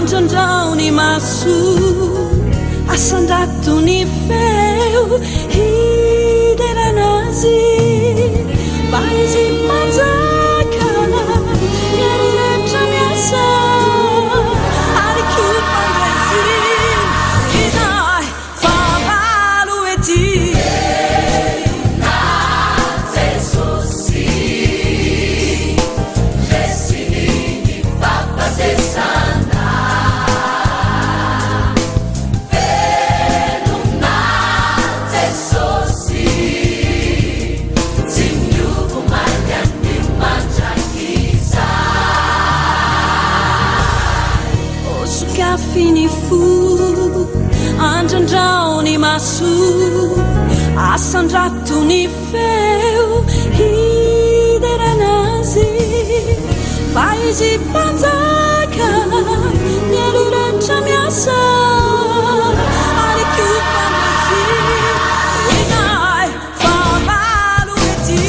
androndraony maso asandratony feo hideranazy fa izy manjaka mieriretra miasa ary kipandrazy izahay favalo ety fini fu andrandraony maso asandratony feo hideranazy fa izy mpanjaka mieriretra miasa ary kipandrazy izahay favalo ety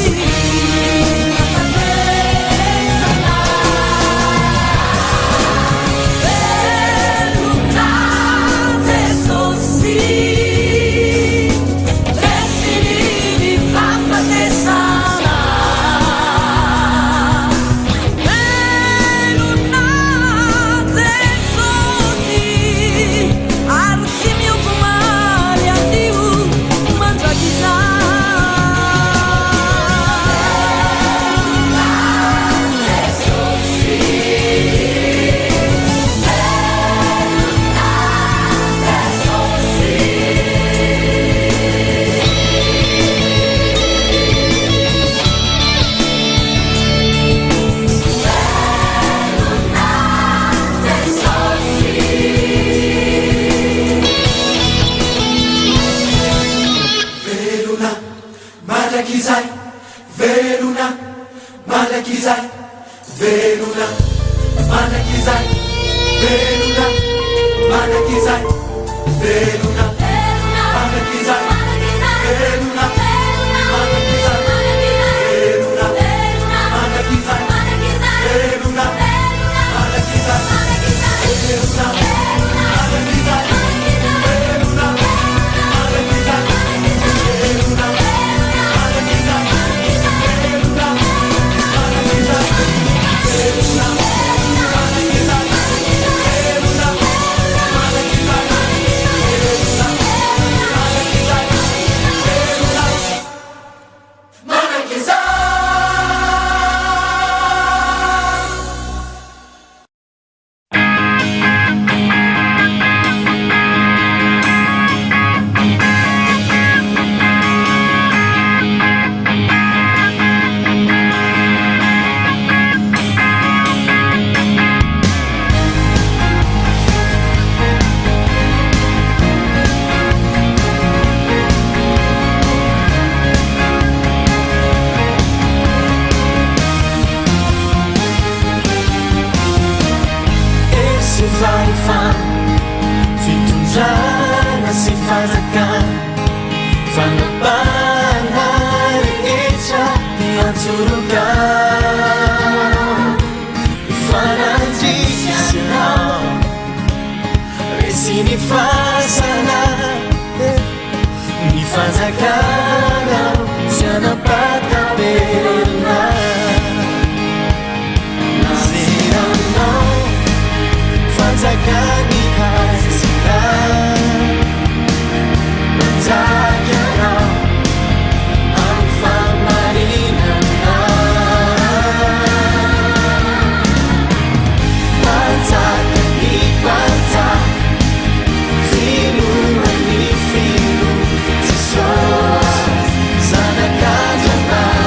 Sana kajana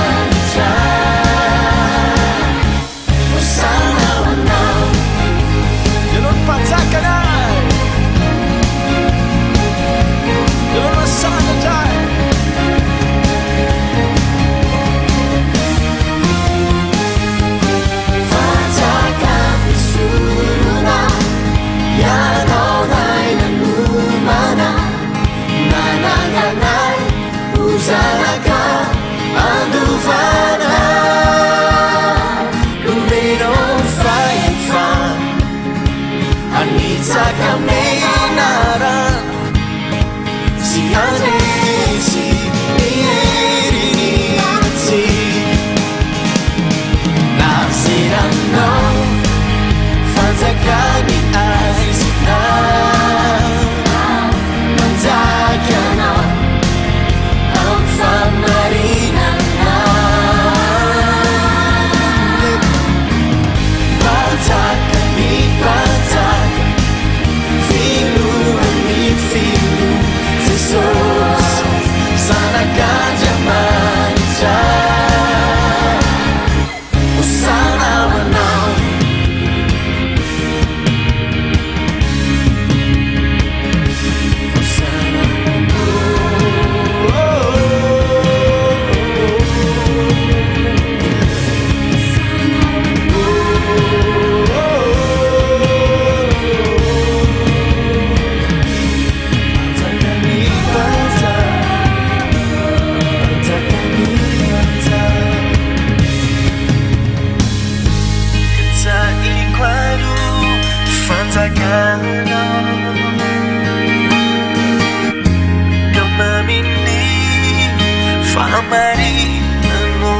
Mamarino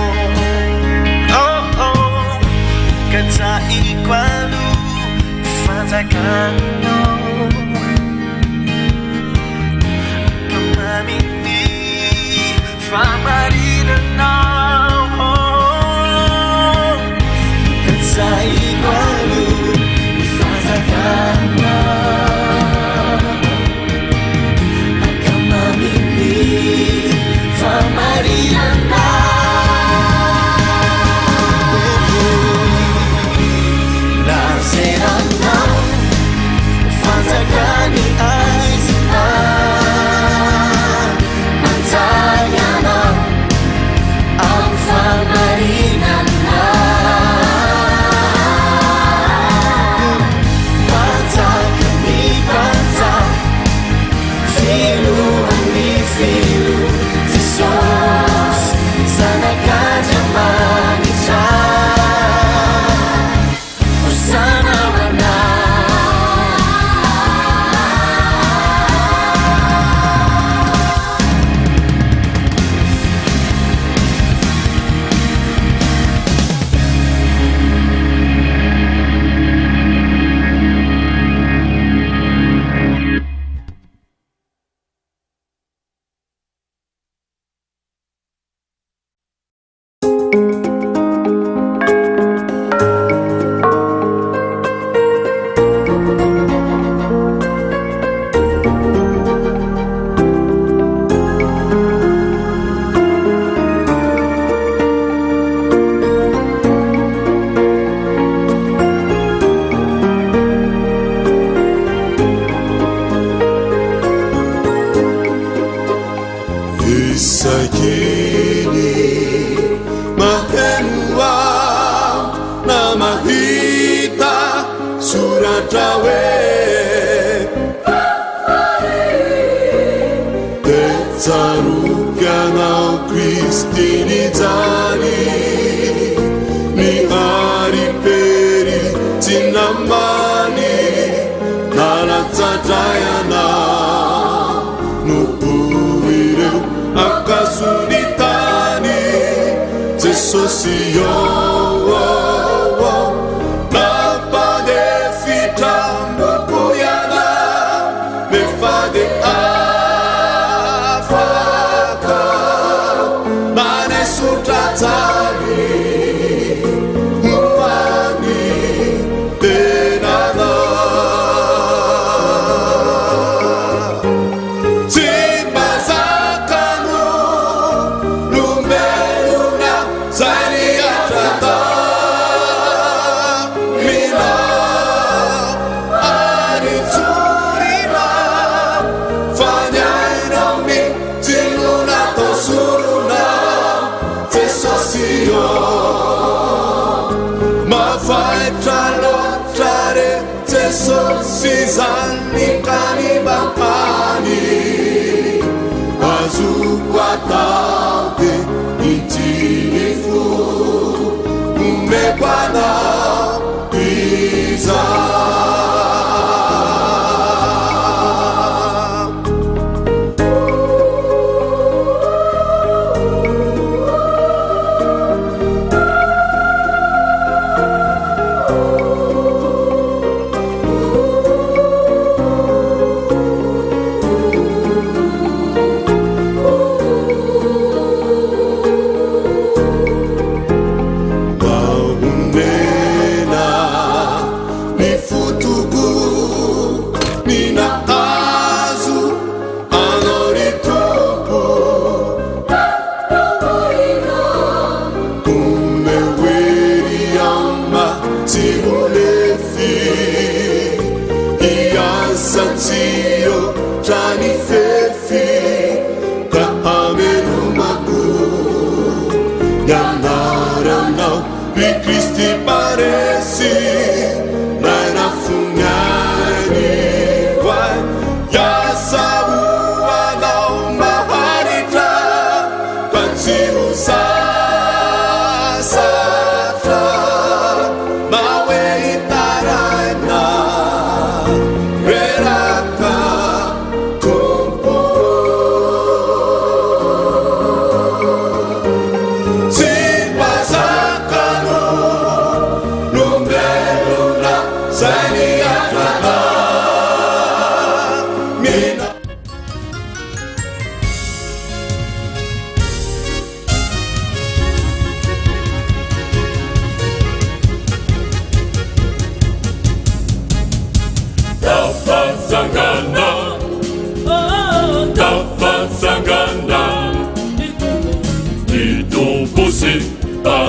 oh oh Kata ikwalu Fatakano Mamamini Famarino Kata ikwalu Fatakano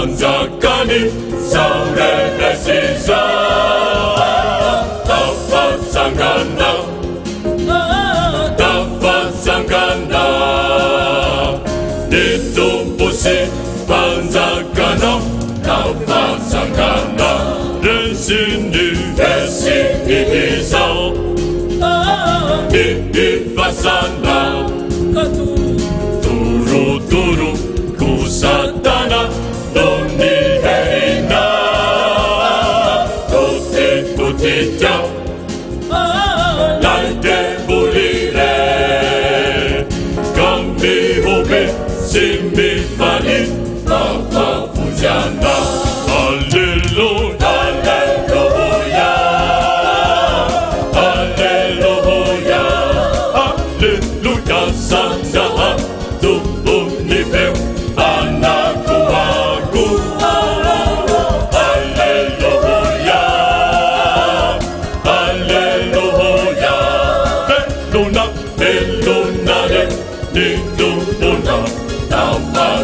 Panzakani Sauresiza Dapat Sangana Ditumpusi Panzakana Dapat Sangana Resini Isau Ivasana Turu Kusatana Doni Heina Kote Kutitya Laide Bulire Kambi Hobe Simbi Fani Papa Fujana Hallelujah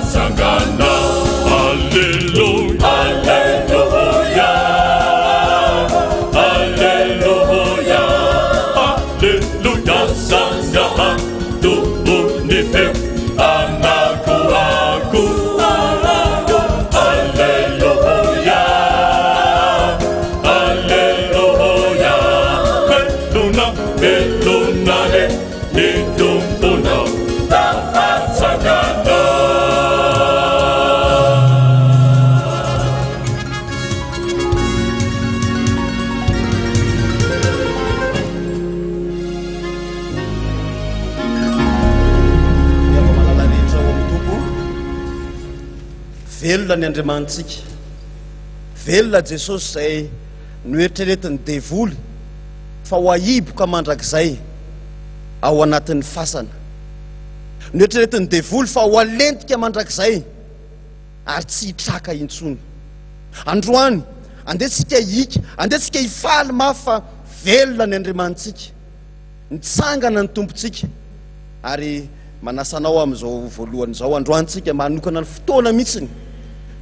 Sangana, Hallelujah, Hallelujah, Hallelujah, Hallelujah, Sangana, Tu Unife, Anaku Aku, Hallelujah, Hallelujah, Beluna, Belunare, Nitumpuna, Sangana. Velona ny Andriamanitsika, velona Jesosy zay noeritreretiny devoly fa ho ahiboka mandrakizay ao anatin'ny fasana. Noeritreretiny devoly fa ho alentika mandrakizay ary tsy hitraka intsony. Androany andesika hika, andesika hifaly mafy fa velona ny Andriamanitsika, nitsangana ny tompontsika ary manasanao amin'izao voalohany zao androantsika manokana ny fotoana mihitsiny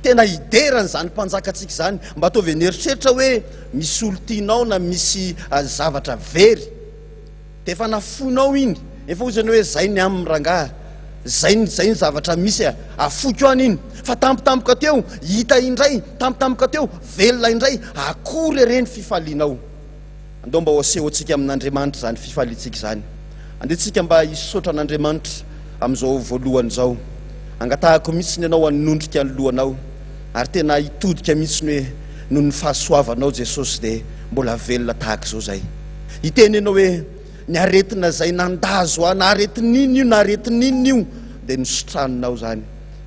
tena hiderany zany mpanjakatsika zany mba ataovy aneritreritra hoe misy olo tianao na misy zavatra very de efa nafonao iny efa ozany hoe zay ny amin'ny rangaha zay ny zavatra misy afoko any iny fa tampotampoka teo hita indray tampotampoka teo velona indray akory reny fifalianao andao mba hoaseho antsika amin'Andriamanitra zany fifalitsika zany andetsika mba hisotra an'Andriamanitra amin'izao voalohany zao angatahako mihitsy ny anao anondrika ny lohanao ary tena hitodika mihitsy ny hoe noho ny fahasoavanao Jesosy de mbola velona tahaka zao zay hiteny ianao hoe ny aretina zay nandazo na aretin'iny io na aretin'iny io de nisotranonao zany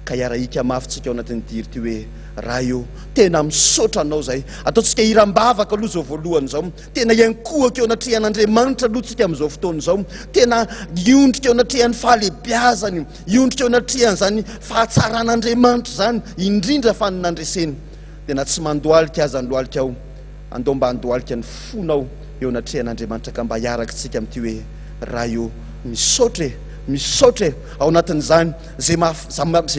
ka hiarahika mafitsika ao anatin'ny diry ty hoe raha io tena misotra anao zay ataotsika hirambavaka aloha zao voalohany zao tena iankohaka eo anatrehan'Andriamanitra aloha tsika amin'izao fotoana zao tena iondrika eo anatrehan'ny fahalebiazany iondrika eo anatrehan' zany fahatsaran'Andriamanitra zany indrindra fa nandreseny tena tsy mandoalika aza andoalika ao andao mba andoalika ny fonao eo anatrehan'Andriamanitra ka mba hiaraka tsika amin'ity hoe raha io misaotra ao anatin'izany zay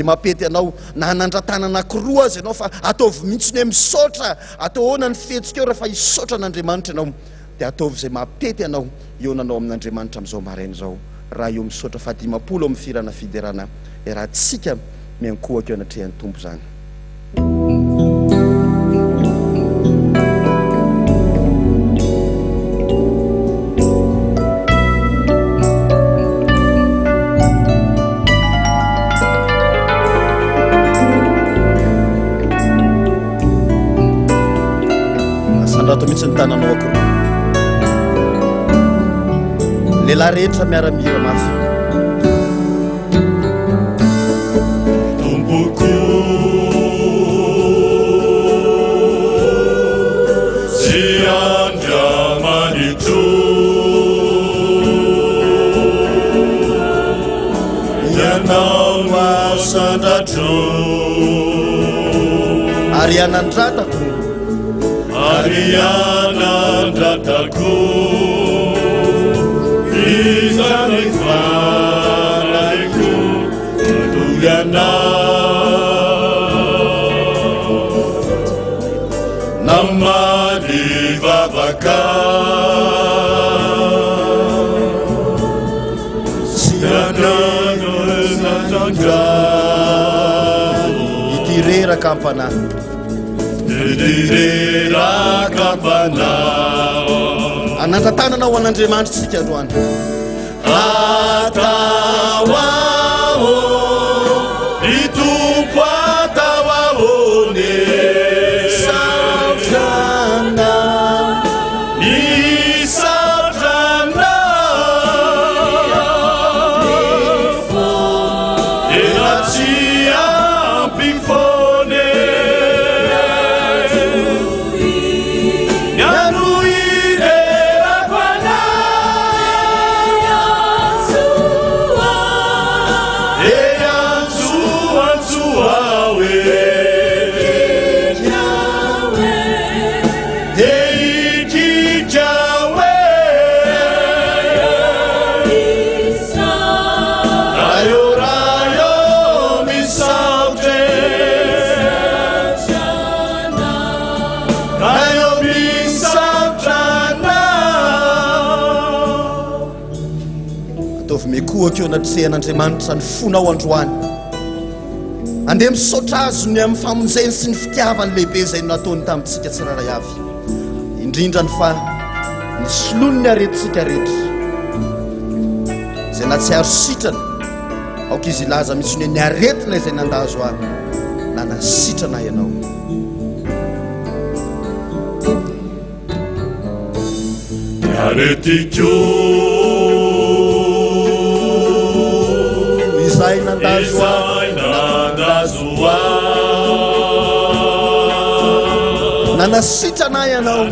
mapety anao na hanandratana anakiroa azy ianao fa ataovy mihitsy ny hoe misaotra atao hoana ny fihetsika eo rehefa hisaotra an'Andriamanitra ianao de ataovy zay mapety anao eonanao amin'Andriamanitra amin'izao maraina zao raha io misaotra fa 50 ao amin'ny firana fiderana raha tsika miankohaka eo anatrehan'ny tompo zany. Rato mihitsy ny tananao akoro lehilahy rehetra miaramira mafy tompoko sy andramanitro ianao asandratro ary anandratako Arianandratako izany fanako Tuliana fitirera kampana anandratanana ho an'andriamanitra tsika androany atawao itumpo atawahone sautrana isatrana enatia ampifone mekuakeo anatrisehan'andriamanitra ny fonao androany andeha misaotra azo ny amin'ny famonjeny sy ny fitiavany lehibe zay nataony tamintsika tsiraray avy indrindra ny fa ny solony ny aretintsika rehetra zay na tsy aro sitrana aoka izy ilaza misy ny ny aretina izay nandazo any na nasitrana ianao aretiko izay nandazoa nanasitrana ianao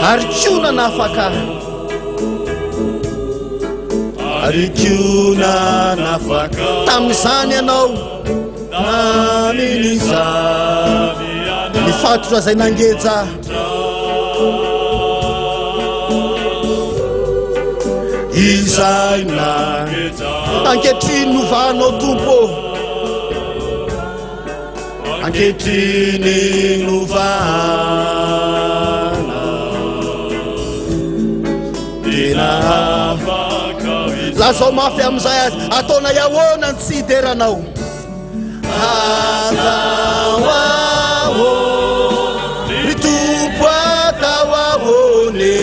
ary kiona nafaka ary kiona nafaka tamin'izany ianao naminiza ny fatotra zay nangeja izay na ankehitriny novanao tompo ankehitriny novana tena lazao mafy am'izay azy ataona iahoana ny tsy hideranao atawao ny tompo atawahone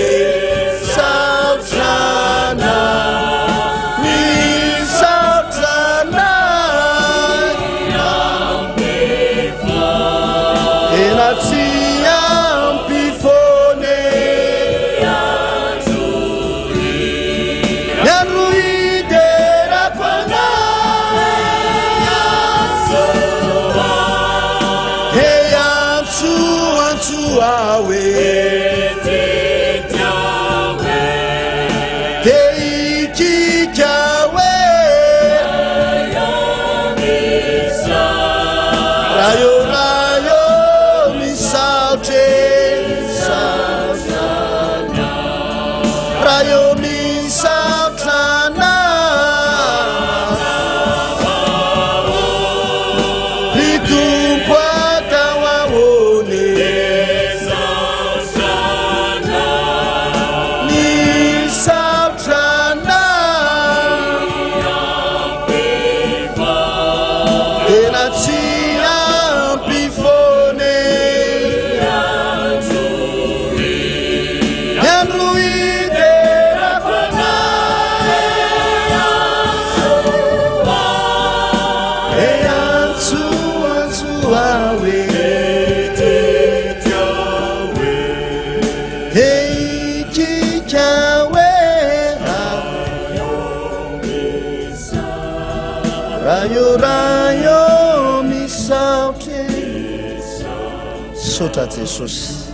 isotra jesosy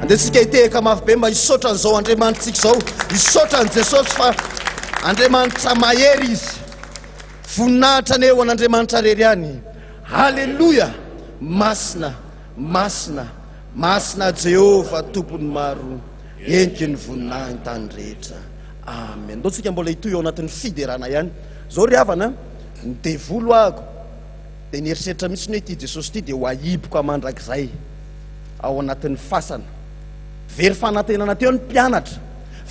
andeha tsika hitehaka mafy be mba isotra an'izao andriamanitsika zao isotra an' jesosy fa andriamanitra mahery izy voninahitra ny eo an'andriamanitra rery any halleloia masina masina masina jehova tompony maro entiky ny voninahiny tany rehetra amen ndao tsika mbola hitoy eo anatin'ny fiderana ihany zao ry havana ny devolo ako dia nieritreritra mihitsy ny hoe ity jesosy ity dia ho ahiboka mandrakizay ao anatin'ny fasana very fanantenana teo ny mpianatra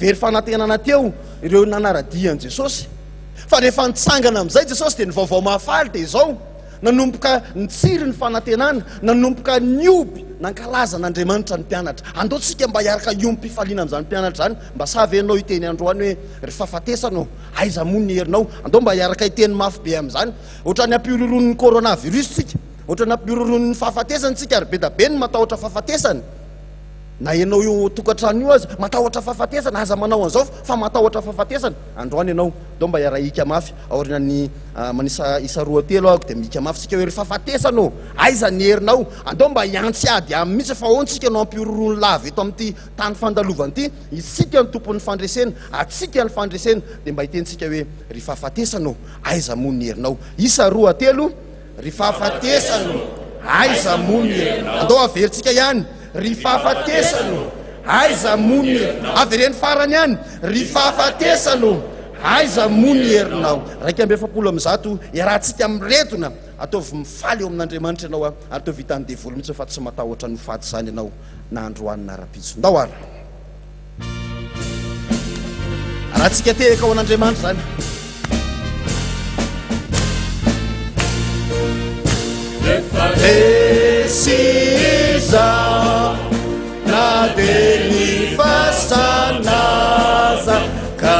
very fanantenana teo ireo nanaradian' jesosy fa rehefa nitsangana amin'izay jesosy dia ny vaovao mahafaly dia izao nanomboka nitsiry ny fanantenana, nanomboka niompy nankalaza n'Andriamanitra ny mpianatra. Andao tsika mba hiaraka iompy faliana amin'izany mpianatra zany, mba savy ianao iteny androany hoe rehefa fahatesanao aiza moa ny herinao. Andao mba hiaraka iteny mafy be amin'izany, ohatrany ampirororon'ny coronavirus tsika, ohatrany ampirororon'ny fahafatesany tsika, ary be da be ny matahotra fahafatesany. Na ianao io tokantrano io aza matahotra fahafatesana, aza manao an'izao fa matahotra fahafatesana. Androany ianao dao mba hiara-ika mafy aorinany manisa isa roa telo ako dia mika mafy tsika hoe rehefa fahatesanao aiza ny herinao. Andao mba hiantsy ady amin'ny mihitsy fa ontsika no ampirorono lava eto amin'ity tany fandalovana ity, isika ny tompon'ny fandresena, atsika ny fandresena, dia mba hitentsika hoe rehefa fahatesanao aiza moa ny herinao. Isa roa telo, rehefa fahatesanao aiza moa ny herinao. Andao averintsika ihany, rehefa fahafatesano aiza moa ny herinao. Avereny farany ihany, rehefa fahafatesano aiza moa ny herinao. 2:7 iarahantsika miretona, ataovy mifaly eo amin'Andriamanitra ianao ary atao vitany devoly mihitsy fa tsy matahotra ny faty zany ianao na androany na rapitso. Ndao ary rahantsika tehaka ao an'Andriamanitra zany. Precisa na dele fasanaza ka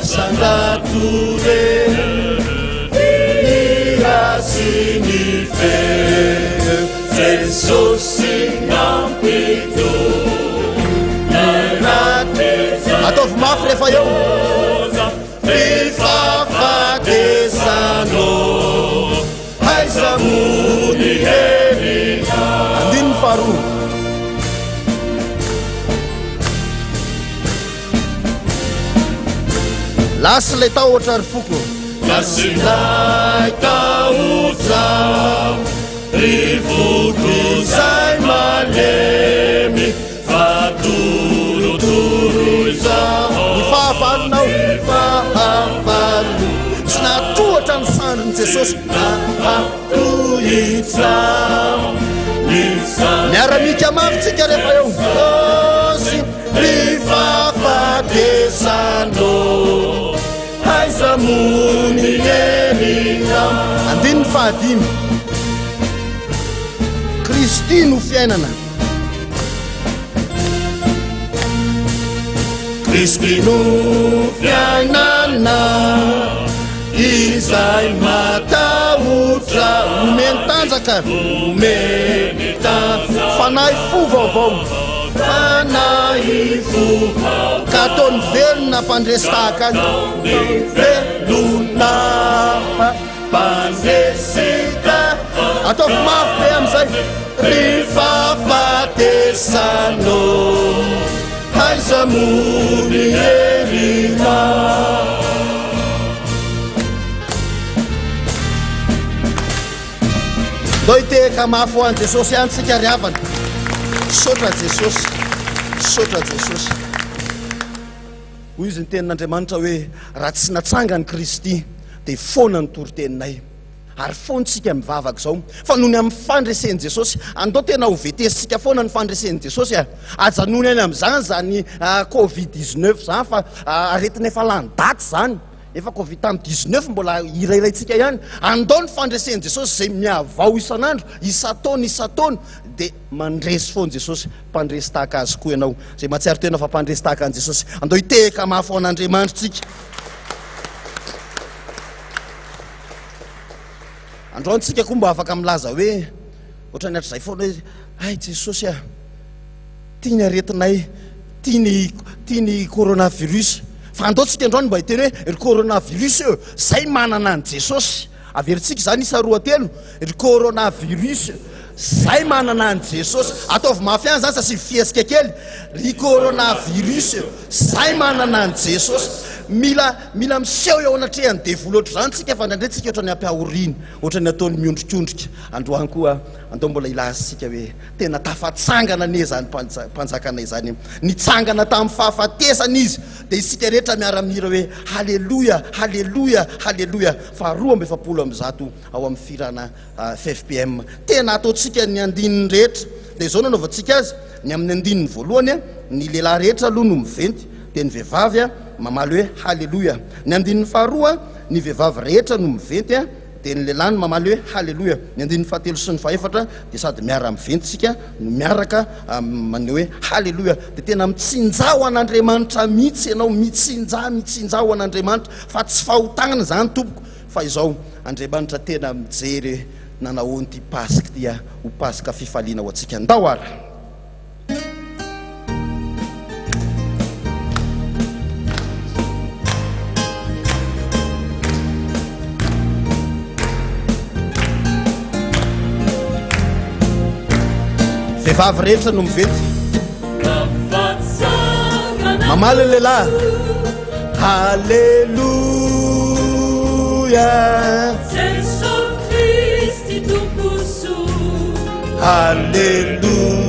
sangature irasini fe Jesus inampido ataovy mafy rehefa eo fifafatesano aiza mony herina. Andiny faharoa, lasy lay tahotra ry foko, lasy lay tahotra ry foko zay malemy fatorotoro izao. Ny fahavalonao fahavalo tsy natohatra ny sandriny Jesosy nahatohitra. Miara-mika mafy tsika rehefa eo osy ry fahafatesano aiza mony herina. Andiny ny fahadimy, Kristy no fiainana, Kristy no fiainana izay matahotra omeny tanjaka, omeny fanahy fo vaovao, fanahy fo ka ataony velona mpandresy tahaka any, velona mpandresika. Ataovy mafy be amin'izay, rehefa fahatesano aiza mony herina. Ndao hitehaka mafy ho an'i Jesosy ihany tsika ry havana. Saotra Jesosy, saotra Jesosy. Hoy izy ny tenin'Andriamanitra hoe raha tsy natsanga ny Kristy dia foana ny toroteninay, ary foantsika mivavaka zao fa noho ny amin'ny fandresen'i Jesosy. Andao tena ho vetesitsika foana ny fandresen'i Jesosy ajanony any amin'izany zany Covid-19 zany fa aretiny efa lany daty zany, efa Covid tamin'ny 19 mbola irairaitsika ihany. Andao ny fandresen'i Jesosy zay miavao isan'andro, isataona dia mandresy foana Jesosy, mpandresy tahaka azy koa ianao zay mahatsiaro tena fa mpandresy tahaka an'i Jesosy. Andao hitehaka mafy ho an'Andriamanitra tsika. Androany tsika koa mba afaka milaza hoe ohatrany hatrizay foana hoe ay Jesosy tia ny aretinay, tia ny coronavirus. Fa andao tsika androany mba hiteny hoe ry coronavirus io zay manana any Jesosy. Averintsika zany isa roa telo, ry coronavirus zay manana any Jesosy. Ataovy mafy any zany sa sy fiesika kely, ry coronavirus zay manana any Jesosy. Mila miseho eo anatrehany devoly ohatry zany tsika fa ndraindray tsika ohatrany ampiahoriny, ohatrany ataony miondrikondrika. Androany koa andao mbola ilazitsika hoe tena tafatsangana ane zany mpanjakanay zany, nitsangana tamin'ny fahafatesana izy, dia isika rehetra miara-mihira hoe halleluia, halleluia, halleluia. Fa 2:7 ao amin'ny firana 5pm tena ataotsika ny andininy rehetra. Dia izao nanaovantsika azy, ny amin'ny andininy voalohany ny lehilahy rehetra aloha no miventy, dia ny vehivavy mamaly hoe halleluia. Ny andininy faharoa ny vehivavy rehetra no miventy, dia ny lehilahy no mamaly hoe halleloia. Ny andininy fahatelo sy ny fahaefatra dia sady miara miventsika no miaraka maneo hoe halleloia. Dia tena mitsinja ho an'Andriamanitra mihitsy ianao, mitsinja ho an'Andriamanitra fa tsy fahotagnana zany tompoko fa izao Andriamanitra tena mijery nanahoany ty Paska dia ho Paska fifaliana ho antsika. Ndao ary vehivavy rehetra no mivety mamaly ny lehilahy halleluia halleluia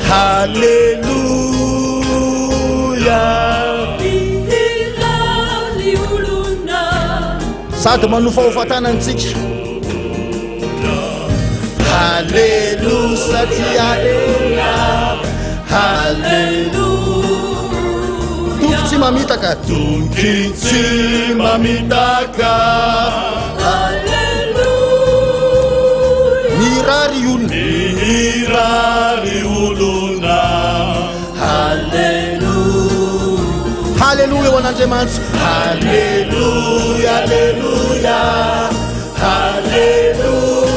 halleluia sady manofa hofatanantsika halleluia satria halleluia toky tsy mamitaka toky tsy mamitaka halleluia mirary olona halleluia halleluia ho an'Andriamanitra halleluia halleluia halleluia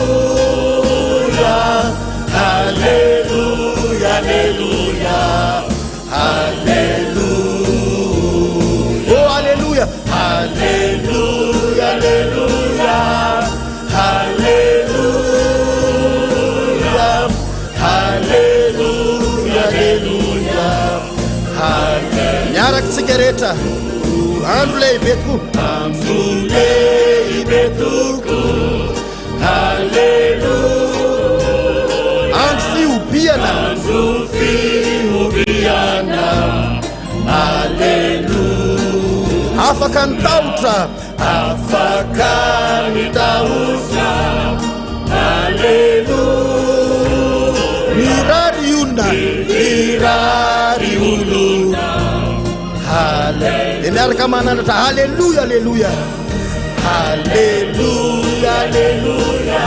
halleluia halleluia halleluia oh halleluia halleluia halleluia halleluia halleluia halleluia miaraky tsika rehetra andro lehibe toko andro lehibe toko halleluia andro fiobiana halleluia afaka nitahotra halleluia mirary olona dia miaraka manandratra halleluia halleluia halleluia halleluia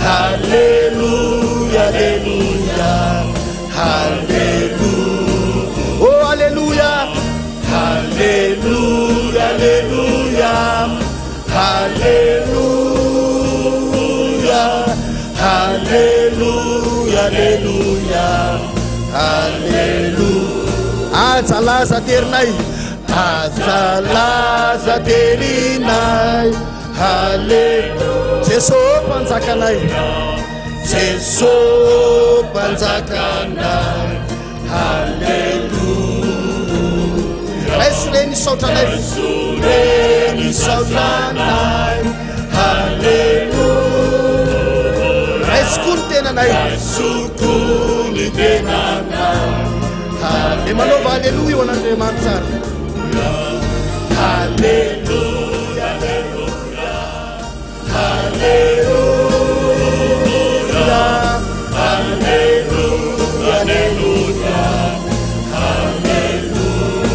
halleluia halleluia halleluia oh halleluia halleluia halleluia halleluia halleluia halleluia ajalaza terinay ajalaza terinay halleluia Jesosy mpanjakanay Jesosy mpanjakanay halleluia raisireny saotranay raisireny saotranay halleluia raisoko ny tenanay raisoko ny tenanay dia manova halleluia ho an'Andriamanitra halleluia halleluia halleluia halleluia halleluia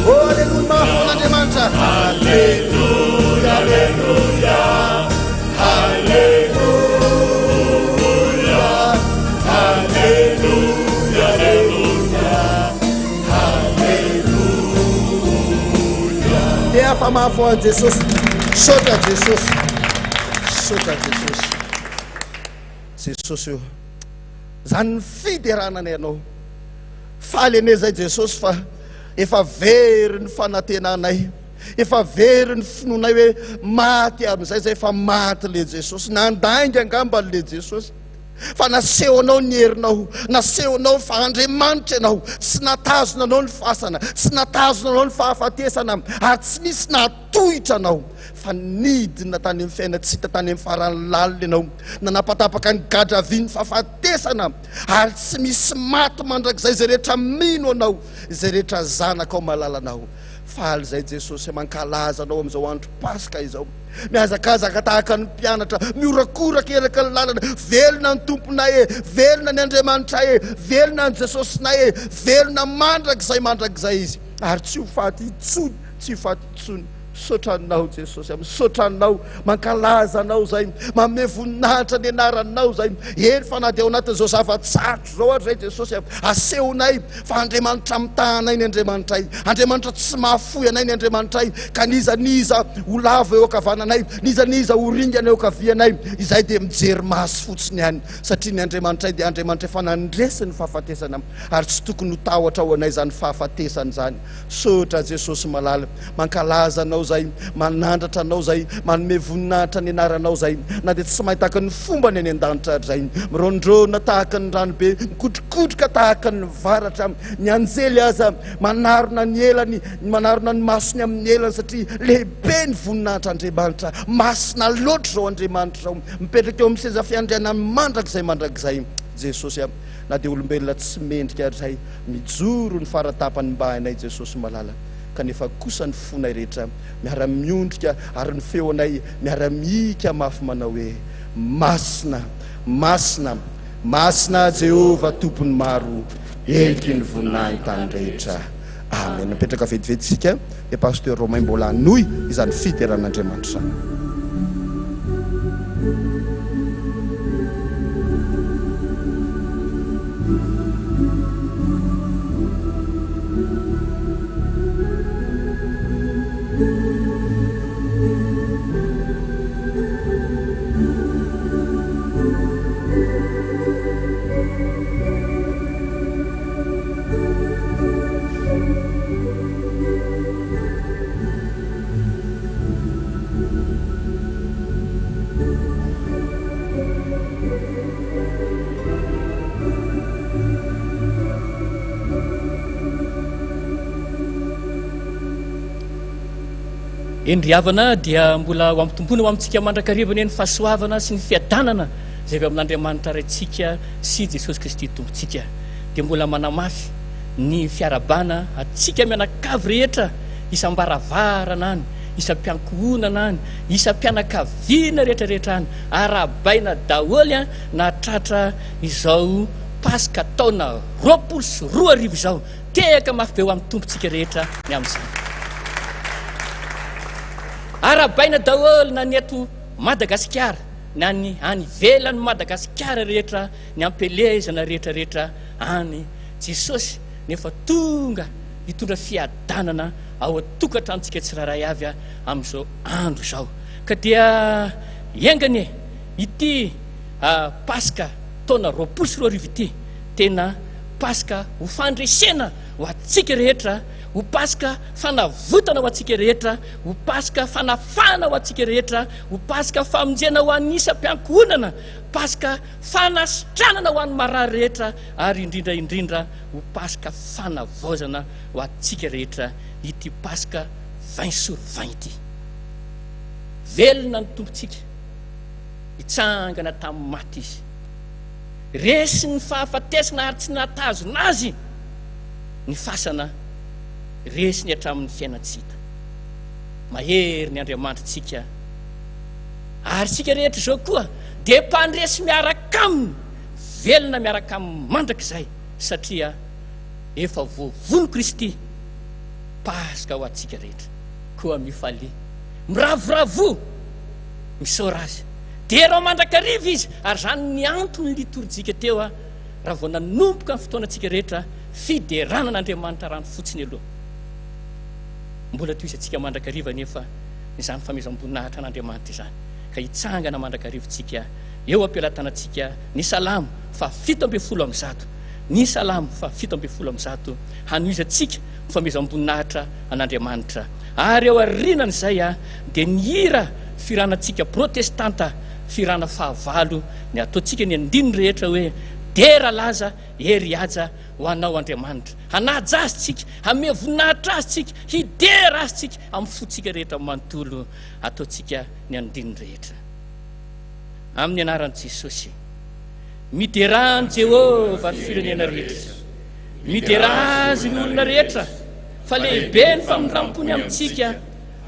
oh halleluia mahafa ho an'Andriamanitra halleluia halleluia halleluia halleluia halleluia dia afa mahafa ho an Jesosy sotra Jesosy sotra Jesosy Jesosy io zany ny fideranany ianao faly ane zay Jesosy fa efa very ny fanantenanay efa very ny finoanay hoe maty amin'izay zay efa maty le Jesosy nandainga angamba le Jesosy fa nasehonao ny herinao nasehonao fa Andriamanitra ianao tsy natazona anao ny fasana tsy natazona anao ny fahafatesana ary tsy nisy natohitra anao fa nidina tany amin'ny fiaina tsy hita tany amin'ny farany lalina ianao nanapatapaka ny gadraviny fahafatesana ary tsy misy maty mandrakizay zay rehetra mino anao zay rehetra zanaka ao malalanao faly zay Jesosy mankalaza anao am'izao andro Paska izao miazakazaka tahaka ny mpianatra miorakoraka eraka ny lalana velona ny tomponay velona ny Andriamanitra velona ny Jesosynay velona mandrakizay izy ary tsy ho faty itsony tsy ho faty itsony sotranao Jesosy sotranao mankalaza anao zay manome voninahitra ny anaranao zay eny fa na dia ao anatin'izao zava-tsatro zao ary zay Jesosy asehonay fa Andriamanitra mitahanay ny Andriamanitra tsy mahafoy anay ny Andriamanitra ka nizaniza ho lava eo ankavananay nizaniza ho ringana eo ankavianay izay dia mijery maso fotsiny ihany satria ny Andriamanitra dia Andriamanitra efa nandresy ny fahafatesana ary tsy tokony ho tahotra ho anay zany fahafatesana zany sotra Jesosy malala mankalaza anao zay manandratra anao zay manome voninahitra ny anaranao zay na dia tsy mahitaka ny fombany any an-danitra zay mirondrona tahaka ny ranobe mikotrokotroka tahaka ny varatra ny anjely aza manarona ny elany manarona ny masony amin'ny elany satria lehibe ny voninahitra Andriamanitra masina loatra zao Andriamanitra zao mipetraka eo amin'ny seza fiandriana mandrakizay Jesosy na dia olombelona tsy mendrika ary zay mijoro ny faratapany mba anay Jesosy malala kanefa kosa ny fonay rehetra miara-miondrika ary ny feonay miara-mika mafy manao hoe masina Jehova tompony maro eky ny voninahiny tany rehetra amen. Mipetraka vetivetisika e pasteur Romain mbola anoy izany fiteran'Andriamanitra endriavana dia mbola ho ampitomboana ho amintsika mandrakarivana eny fahasoavana sy ny fiadanana zay avy amin'Andriamanitra raintsika sy Jesosy Kristy tompontsika dia mbola manamafy ny fiarabana atsika mianakavy rehetra isam-baravarana any isam-piankohonana any isam-pianakaviana rehetrarehetra any arabaina daholy na tratra izao Paska taona 24 izao tehaka mafy be ho amin'ny tompontsika rehetra ny amin'izany arabaina daholo na ny eto Madagasikara na ny any ivelany Madagasikara rehetra ny ampelezana rehetrarehetra any Jesosy nefa tonga hitondra fiadanana ao atokantranotsika tsiraray avy amin'izao andro izao ka dia iengany ity Paska taona 24 ity tena Paska ho fandresena ho atsika rehetra ho Paska fanavotana ho atsika rehetra ho Paska fanafana ho atsika rehetra ho Paska famonjena ho an'ny isam-piankohonana Paska fanasitranana ho an'ny marary rehetra ary indrindra ho Paska fanavaozana ho atsika rehetra ity Paska 20 ity velona ny tompontsika hitsangana tamin'ny maty izy resy ny fahafatesana ary tsy natazona azy ny fasana resy ny hatramin'ny fiainatsika mahery ny Andriamanitra tsika ary tsika rehetra zao koa dia mpandresy miaraka aminy velona miaraka amin'ny mandrakizay satria efa voavono Kristy Paska ho atsika rehetra koa mifaly miravoravo misaora azy dia raha mandrakariva izy ary zany ny antony liturjika teo raha vao nanomboka ny fotoanatsika rehetra fideranan'Andriamanitra rano fotsiny aloha mbola toy izy atsika mandrakariva nefa izany famezam-boninahitra an'Andriamanitra izany ka hitsangana mandrakarivantsika eo ampilatanantsika ny salamo fa 7:100 ny salamo fa 7:100 hanoizatsika famezam-boninahitra an'Andriamanitra ary eo arinan'izay dia ny hira firanantsika protestanta firana fahavalo ny ataontsika ny andininy rehetra hoe dera laza hery aja ho anao Andriamanitra hanaja azy tsika hame voninahitra azy tsika hidera azy tsika amin'ny fotsika rehetra manontolo ataontsika ny andininy rehetra amin'ny anaran'i Jesosy miderany Jehova ny firenena rehetra midera azy ny olona rehetra fa lehibe ny famindram-pony amintsika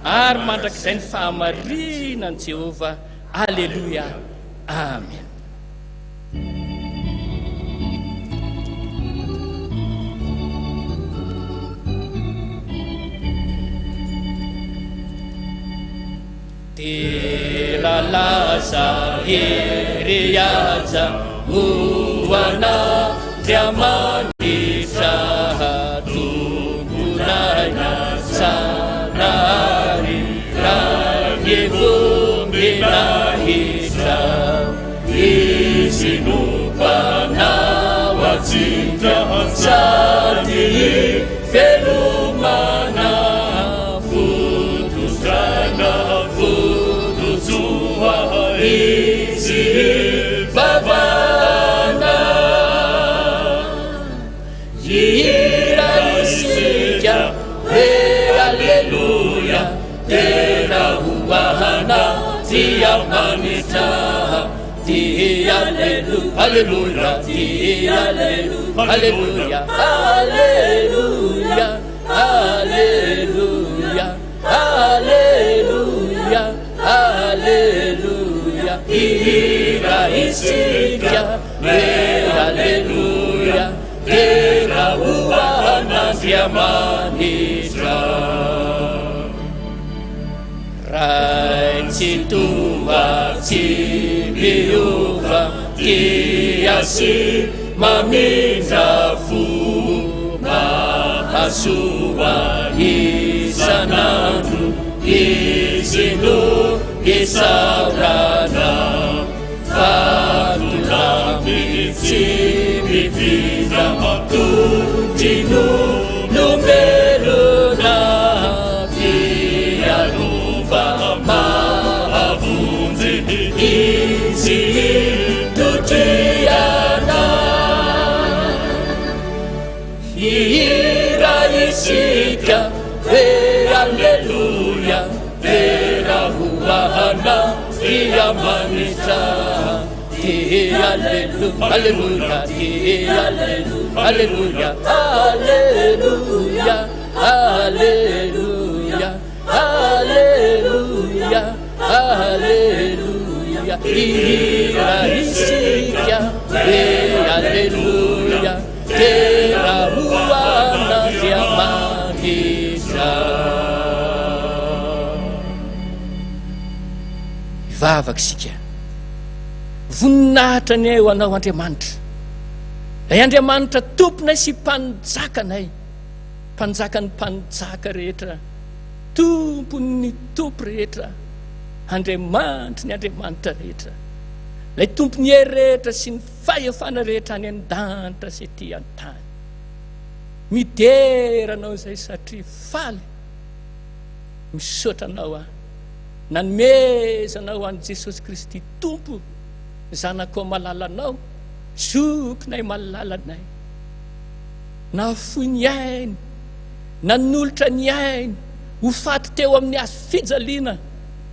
ary mandrak'izay ny fahamarinany Jehovah. Alleluia, amen. Tera laza hereaja hoana Diamanitra tumbunaina sanari rangevongena hitra isinupana wacinta sati felumana futustrana futuzuwa isi vavana ira isika alleluia tera huahana Diamanitra di alleluia alleluia di alleluia alleluia alleluia alleluia alleluia ira isika alleluia tera huahana Diamanitra Rainsitua Cibiuva Kiasi Mamindra Fu Mahasua Isanandu Isinu Isaurana Fatulami Cibivida Matutinu Numeruna Mahavunzi isi tutiana ira isika alleluia vera huahana Diamanitra alleluia alleluia alleluia alleluia alleluia alleluia alleluia ira isika alleluia tera huana Diamanitra. Ivavaka isika voninahitra ny eo anao Andriamanitra, ay Andriamanitra tomponay sy mpanjakanay, mpanjakan'ny mpanjaka rehetra, tompony tompo rehetra, Andriamanitra ny Andriamanitra rehetra, lay tompony rehetra sy ny fahefana rehetra any an-danitra sy ety an-tany. Mideranao izay satria faly misaotra anao nanomezanao an Jesosy Kristy tompo, zanako malalanao, zokinay malalanay, nafoy ny ainy, nanolotra ny ainy, ho faty teo amin'ny azo fijaliana,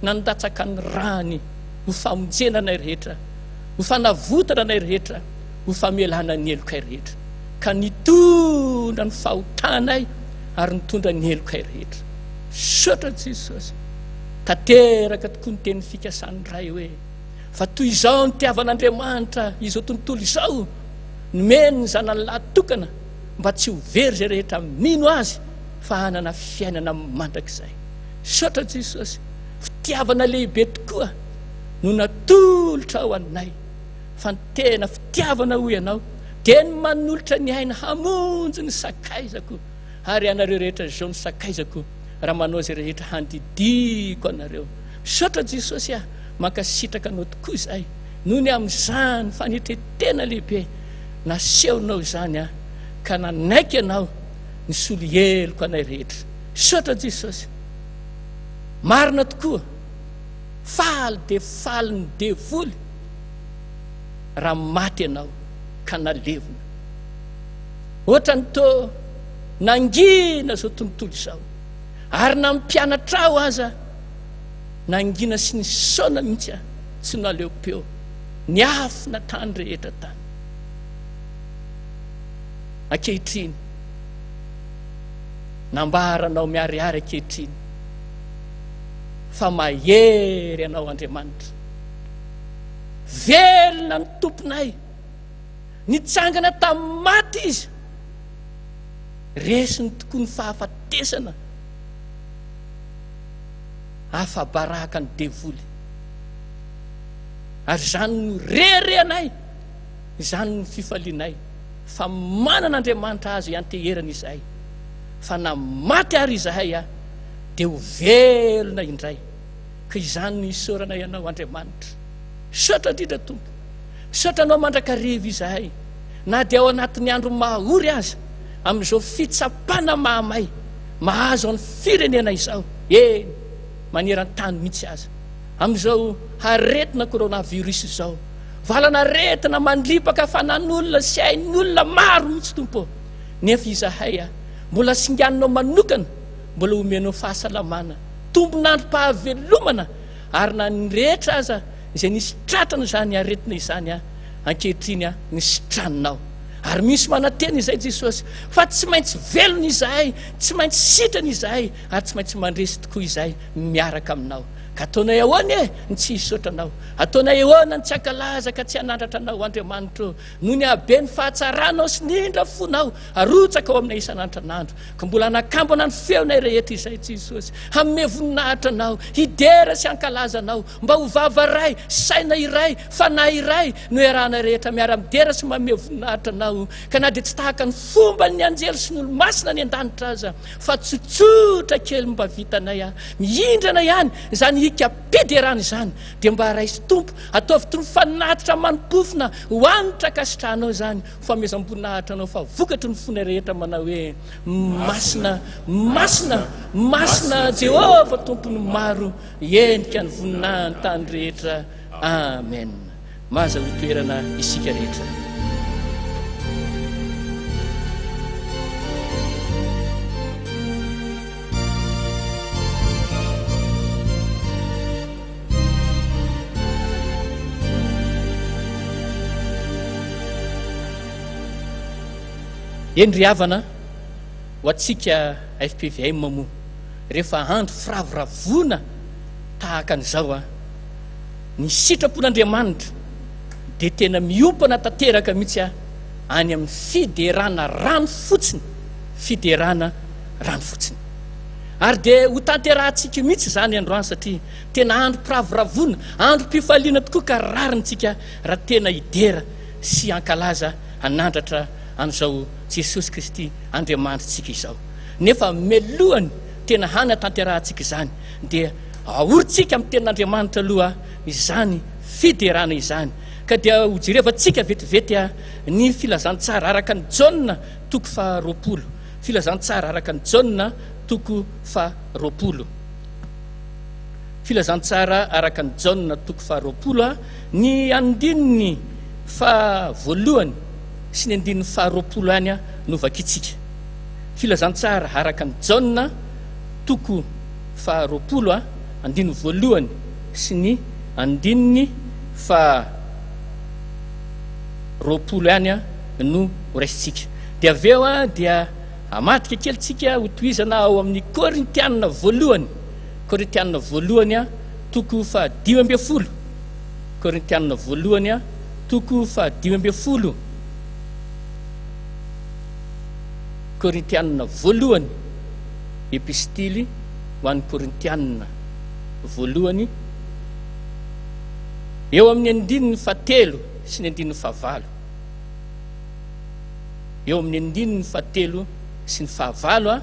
nandatsaka ny rany, ho famonjenanay rehetra, ho fanavotana nay rehetra, ho famelana ny elokay rehetra, ka nitondra ny fahotanay ary nitondra ny elokay rehetra. Sotra Jesosy, tanteraka tokoa ny teny fikasany ray hoe fa toy izao ny tiavan'Andriamanitra izao tontolo izao, nomeny ny zanany lahy tokana mba tsy ho very zay rehetra mino azy fa hanana fiainana mandrakizay. Sotra Jesosy, fitiavana lehibe tokoa no natolotra ao anay, fa ny tena fitiavana ho ianao dia ny manolotra ny aina hamonjy ny sakaizako, ary anareo rehetra zao ny sakaizako raha manao zay rehetra handidiko anareo. Sotra Jesosy mankasitraka anao tokoa izay, noho ny amin'izany fanetretena lehibe nasehonao izany ka nanaiky anao ny solo heloko anay rehetra. Sotra Jesosy, marina tokoa faly de faly ny devoly raha maty anao ka nalevona, ohatra ny to nangina zao tontolo izao, ary na mpianatra ao aza nangina sy ny saona mihitsy tsy naleopeo ny afina tany rehetra tany. Ankehitriny nambaranao miariary ankehitriny fa mahery anao Andriamanitra, velona ny tomponay, nitsangana tamin'ny maty izy, resiny tokoa ny fahafatesana afabaraka ny devoly, ary zany no rery anay, zany no fifalianay fa manan'Andriamanitra azo ianteherana izahay, fa na maty ary izahay dia ho velona indray. Ka izany no isaorana ianao Andriamanitra, saotra indrindra Tompo, saotra anao mandrakariva izahay, na dia ao anatin'ny andro mahory aza, amin'izao fitsapana mahamay mahazo amin'ny firenena izao, maneran-tany mihitsy aza, amin'izao haretina coronavirus izao, valana retina mandripaka fanan'olona sy ain'olona maro mihitsy Tompo, nefa izahay mbola singananao manokana, mbola omenao fahasalamana, tombonandrom-pahavelomana, ary na ny rehetra aza izay nisy tratrana izany aretina izany ankehitriny nisy traninao, ary misy manantena izay Jesosy fa tsy maintsy velona izahay, tsy maintsy sitrana izahay, ary tsy maintsy mandresy tokoa izahay miaraka aminao. Ka ataonay ahoana ny tsy hisotranao, ataonay ahoana ny tsy ankalaza ka tsy hanandratra anao Andriamanitra, noho ny habe ny fahatsaranao sy ny indra fonao arotsaka ao aminay isan'andro n'andro, ka mbola nakambana ny feonay rehetra izay Jesosy, hanome voninahitra anao, hidera sy ankalaza anao, mba ho vava iray, saina iray, fanahy iray no iarahana rehetra miara-midera sy manome voninahitra anao, ka na dia tsy tahaka ny fomba ny anjely sy ny olo-masina ny an-danitra aza, fa tsotsotra kely mba vitanay mihindrana ihany zany hika-piderana izany, dia mba raisy Tompo, ataovy toy ny fanatitra manopofina hoanitra kasitranao zany, famezam-boninahitra anao fa vokatry ny fonay rehetra manao hoe masina, masina, masina Jehova Tompony maro, endrika ny voninahiny tany rehetra. Amen. Maza ho toerana isika rehetra. Endry havana ho atsika FPVM moa, rehefa andro firavoravona tahaka an'izao ny sitrapon'Andriamanitra dia tena miompana tanteraka mihitsy any amin'ny fiderana rano fotsiny, fiderana rano fotsiny, ary dia ho tanterahantsika mihitsy zany androany, satria tena andro firavoravona, andro mpifaliana tokoa ka rarintsika raha tena hidera sy ankalaza hanandratra an'izao Jesosy Kristy Andriamanitsika izao. Nefa melohany tena hana tanterahantsika izany, dia aorintsika amin'ny tenin'Andriamanitra aloha izany fiderana izany, ka dia ho jerevantsika vetivety ny filazantsara araka ny Jauna toko faharoapolo, filazantsara araka ny Jauna toko faharoapolo, filazantsara araka ny Jauna toko faharoapolo, ny andininy fa voalohany sy ny andininy faharoapolo any no vakitsika. Filazantsara araka ny Jauna toko faharoapolo, andininy voalohany sy ny andininy faharoapolo any no raisitsika. Dia avy eo dia amatika kelitsika ho tohizana ao amin'ny Korintianina voalohany, Korintianina voalohany toko fahadimy amby folo, Korintianina voalohany toko fahadimy amby folo, Korintianina voalohany, epistily ho an'ny Korintianina voalohany, eo amin'ny andininy fahatelo sy ny andininy fahavalo, eo amin'ny andininy fahatelo sy ny fahavalo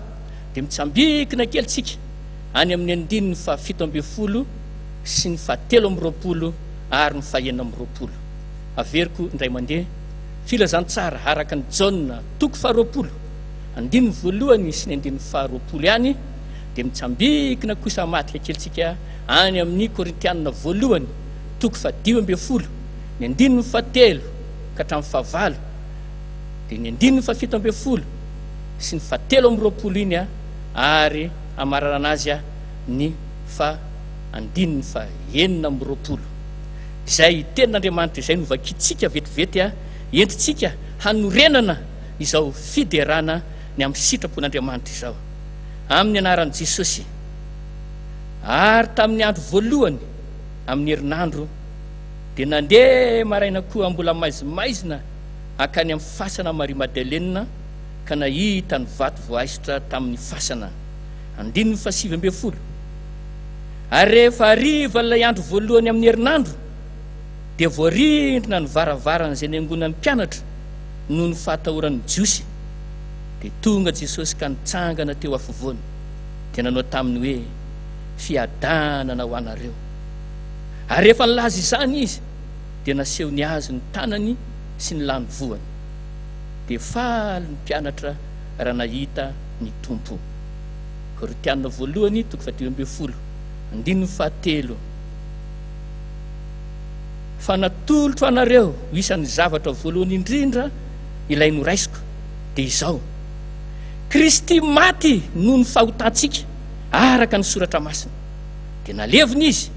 dia mitsambikina kelitsika any amin'ny andininy fahafito amby folo sy ny fahatelo amby roapolo ary ny fahaenina amby roapolo. Averiko indray mandeha filazantsara araka ny Jauna toko faharoapolo, andininy voalohany sy ny andininy faharoapolo ihany, dia mitsambikina kosa matika kelitsika any amin'ny Korintianina voalohany toko fahadimy amby folo, ny andininy fahatelo ka hatramin'ny fahavalo, dia ny andininy fahafito amby folo sy ny fahatelo amby roapolo iny ary amarana azy ny andininy fahaenina amby roapolo. Izay tenin'Andriamanitra izay no vakitsika vetivety entitsika hanorenana izao fiderana ny amin'ny sitrapon'Andriamanitra izao. amin'ny anaran'i Jesosy. Ary tamin'ny andro voalohany amin'ny herinandro dia nandeha maraina koa mbola maizimaizina akany amin'ny fasana Maria Madeleine ka nahita ny vato voaisitra tamin'ny fasana. 19. Ary rehefa hariva ilay andro voalohany amin'ny herinandro dia voarindrina ny varavarana izay niangonan'ny mpianatra noho ny fahatahoran'ny jiosy. Dia tonga Jesosy ka nitsangana teo afovoany dia nanao taminy hoe fiadanana ho anareo. Ary rehefa nilaza izany izy dia naseho ny azy ny tanany sy ny lany voany. Dia faly ny mpianatra raha nahita ny tompo. Korinthiana voalohany 12. Fa natolotro anareo isan'ny zavatra voalohany indrindra ilay noraisiko dia izao: Kristy maty noho ny fahotantsika araka ny soratra masina, dia nalevina izy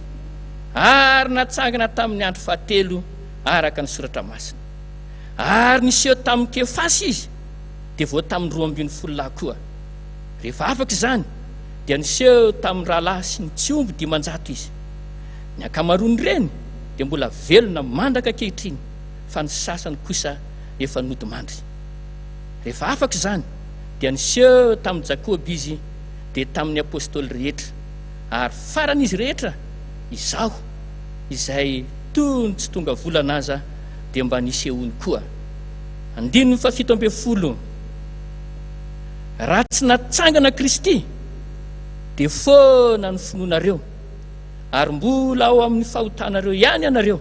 ary natsangana tamin'ny andro fahatelo araka ny soratra masina. Ary niseho tamin'ny Kefasy izy dia vao tamin'ny 12 koa. Rehefa afaka izany dia niseho tamin'ny rahalahy sy ny tsiomby 500 izy. Ny ankamaroany ireny dia mbola velona mandraka ankehitriny, fa ny sasany kosa efa nodimandry. Rehefa afaka izany dia niseho tamin'ny Jakoby izy dia tamin'ny apôstôly rehetra. Ary faran'izy rehetra izaho izay tony tsy tonga volana aza dia mba nisehony koa. 17. Raha tsy natsangana Kristy dia foana ny finoanareo, ary mbola ao amin'ny fahotanareo ihany ianareo,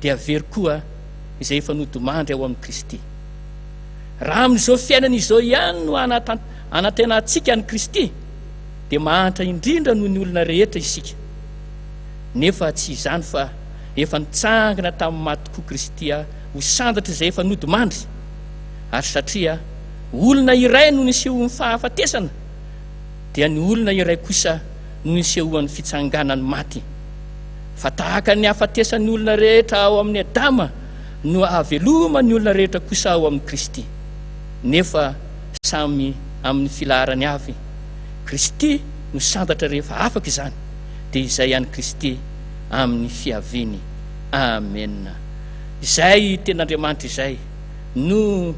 dia very koa izay efa nodimandry ao amin'ny Kristy. Raha amin'izao fiainana izao ihany no anatenantsika ny Kristy dia mahantra indrindra noho ny olona rehetra isika. Nefa tsy izany fa efa nitsangana tamin'ny maty tokoa Kristy ho sandatra izay efa nodimandry. Ary satria olona iray no nisehoan'ny fahafatesana dia ny olona iray kosa no nisehoan'ny fitsanganany maty. Fa tahaka ny hafatesan'ny olona rehetra ao amin'ny Adama no aveloma ny olona rehetra kosa ao amin'ny Kristy. Nefa samy amin'ny filaharany avy. Kristy no sandatra rehefa afaka izany, dia izay ihany Kristy amin'ny fiaviany. Amen. Izay ten'Andriamanitra izay no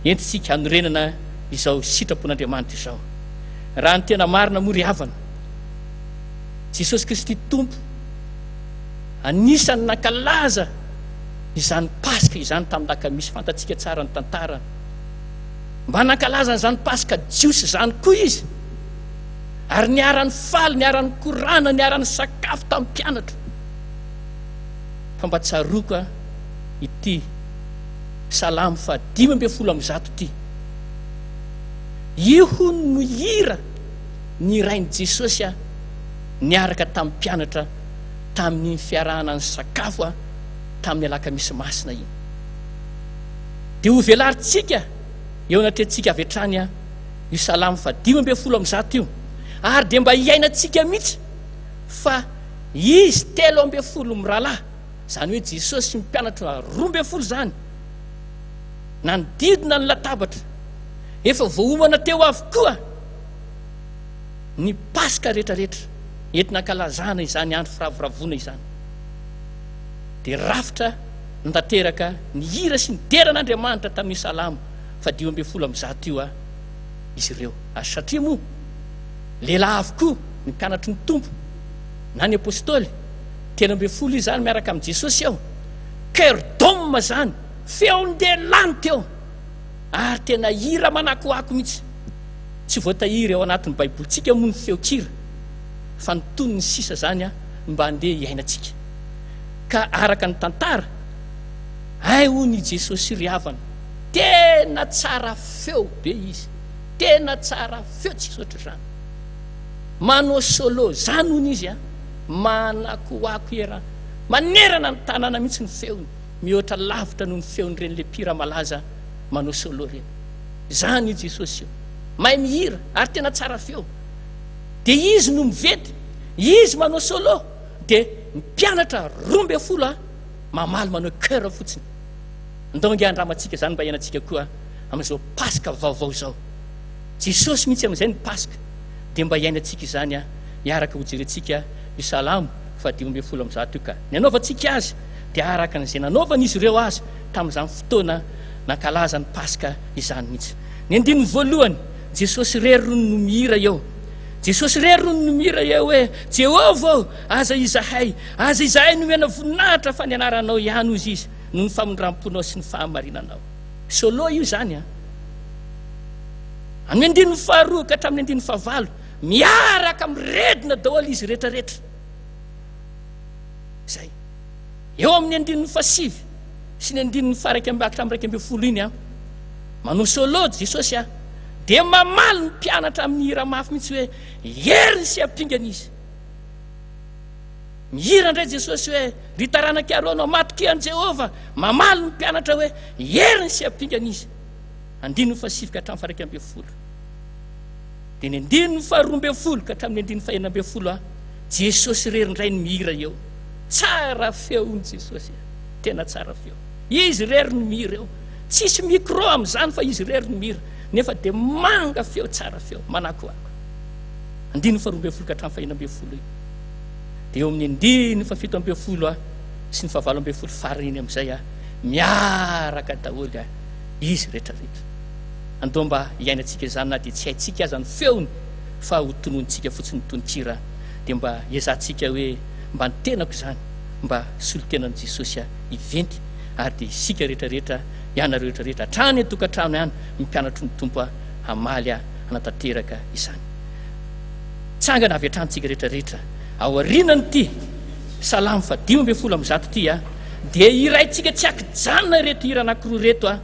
entitsika hanorenana izao sitrapon'Andriamanitra izao. Raha ny tena marina moa ry havana, Jesosy Kristy Tompo anisany nankalaza izany Paska izany tamin'ny lakamisy, fantatsika tsara ny tantara. Mba nankalaza izany Paska jiosy izany koa izy, ary niara-ny faly, niara-ny korana, niara-ny sakafo tamin'ny mpianatra. Fa mba tsaroka ity Salamo 5:10 ity: io no hira ny rain'i Jesosy niaraka tamin'ny mpianatra tamin'ny fiarahana ny sakafo tamin'ny alakamisy masina iny. Dia ho velarintsika eo anatrehantsika avy hatrany io Salamo 5:10 io, ary dia mba hiainantsika mihitsy fa izy 3:10 mirahalahy, izany hoe Jesosy sy mpianatra 12 zany, nanodidina ny latabatra, efa voahomana teo avokoa ny Paska rehetrarehetra entina ankalazana izany andro firavoravona izany. Dia rafitra nitateraka ny hira sy ny deran'Andriamanitra tamin'ny Salamo 5:10 io izy ireo. Ary satria moa lehilahy avokoa ny mpianatry ny Tompo na ny apôstôly 3:10 izany miaraka amin'ny Jesosy ao. Cœur d'homme zany, feon-delany teo, ary tena hira manakoako mihitsy. Tsy voatahiry ao anatin'ny baibolitsika moa ny feon-kira, fa ny tony ny sisa zany mba handeha hiainantsika. Ka araka ny tantara, ay hoy Jesosy ry havana, tena tsara feo be izy, tena tsara feo tsy sotra zany. Manao solo zany hoy izy manakoako era, manerana ny tanàna mihitsy ny feony, mihoatra lavitra noho ny feon'ireny le mpira malaza manao solo reny. Zany Jesosy io, mahay mihira ary tena tsara feo. Dia izy no mivety, izy manao solo, dia mpianatra 12 mamaly manao cœur fotsiny. Ndonga andramantsika zany mba hiainantsika koa amin'izao Paska vaovao zao. jesosy mihitsy amin'izay ny paska dia mba iainantsika izany miaraka hojerentsika io salamo 5:10 ka ny anaovantsika azy dia araka n'izay nanaovan'izy ireo azy tamin'izany fotoana nankalaza ny paska izany mihitsy. Ny andininy voalohany, jesosy rery no mihira eo, jesosy rery no mihira eo hoe Jehovah aza izahay nomena voninahitra fa ny anaranao ihany ozy izy no ny famondram-ponao sy ny fahamarinanao. Solo io zany amin'ny andininy faharoa ka hatramin'ny andininy fahavalo miaraka miredina daholo izy rehetrarehetra zay. Eo amin'ny andininy fasivy sy ny andininy hatramin'ny 20 iny manao solo jesosy dia mamaly ny mpianatra amin'ny hira mafy mihitsy hoe heriny sy ampingana izy. Mihira indray jesosy hoe ry taranaki aronao matoky an Jehova, mamaly ny mpianatra hoe heriny sy ampingana izy. Andininy fasivy ka hatramin'ny 20. dia ny andininy 12 ka hatramin'ny andininy 19 jesosy rery indray ny mihira eo. Tsara feo ny jesosy, tena tsara feo. Izy rery ny mihira eo, tsisy micro amin'izany fa izy rery ny mihira, nefa dia manga feo, tsara feo, manakoako. Andininy 12 ka hatramin'ny 19 dia eo amin'ny andininy 17 sy ny 19 farany iny amin'izay miaraka daholo izy rehetrarehetra. Andao mba iainantsika izany na dia tsy haintsika aza ny feony fa ho tonontsika fotsiny tononkira, dia mba iazantsika hoe mba ny tenako izany mba solotenan'i jesosy iventy, ary dia isika rehetrarehetra ianareo rehetrarehetra hatrany atokantrano ihany mimpianatry ny tompo hamaly hanatanteraka izany. Tsangana avy hatranytsika rehetrarehetra ao arinanyity salamo 5:10 ty dia irayntsika tsy akijanona reto hira anankiroa reto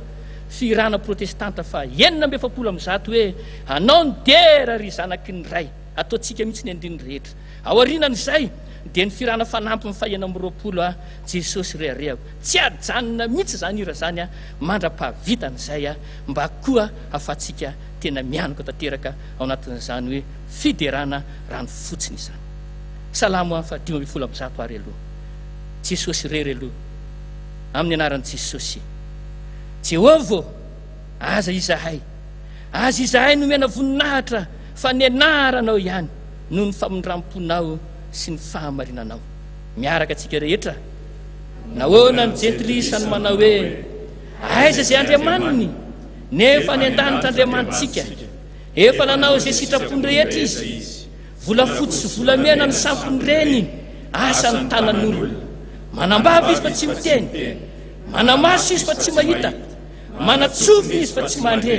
firana protestanta fa 9:70 hoe anao ny dera ry zanaky ny ray, ataontsika mihitsy ny andininy rehetra. Ao arinan'izay dia ny firana fanampy ny 220 jesosy rehareako, tsy ajanona mihitsy zany hira zany mandra-pahavitan'izay mba koa afatsika tena mianako tanteraka ao anatin'izany hoe fiderana rano fotsiny izany. Salamo 5:10 ary aloha jesosy rery aloha amin'ny anaran'i jesosy. Jehovah aza izahay nomena voninahitra fa ny anaranao ihany no ny famondram-ponao sy ny fahamarinanao. Miaraka atsika rehetra nahoana ny jentilisany manao hoe aiza zay andriamaniny nefa ny an-danitra andriamanitsika, efa nanao zay sitrapony rehetra izy, volafotsy sy volamena ny sampony reny asa ny tanan'olona. Manambava izy fa tsy miteny, manamaso izy fa tsy mahita, manatsofina izy fa tsy mandre,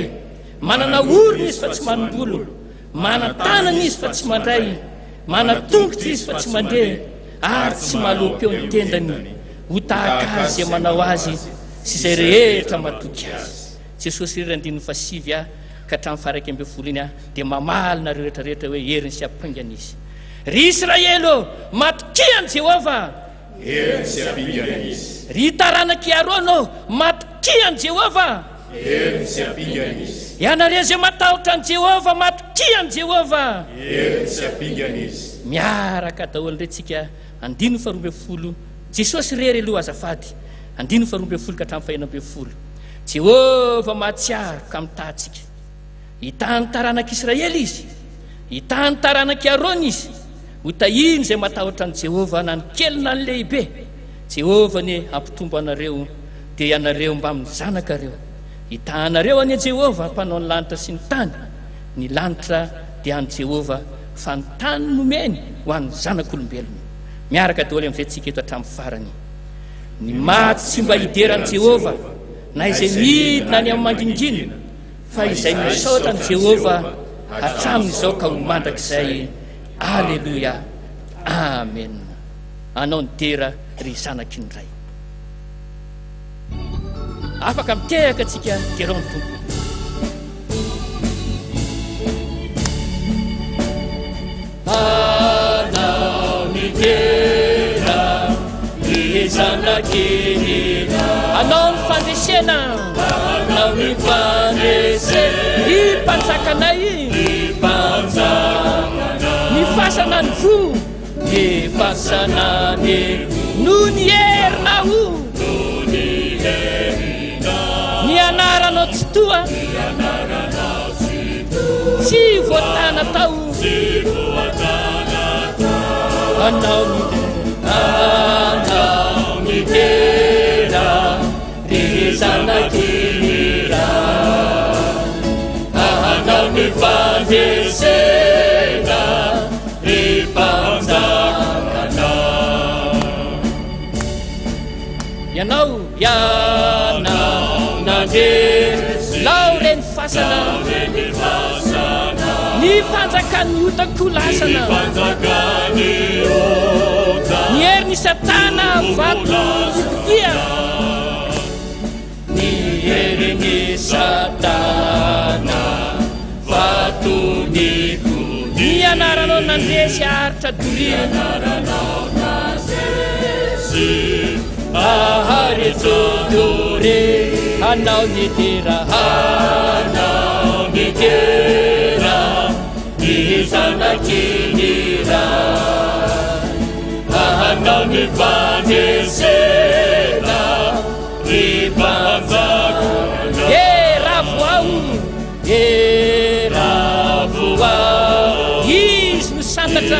manana orona izy fa tsy manombolona, manatanana izy fa tsy mandray, manatongotra izy fa tsy mandeha, ary tsy mahalopeo ny tendany ho tahaka azy zay manao azy sy izay rehetra matoky azy. Jesosy rery andininy fasivy ka hatramin'ny 20 iny dia mamaly nareo rehetrarehetra hoe heriny sy ampingana izy. Ry Israely matokian Jehova, heriny sy ampingana izy. ry taranaky Aronao matokian Jehova, heriny sy ampingana izy. ianareo zay matahotra an Jehova matokian Jehova, heriny sy ampingana izy. miaraka daholo ndretsika andininy 12 jesosy rery aloha azafady andininy 12 ka hatramin'ny 19 Jehova mahatsiaro ka mitahantsika, hitany taranak'Israely izy, hitany taranaky Arona izy, ho tahiny zay matahotra an Jehova na ny kely na ny lehibe. Jehova ny ampitombo anareo dia ianareo mba amin'ny zanakareo. Hitahanareo any Jehova mpanao ny lanitra sy ny tany, ny lanitra dia any Jehova fa ny tany nomeny ho an'ny zanak'olombelona. Miaraka daholo amin'izay tsika eto hatramin'ny farany. Ny maty tsy mba hideran'i Jehova na izay midina ny amin'ny mangingina, fa izay misaotra ny Jehova hatramin'izao ka ho mandrakizay. Alleluia, amen. Anao ny dera ry zanaky ny ray. Afaka mitehaka atsika derao ny tompo. Anao ny dera ry zanaky ny ray, anao ny fandresena, anao ny fandresena, ny mpanjakanay, ny mpanjakanay, ny fasana ny vo, ny fasana ny no ny herinao, ny anaranao tsy toa, tsy voatana tao anao mitera ry zanak'ira anao mifandresena ry mpanjakana ianao nandre lao reny fasana ny fanjakany otako lasana ny hery ny satana vato ia ny hery ny satana vatoniko ny anaranao nandresy aritra dorina aharetsodore anao nitera ny zanakinira anao mifandresena ny mpanjakana ravo ao izy no santatra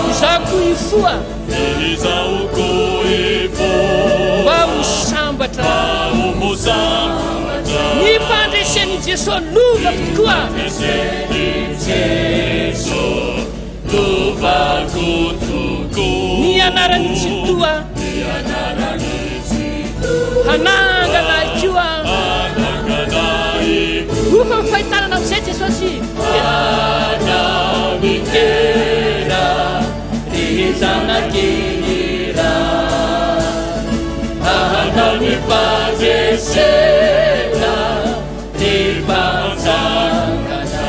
izako ifoa mba ho sambatra ny fandresen'i jesosy lova tokoa ny anarany tsy toa hanangana ikoa ofa fahitanana amizay jesosy anao mitera ry zanakinira anao mifandresena ry mpanjakana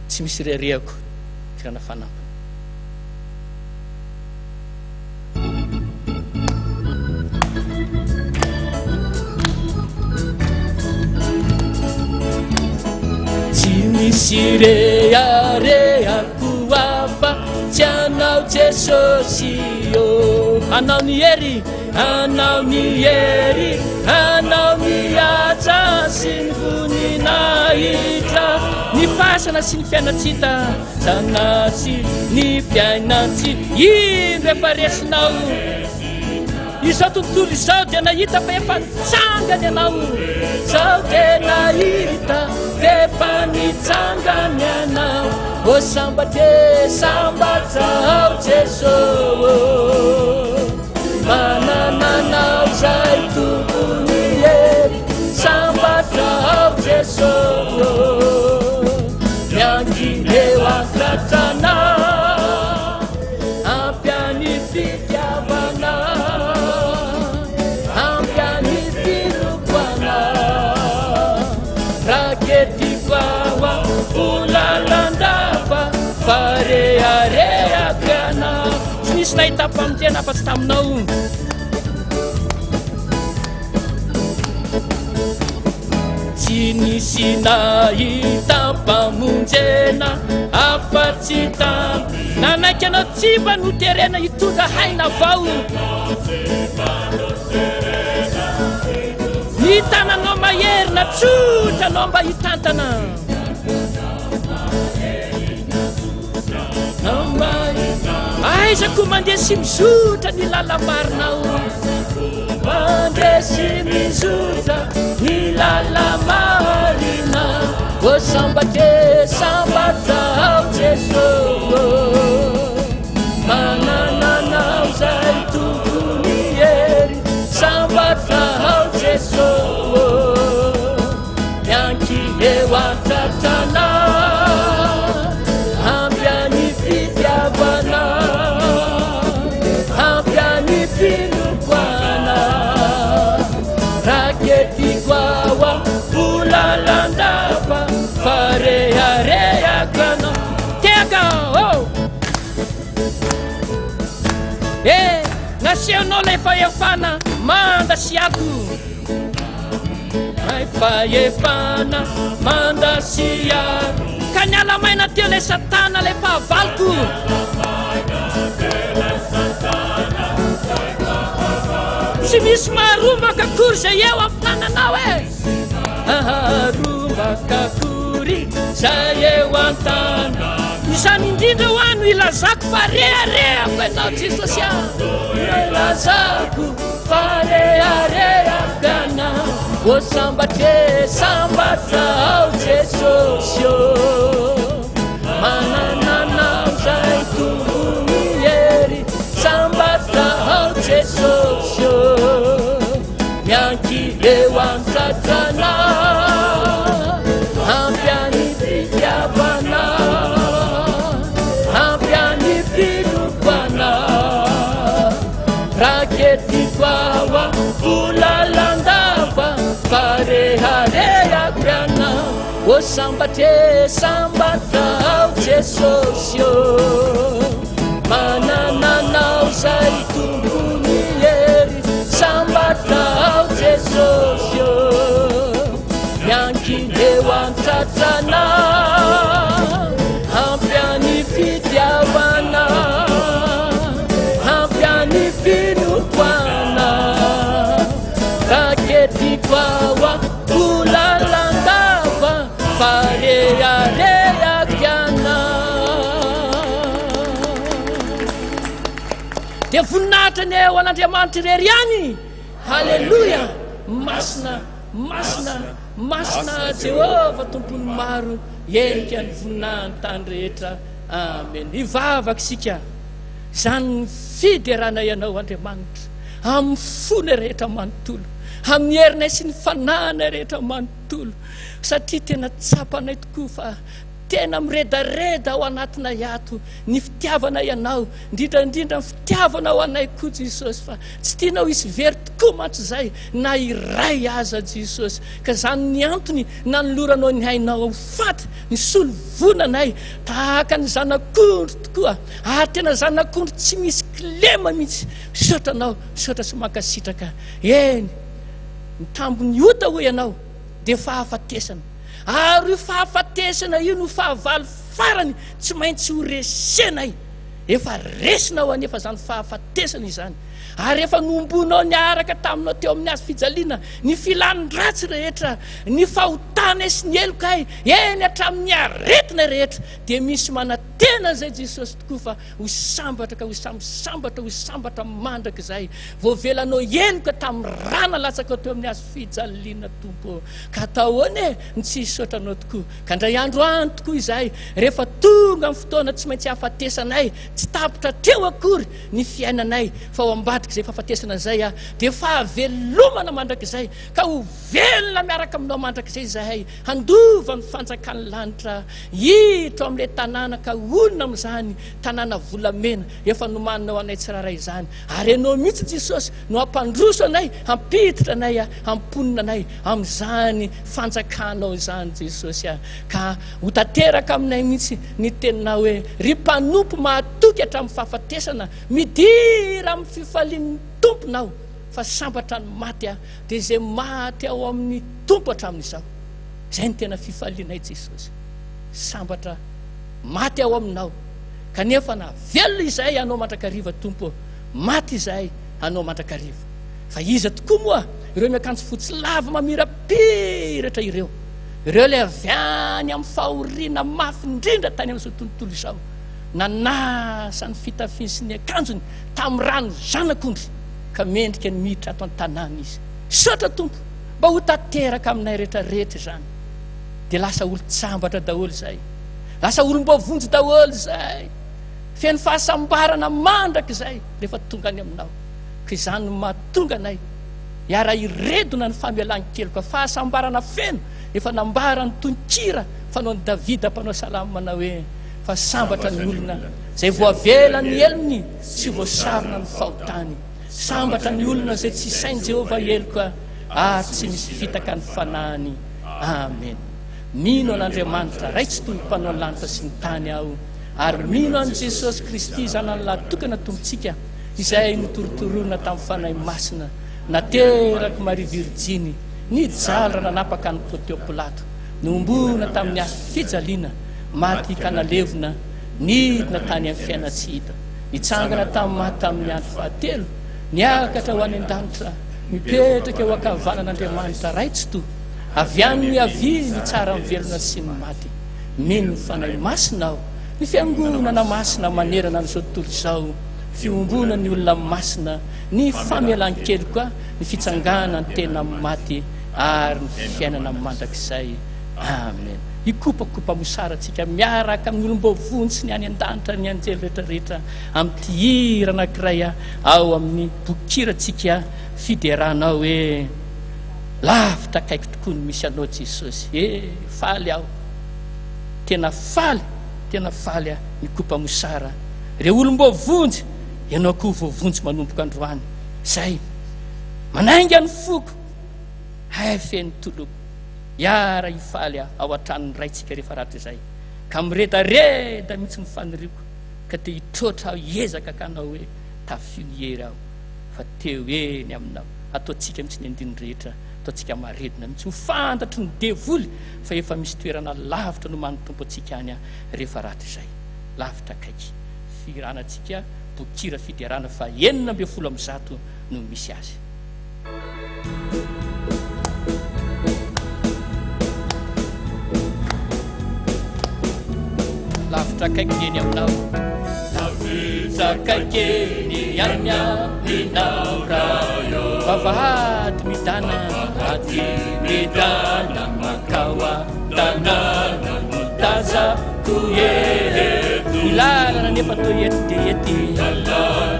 tsy misy rehareako tirana fanampana misy rehareako afa tsy anao jesosy o anao ny hery anao miaja sy ny voninahitra ny fasana sy ny fiainatsita zanasy ny fiainantsy indro efa resinao izao tontolo izao dia nahita fa efa nitsangany anao zao dia nahita efa nitsangany anao o sambatra ao jesosy manananao zay tompony hery sambatra ao jesosy miankireo antratrana ampiany fitiavana ampiany filokwana raketivawa ulalandafa farehareakana tsy nisy nahita mpamotena afa-tsy taminao tsy nisy nahita mpamonjena afa-tsy tam nanaiky anao tsy mba noterena hitondra haina avao hitananao mahery na tsotra anao mba hitantana aizako mandesy mizotra ny lalamarina mandesy mizotra ny lalamarina o sambatra ao jesosy manananao zay tompony hery sambatra ao jesosy miankireo antratrana ampiany fitiavana ampiany filokwana raketikoawa ulalandafa farehareakana tega nasianao lay fahefana mandasiako ay fahefana mandasiako ka nialamaina teo lay satana lay fahavaloko tsy misy maharombaka akory zay eo amin'ny tananao aharombaka akory zay eo an-tana isany indrindra ho ano ilazako fa rehareako ianao jesosy ilazako fa rehareako ianao o sambatra ao jesosy manananao zay tombony ery sambatra ao jesosy mianky eo an-tratrana ampiany fitiavana ampiany filokana raketiko awa volalandava fa rehareako ianao o sambatra ao jesosy manananao zay tombony ery sambatra ao jesosy mianky eo an-tratrana ampiany fitiavana ampiany finokoana raketiko awa volalandava fa rehareako ianao dia voninahitra ny eo an'Andriamanitra irery ihany halleloia masina Jehova tompony maro endrika ny voninahiny tany rehetra amen ivavaka isika zany fiderana ianao Andriamanitra amin'ny fony rehetra manontolo amin'ny herinay sy ny fanahana rehetra manontolo satria tena tsapanay tokoa fa tena miredareda ao anatina iato ny fitiavana ianao indrindrandrindra ny fitiavana ao anay koa Jesosy fa tsy tianao isy very tokoa mantsy zay na iray aza Jesosy ka zany ny antony nanoloranao ny hainao ao faty ny solo vonanay tahaka ny zanak'ondro tokoa ary tena zanak'ondro tsy misy kilema mihitsy misaotranao misaotra sy mankasitraka eny mitambo ny ota ho ianao dia fahafatesana ary io fahafatesana io no fahavalo farany tsy maintsy ho resenay efa resinao anefa zany fahafatesana izany ary efa nombonao niaraka taminao teo amin'ny azy fijaliana ny filandratsy rehetra ny fahotana sy ny elokay eny hatramin'ny aretina rehetra dia misy manatena zay Jesosy tokoa fa ho sambatra ka ho sambatra mandraka zay voavelanao eloka tamin'ny rana latsaka teo amin'ny azy fijaliana tompo ka ataoany ny tsy isotranao tokoa ka ndray andro any tokoa izay rehefa tonga amin'ny fotoana tsy maintsy hafatesanay tsy tapitra treo akory ny fiainanay fa ho ambadika zay fahafatesana zay dia fahavelomana mandrakizay ka ho velona miaraka aminao mandrakizay zahay handova ny fanjakany lanitra hiditra amin'ilay tanàna ka olona amin'izany tanàna volamena efa nomaninao anay tsiraray izany ary ianao mihitsy Jesosy no hampandroso anay hampiditra anay hamponina anay amin'izany fanjakanao izany Jesosy ka ho tanteraka aminay mihitsy ny teninao hoe ry mpanompo mahatoky hatramin'ny fahafatesana midira amin'ny fifalian'ny tomponao fa sambatra ny maty dia zay maty ao amin'ny tompo hatramin'izao zay ny tena fifalianay Jesosy sambatra maty ao aminao kanefa na velona izay anao mandrakariva tompo maty izay anao mandrakariva fa iza tokoa moa ireo miakanjo fotsy lava mamirapiratra ireo lay avy any amin'ny fahoriana mafy indrindra tany amin'izao tontolo izao nanasa ny fitafiny sy ny akanjony tamin'ny rano zanak'ondry ka mendrika ny miditra ato an-tanàna izy saotra tompo mba ho tanteraka aminay rehetrarehetra zany dia lasa olo-tsambatra daholo zay lasa olom-boavonjy daholo zay feno fahasambarana mandraka zay rehefa tonga any aminao ka izany no mahatonga anay hiara iredona ny famelan-keloka fahasambarana feno efa nambara ny tonkira fanao ny Davida mpanao salamo manao hoe fa sambatra ny olona zay voavela ny elony tsy voasarona ny fahotany sambatra ny olona zay tsy sainy Jehova eloka ary tsy misy fitaka ny fanahiny amen mino an'Andriamanitra ray tsy toy mpanao ny lanitra sy ny tany aho ary mino an' Jesosy Kristy zanany lahatokana tompontsika izay nitorotorona tamin'ny fanahy masina nateraky Marie Virginy nijaly nanapaka ny Pôntio Pilato nombona tamin'ny azo fijaliana maty kanalevona nidina tany amin'ny fiaina tsy hita nitsangana tamin'ny maty tamin'ny andro fahatelo niakatra ho any an-danitra mipetraka eo akavanan'andriamanitra raitsy to avy any avy ny tsara mivelona sy ny maty mino ny fanahy masina aho ny fiangonana masina manerana n'izao tontolo izao fiombona ny olona masina ny famelan-kely koa ny fitsangana ny tena maty ary ny fiainana mandrakizay amen. Ikopakopa mosaratsika miaraka amin'ny olombovontsy ny any an-danitra ny anjely rehetrarehetra amin'ny tihira anankiray ao amin'ny bokiratsika fideranao hoe lavitra akaiky tokoa ny misy anao Jesosy faly aho tena faly mikopa mosara re olombovonjy ianao koa vovonjy manomboka androany zay manainga ny foko feny toloko iara ifaly ao an-tranony raitsika rehefa rahatry zay ka miredareda mihitsy mifaniriko ka te hitrotra aho hiezaka kanao hoe tafioniery aho fa teo eny aminao ataotsika mihitsy ny andiny rehetra ataotsika maredina mihitsy mifantatry ny devoly fa efa misy toerana lavitra no manotompo atsika any rehefa rahatry zay lavitra akaiky firanatsika bokira fiderana fa 9:100 no misy azy. Lavitra kaiky eny aminao lavitra kaiky eny aminao rayo vavahady midana aty midana makawa tanana mitaza kuyetu ilalana nefa to yeti de yeti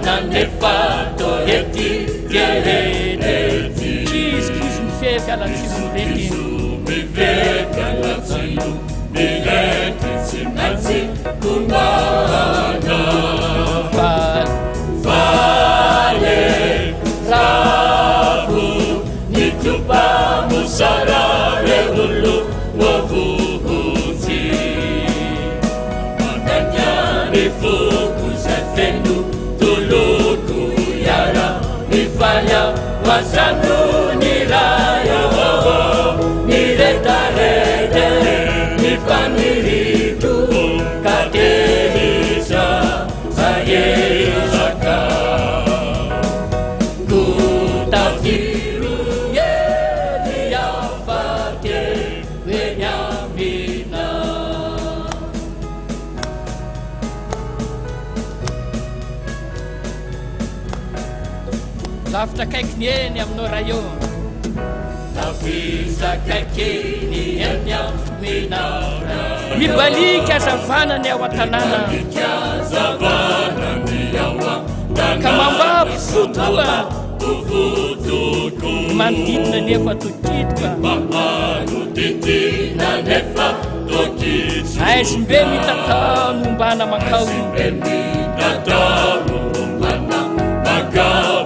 na nefa to yeti yeti kizi mifefy alatsiro mrety mifefy alatsiro mileti sinatsi kumana vale ravu nitupa musara rehulu wavuhuti makanya nifuku zefenu tuluku yara nifanya wasanu niraya niretarede nifaniritu kadelisa sayezaka kutafiru yeliyafate wenyamina lavitra kaiky ny eny aminao rayo lavitra kaiky ny eny aminao mibalika azavanany ao an-tanàna ka mambabo fotoa manodidina nefa tokidika aizimbe mitatao mombana makao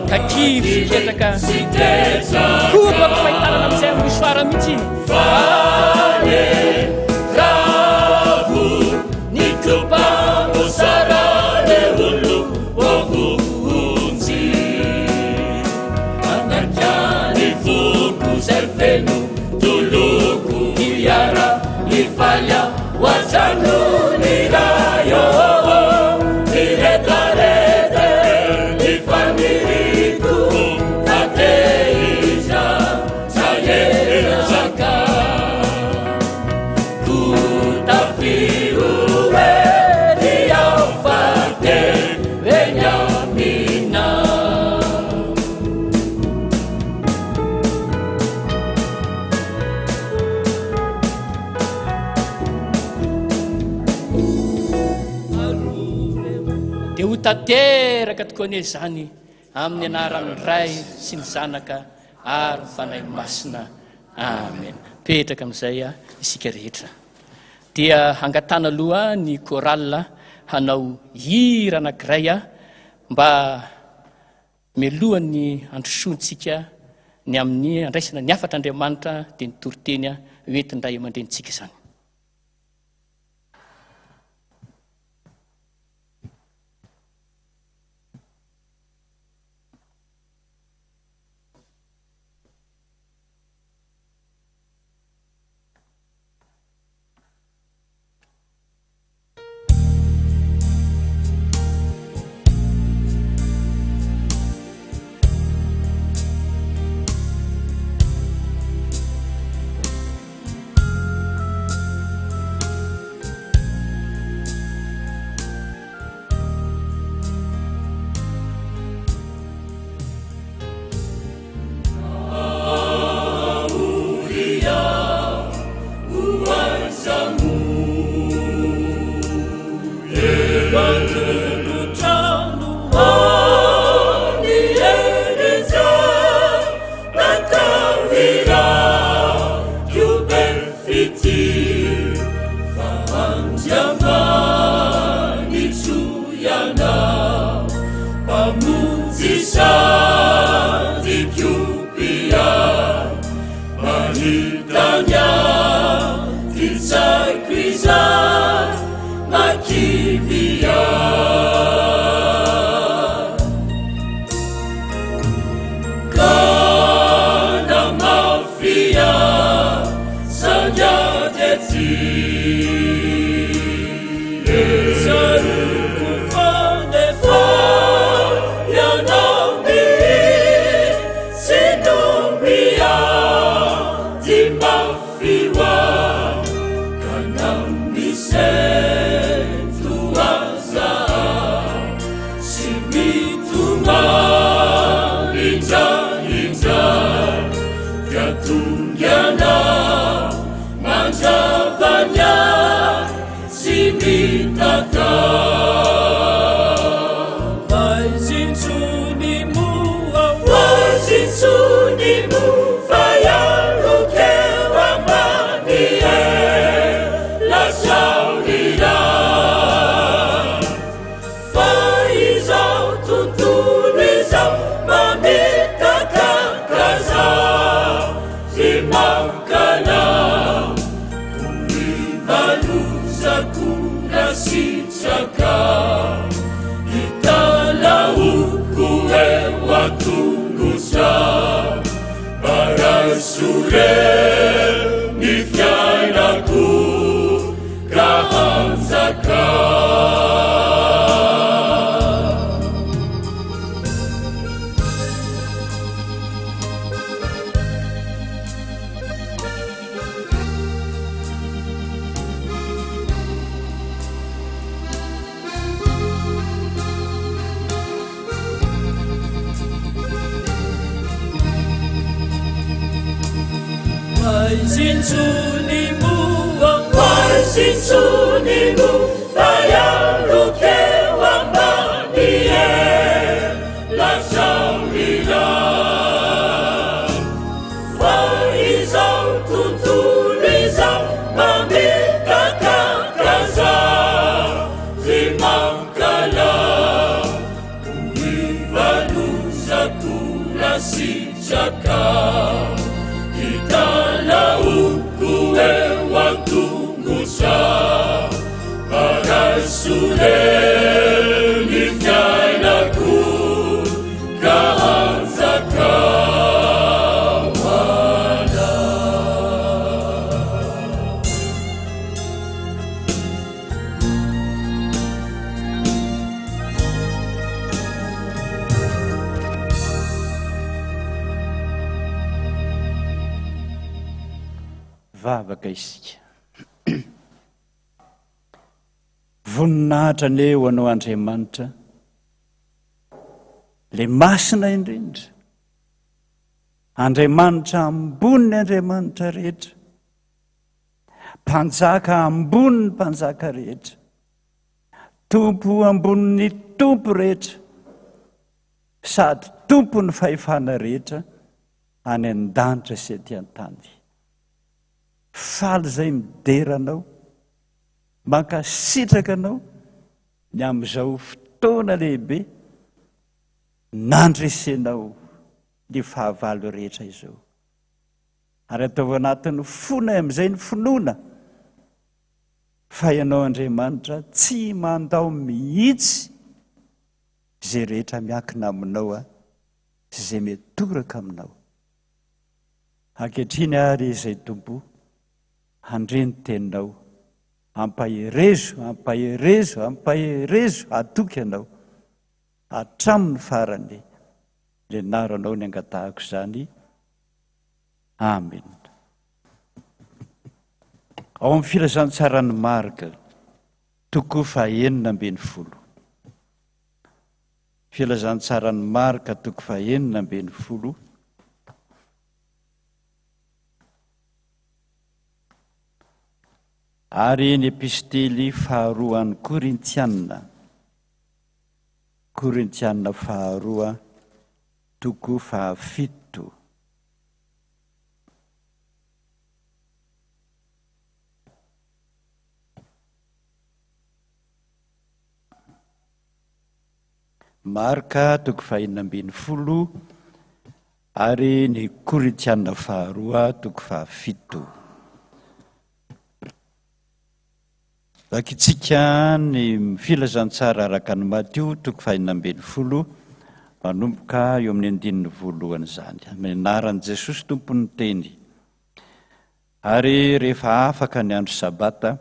ka kivy ketraka kobako fahitanana amizay amin'ny soara mihitsy Ifalha wazanu nirayo niretarede nifamiriku kateisha sayezaka kutafiuwe niyafate wenyamina de ho tanteraka tokony zany amin'ny anaran'ny ray sy ny zanaka ary fanahy masina amen. Petraka amin'izay isika rehetra dia hangatana aloha ny korala hanao hira anankiray mba melohan'ny androsontsika ny amin'ny andraisana ny afatra Andriamanitra dia ny toriteny hoentindray aman-drenitsika izany. yana pamudzisa Ethiopia manitanya titsakwiza makivia kana mafia sajadeti Sure ni fiainaku kahanzaka Waisitsunimu fayaruke wambanie la shaurila Faiza tutuliza mamikakakaza Zimangkala kuivaluza kurasichaka Uwe waktu ngusa Parasure nifyainaku kahanzaka wada vavaka isika voninahitra ny eo anao Andriamanitra le masina indrindra Andriamanitra ambony Andriamanitra rehetra mpanjaka ambony mpanjaka rehetra tompo ambony tompo rehetra sady tompo ny fahefana rehetra any an-danitra sy aty an-tany faly zay mideranao mankasitraka anao ny amin'izao fotoana lehibe nandresenao ny fahavalo rehetra izao ary ataovy anatin'ny fona amin'izay ny finoana fa ianao Andriamanitra tsy mandao mihitsy zay rehetra miankina aminao sy zay metoraka aminao ankehitriny ary izay tompo handreny teninao ampaherezo atoky anao hatramin'ny farany le naranao ny angatahako izany amen. Ao amin'ny filazantsarany Marka toko fahaenina ambin'ny folo. Filazantsarany Marka toko fahaenina ambin'ny folo. Ary ny epistely faharoa an'ny Korintianina faharoa toko fahafito. Marka toko 2:20 ary ny Korintiana 2 toko 7. Vakitsika ny filazantsara araka ny Matio toko 2:20 manomboka eo amin'ny 9 zany. Amin'ny anaran'i Jesosy tompony teny. Ary rehefa afaka ny andro sabata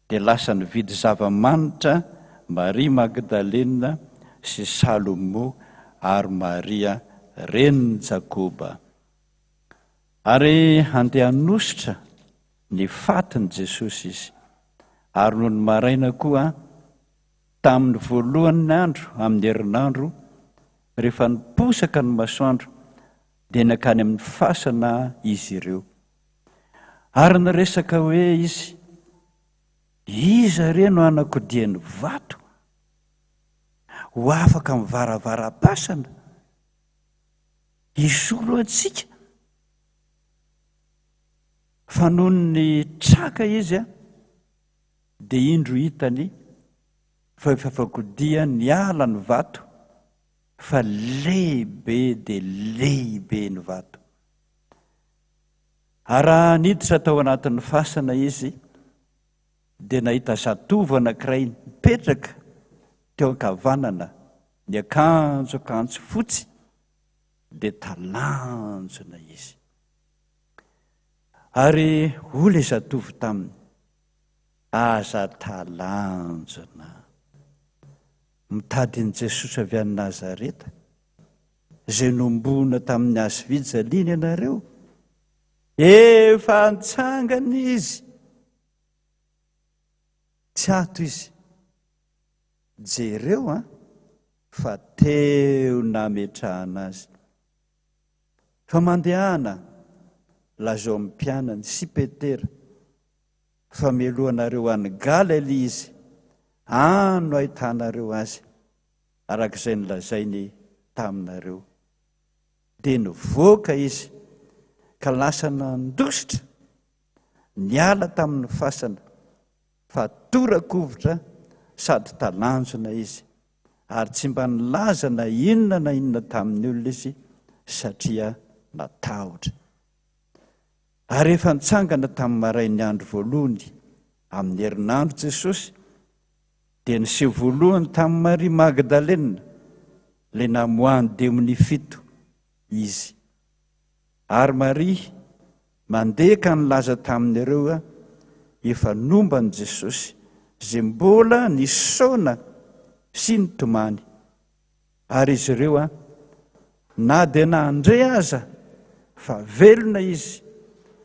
dia lasa nividy zava-manitra Maria Magdalena sy Salomo ary Maria reniny Jakoba. Ary handeha hanositra ny fatiny Jesosy izy. Ary noho ny maraina koa tamin'ny voalohany andro amin'ny herinandro rehefa niposaka ny masoandro dia nakany amin'ny fasana izy ireo. Ary niresaka hoe iza re no anakodian'ny vato ho afaka mivaravara-pasana isolo antsika. Fa noho ny traka izy dia indro hitany fa efa vakodia niala ny vato, fa lehibe dia lehibe ny vato. Ary raha niditra tao anatin'ny fasana izy dia nahita zatovo anankiray mipetraka teo ankavanana, ny akanjo fotsy dia talanjona izy. Ary hoy ilay zatovo taminy, aza talanjona, mitady an'i Jesosy avy any Nazareta, izay nombona tamin'ny hazo fijaliana ianareo. Efa nitsangana izy, tsy ato izy. Jereo fa teo nametrahana azy. Fa mandehana lazao amin'ny mpianany sy Petera, fa mialohanareo any Galilea izy, no ahitanareo azy, arak'izay nilazainy taminareo. Dia nivoaka izy ka lasa nandositra, niala tamin'ny fasana, fa tora-kovitra sady talanjona izy, ary tsy mba nilaza na inona tamin'ny olona izy satria natahotra. Ary efa nitsangana tamin'ny marain'ny andro voalohany amin'ny herinandro Jesosy dia niseho voalohany tamin'ny Maria Magdalena, ilay namoahany deo amin'ny 7 izy. Ary Maria mandeha ka nilaza tamin'ireo efa nomban'i Jesosy izay mbola nisaona sy nitomany. Ary izy ireo na dia nandre aza fa velona izy,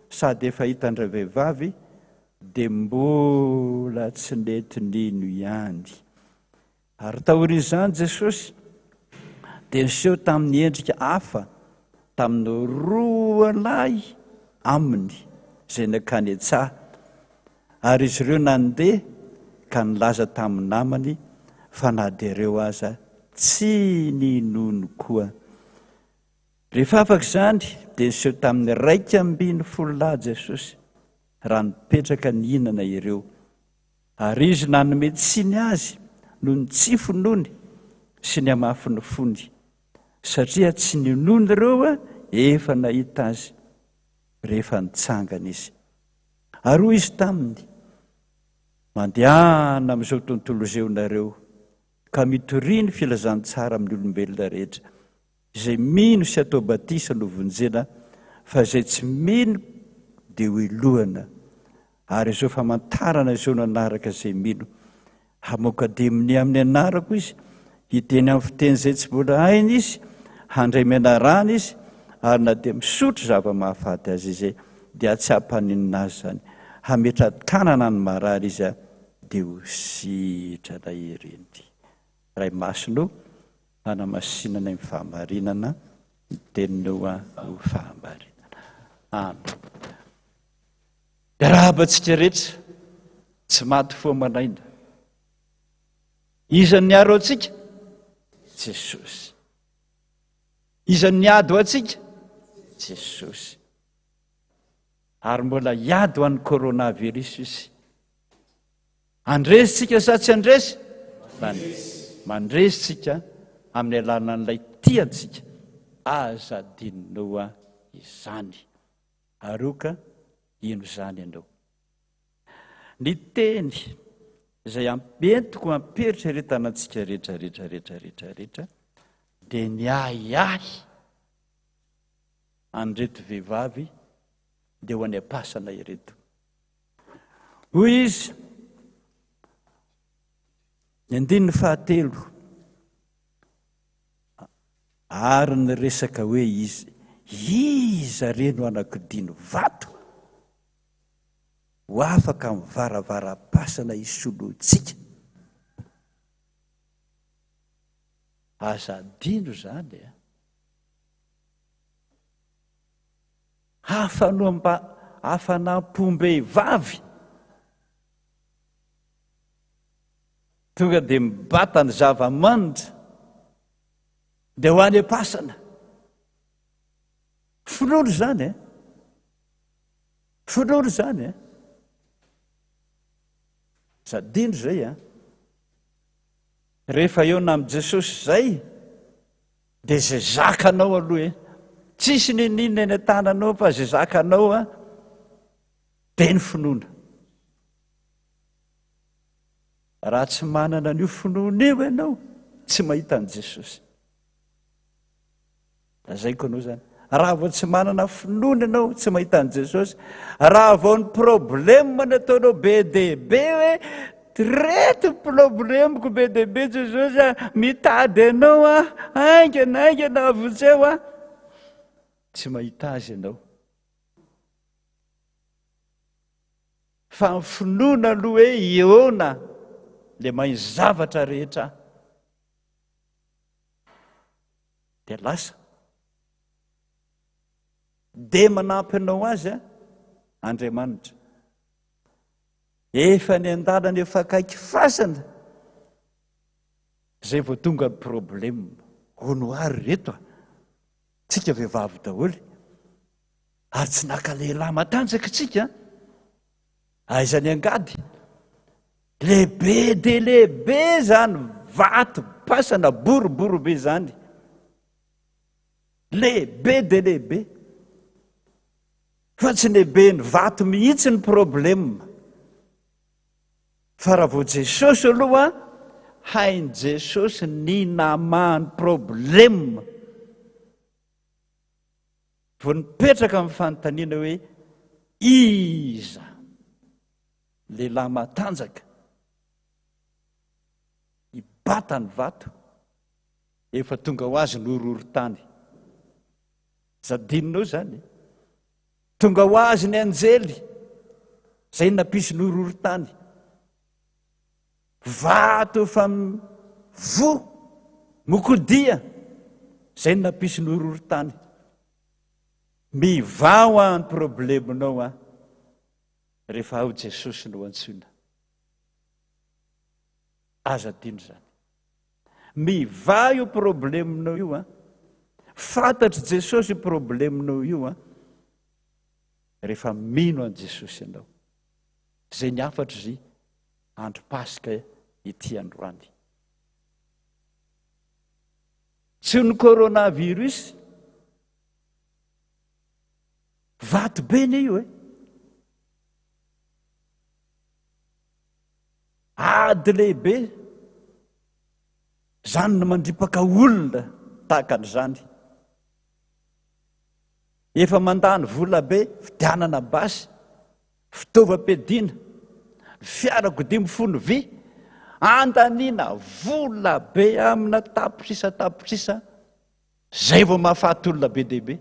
sady efa hitandray vehivavy dia mbola tsy nety nino ihany. Ary tahorin'izany Jesosy dia niseho tamin'ny endrika hafa tamin'ny 2 lahy aminy izay nakany an-tsaha. Ary izy ireo nandeha ka nilaza tamin'ny namany, fa na dia ireo aza tsy ninono koa. Rehefa afaka izany dia niseho tamin'ny 12 lahy Jesosy raha nipetraka nihinana ireo. Ary izy nanome tsiny azy noho ny tsy finoany sy ny hamafy ny fony, satria tsy ninono ireo efa nahita azy rehefa nitsangana izy. Ary hoy izy taminy, mandehana amin'izao tontolo izay nareo ka mitoriany filazantsara amin'ny olombelona rehetra, izay mino sy atao batisa no vonjena, fa izay tsy mino dia ho ilohana. Ary izao famantarana izao nanaraka izay mino, hamoaka demony amin'ny anarako izy, hiteny amin'ny fiteny izay tsy mbola hainy izy, handray mianarana izy, ary na dia misotro zava-mahafaty azy izay dia tsy hampaninina azy zany. Hametra-tanana ny marary izy dia ho sitrana ireny. Ray masino hanamasinana ny fahamarinana, ny teninao ho fahamarinana. Amen. Rahabantsika rehetra tsy maty fo manaina. Iza niaro antsika? Jesosy. Iza niady ho antsika? Jesosy. Ary mbola hiady ho an'ny coronavirus izy. Andresitsika sa tsy andresy? Mandresitsika amin'ny alalan'ilay tiantsika azadinoa izany. Aroka ino zany ianao? Ny teny izay ampentiko ampieritrretana antsika rehetrarehetra dia ny ahiahy an'reto vehivavy dia ho any am-pasana ireto. Hoy izy, ny 7 ary ny resaka hoe iza reno anakidino vato ho afaka mivaravara-pasana isoloantsika. Azadino zany a. Hafanam-pombehivavy tonga dia mibata ny zava-manitra dia ho any am-pasana. Finono zany e. Finono zany e. Zadino zay a. Rehefa eo na amin'i Jesosy zay dia zay zakanao aloha e. Tsisy ninina eny an-tananao fa zay zakanao a dia ny finoana. Raha tsy manana an'io finoana io ianao, tsy mahita an'i Jesosy. Lazaiko anao zany. Raha vao tsy manana finoana ianao, tsy mahita an'i Jesosy, raha vao ny problème nataonao be dia be hoe reto problemiko be dia be Jesosy mitady anao aingana avotseo a, tsy mahita azy ianao. Fa ny finoana aloha hoe eona le mahay zavatra rehetra dia lasa dia manampy anao azy Andriamanitra. Efa ny an-dalana efa akaiky fasana zay vao tonga ny problème. Honoary reto tsika vehivavy daholo ary tsy naka lehilahy matanjaka tsika. Aiza ny angady lehibe dia lehibe zany vato pasana boribory be zany, lehibe dia lehibe, fa tsy lehibe ny vato mihitsy ny problème. Fa raha vao Jesosy aloha hainy Jesosy ny namahany problème. Vao nipetraka amin'ny fanontaniana hoe iza lehilahy matanjaka ibata ny vato, efa tonga ho azy nororo-tany. Zadinonao zany. Tonga ho azy ny anjely zay nampisy nororo-tany. Vato fa vo mokodia zay nampisy nororo-tany. Mivao any problemenao rehefa ao Jesosy no antsoina. Azadino zany. Mivao io problemenao io fantatry Jesosy io problemenao io rehefa mino an Jesosy ianao. Zay ny afatra izy andro Paska ity androany. Tsy ny coronavirus vato be ne io ady lehibe zany no mandripaka olona tahaka an'izany. Efa mandany vola be fidianana basy, fitaovam-piadiana, fiarakodia mifono vy, andaniana vola be amina tapitrisa zay vao mahafaty olona be dehibe.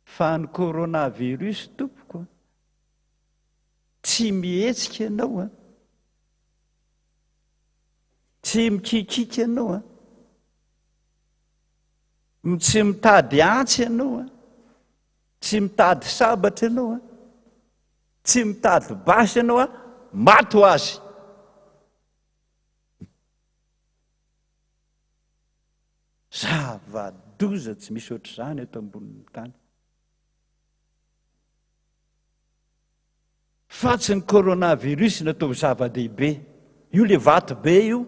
Fa ny coronavirus tompoko tsy mihetsika ianao tsy mikikika ianao tsy mitady antsy ianao tsy mitady sabatra ianao tsy mitady basy ianao maty ho azy. Zava-doza tsy misy ohatr'izany eto ambonin'ny tany. Fa tsy ny coronavirus natao zava-dehibe io, le vato be io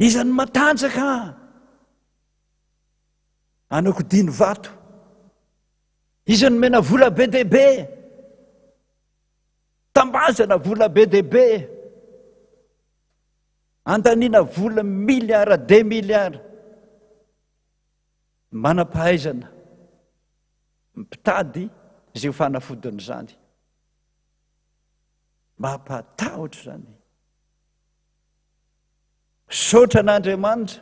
Iza ny matanjaka anako diny vato. Iza ny mena vola be dehibe, tambazana vola be dehibe, andaniana vola miliara de miliara. Manam-pahaizana mipitady izay ho fanafodiny zany. Mampatahotra zany. Saotra n'Andriamanitra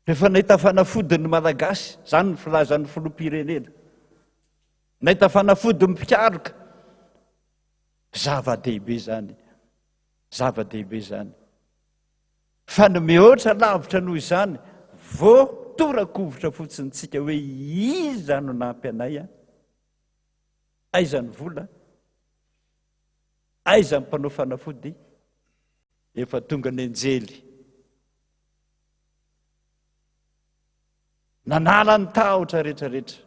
rehefa nahita fanafodiny malagasy, zany ny filazan'ny filoham-pirenena, nahita fanafodiny mpikaroka, zava-dehibe zany, zava-dehibe zany. Fa ny mihoatra lavitra noho izany, voatorakovitra fotsiny tsika hoe iza no nampy anay a, aiza ny vola, aiza ny mpanao fanafody, efa tonga ny anjely nanala ny tahotra rehetrarehetra.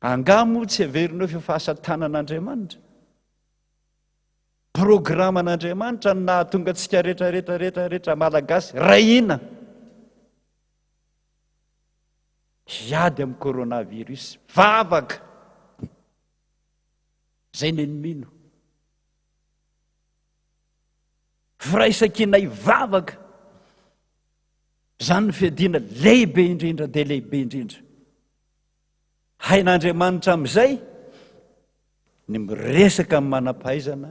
Angamo tsy averinao fa fahasatanan'Andriamanitra, programan'Andriamanitra ny nahatonga antsika rehetrarehetra malagasy rahina hiady amin'ny coronavirus. Vavaka zay nenimino, firaisan-kinay vavaka, zany ny fiadiana lehibe indrindra dia lehibe indrindra. Hain'Andriamanitra amin'izay ny miresaka amin'ny manam-pahaizana,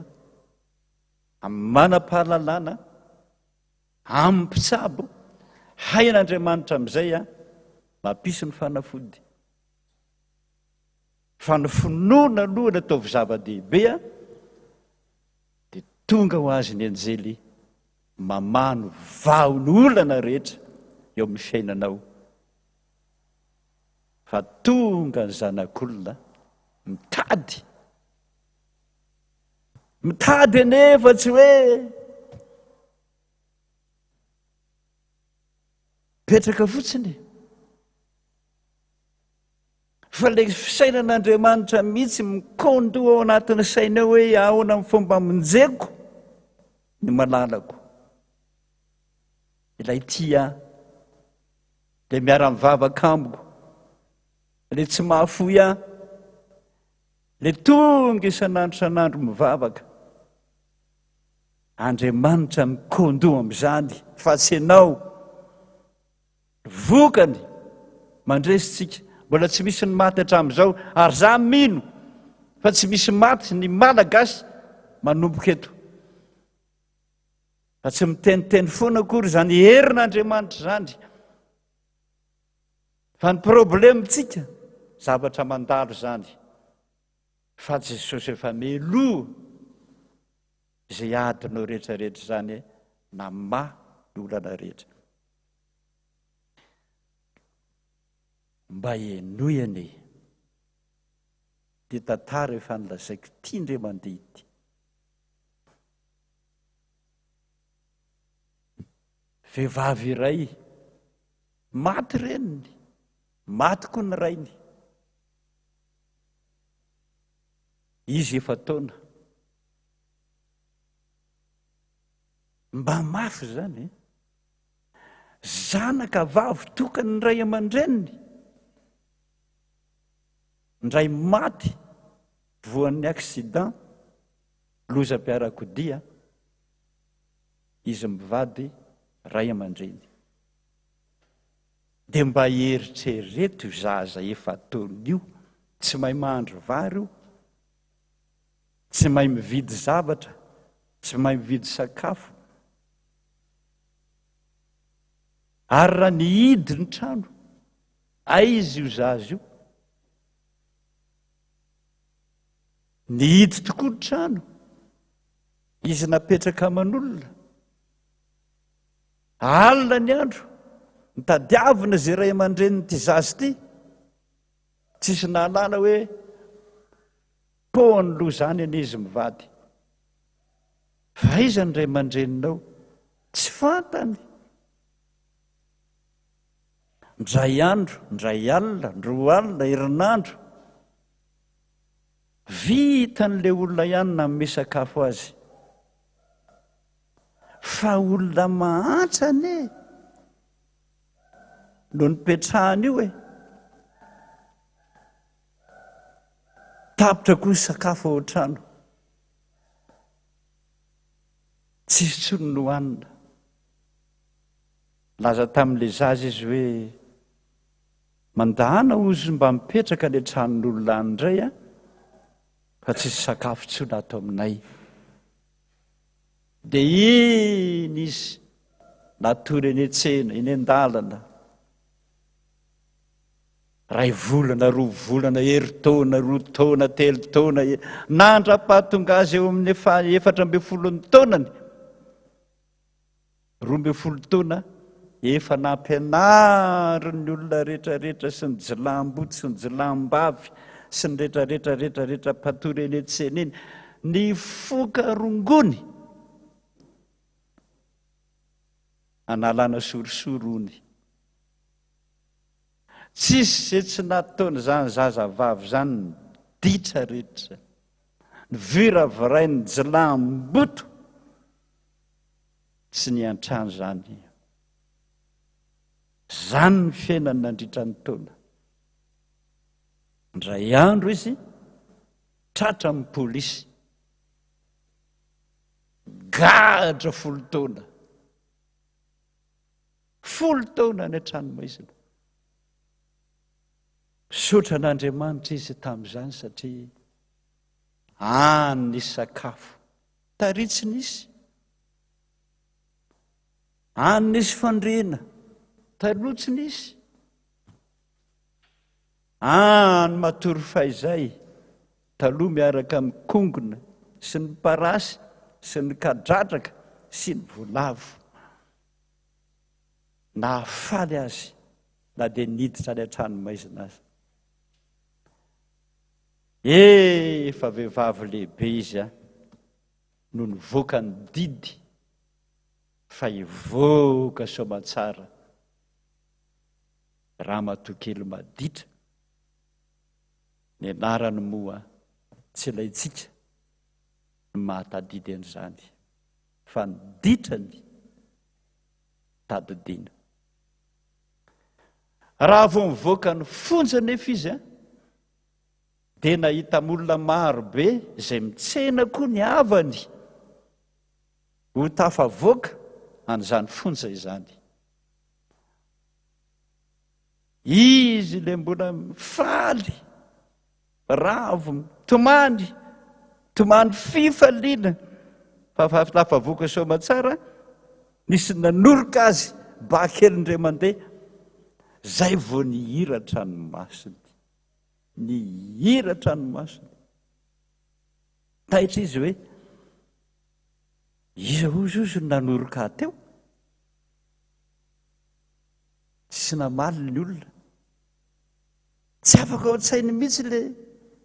amin'ny manam-pahalalana, amin'ny mpitsabo. Hain'Andriamanitra amin'izay a mampisy ny fanafody. Fa ny finoana aloha ny ataovy zava-dehibe a dia tonga ho azy ny anjely mamano vaony olana rehetra eo amin'ny fiainanao. Fa tonga ny zanak'olona mitady, mitady anefa tsy hoe petraka fotsiny, fa le fisainan'Andriamanitra mihitsy mikondoa ao anatin'ny saina hoe ahoana amin'ny fomba monjeko ny malalako. Ilay tia le miara-mivavaka amiko, le tsy mahafoy aho, le tonga isan'andro mivavaka. Andriamanitra mikondoa amin'izany, fa tsy ianao vokany mandresitsika. Mbola tsy misy ny maty hatramin'izao, ary za mino fa tsy misy maty ny malagasy manomboka eto. Fa tsy miteniteny foana akory zany herin'Andriamanitra zany. Fa ny problemtsika zavatra mandalo zany. Fa Jesosy efa mialoha izay adinao rehetrarehetra zany na olana rehetra. Mba henoyany dia tantara efa nilazaiko tia indray mandeha ity. Vehivavy iray maty reniny, maty koa ny rainy. Izy efa taona, mba mafy zany, zanaka vavy tokany ny ray aman-dreniny, ndray maty voan'ny accident, lozam-piarakodia, izy mivady ray aman-dreny. Dia mba eritrereto zaza efa taona io, tsy mahay mahandro vary io, tsy mahay mividy zavatra, tsy mahay mividy sakafo. Ary raha nihidy ny trano, aiza io zaza io? Nihidy tokoa ny trano, izy napetraka aman'olona. Alina ny andro, nitadiavina izay ray aman-dreniny zaza ity, tsisy nahalala hoe poany loha zany anizy mivady. Fa aiza ny ray aman-dreninao? Tsy fantany. Ndray andro, ndray alina, ndroa alina, herinandro, vitan'le olona ihany na manome sakafo azy. fa olona mahatrany no nipetrahany io tapitra koa sakafo ao an-trano tsisy tsony no hoanina. Laza tamin'ilay zaza izy hoe mandahana ozy mba mipetraka ny tranon'olona any indray fa tsisy sakafo tsony ato aminay. Dia iny izy natory eny an-tsena eny an-dalana 2 volana 3 volana 2 taona 2 taona 3 taona nandra-pahatonga azy eo amin'ny 14 taonany 12 taona efa nampianary ny olona rehetrarehetra sy ny jilamboty sy ny jilambavy sy ny rehetrarehetra mpatory eny an-tsena eny ny foka rongony analana sorosorony. Tsisy zay tsy nataony zany zazavavy zany ny ditra rehetra ny viravaray ny jilamboto tsy ny an-trano zany. Zany ny fiainany nandritra ny taona. Ndray andro izy tratra amin'ny polisy gadra 10 taona 10 taona ny an-trano maizina. Misaotra an'Andriamanitra izy tamin'izany satria any sakafo taritsy nisy, any nisy fandriana talotsy nisy, any matory faizay taloha miaraka amin'ny kongona sy ny parasy sy ny kadradraka sy ny volavo. Nahafaly azy na dia niditra any an-trano maizina azy. Efa vehivavy lehibe izy no nivoaka ny didy fa hivoaka soamantsara raha matokely maditra. Ny anarany moa tsy ilayntsika ny mahatadidy an'izany fa ny ditrany tadidiana. Raha vao mivoaka ny fonja nefa izy dia nahita molona maro be izay mitsena koa ny havany ho tafavoaka an'izany fonja izany. Izy le mbola faly ravo tomany fifaliana fa tafavoaka soamantsara nisy nanoroka azy bakelindray mandeha zay vao nihiratra ny masony. Nihiratra ny masony. Taitra izy hoe iza ozy nanoroka teo. Tsy namaly ny olona. Tsy afaka ao an-tsainy mihitsy le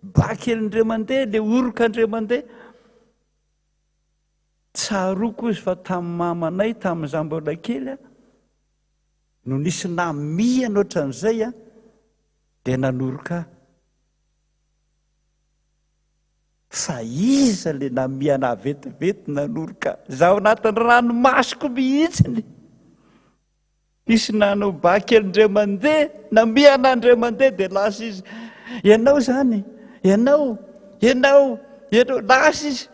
bakelindray mandeha, le oroka andray mandeha. Tsaroko izy fa tamin'ny mamanay tamin'izaho mbola kely no nisy namiana ohatran'izay dia nanoroka. Fa iza le namiana vetivety nanoroka? Zaho anatin'ny ranomasoko mihitsiny. Nisy nanao bakelindray mandeha, namiana andray mandeha dia lasa izy. Ianao zany, ianao lasa izy.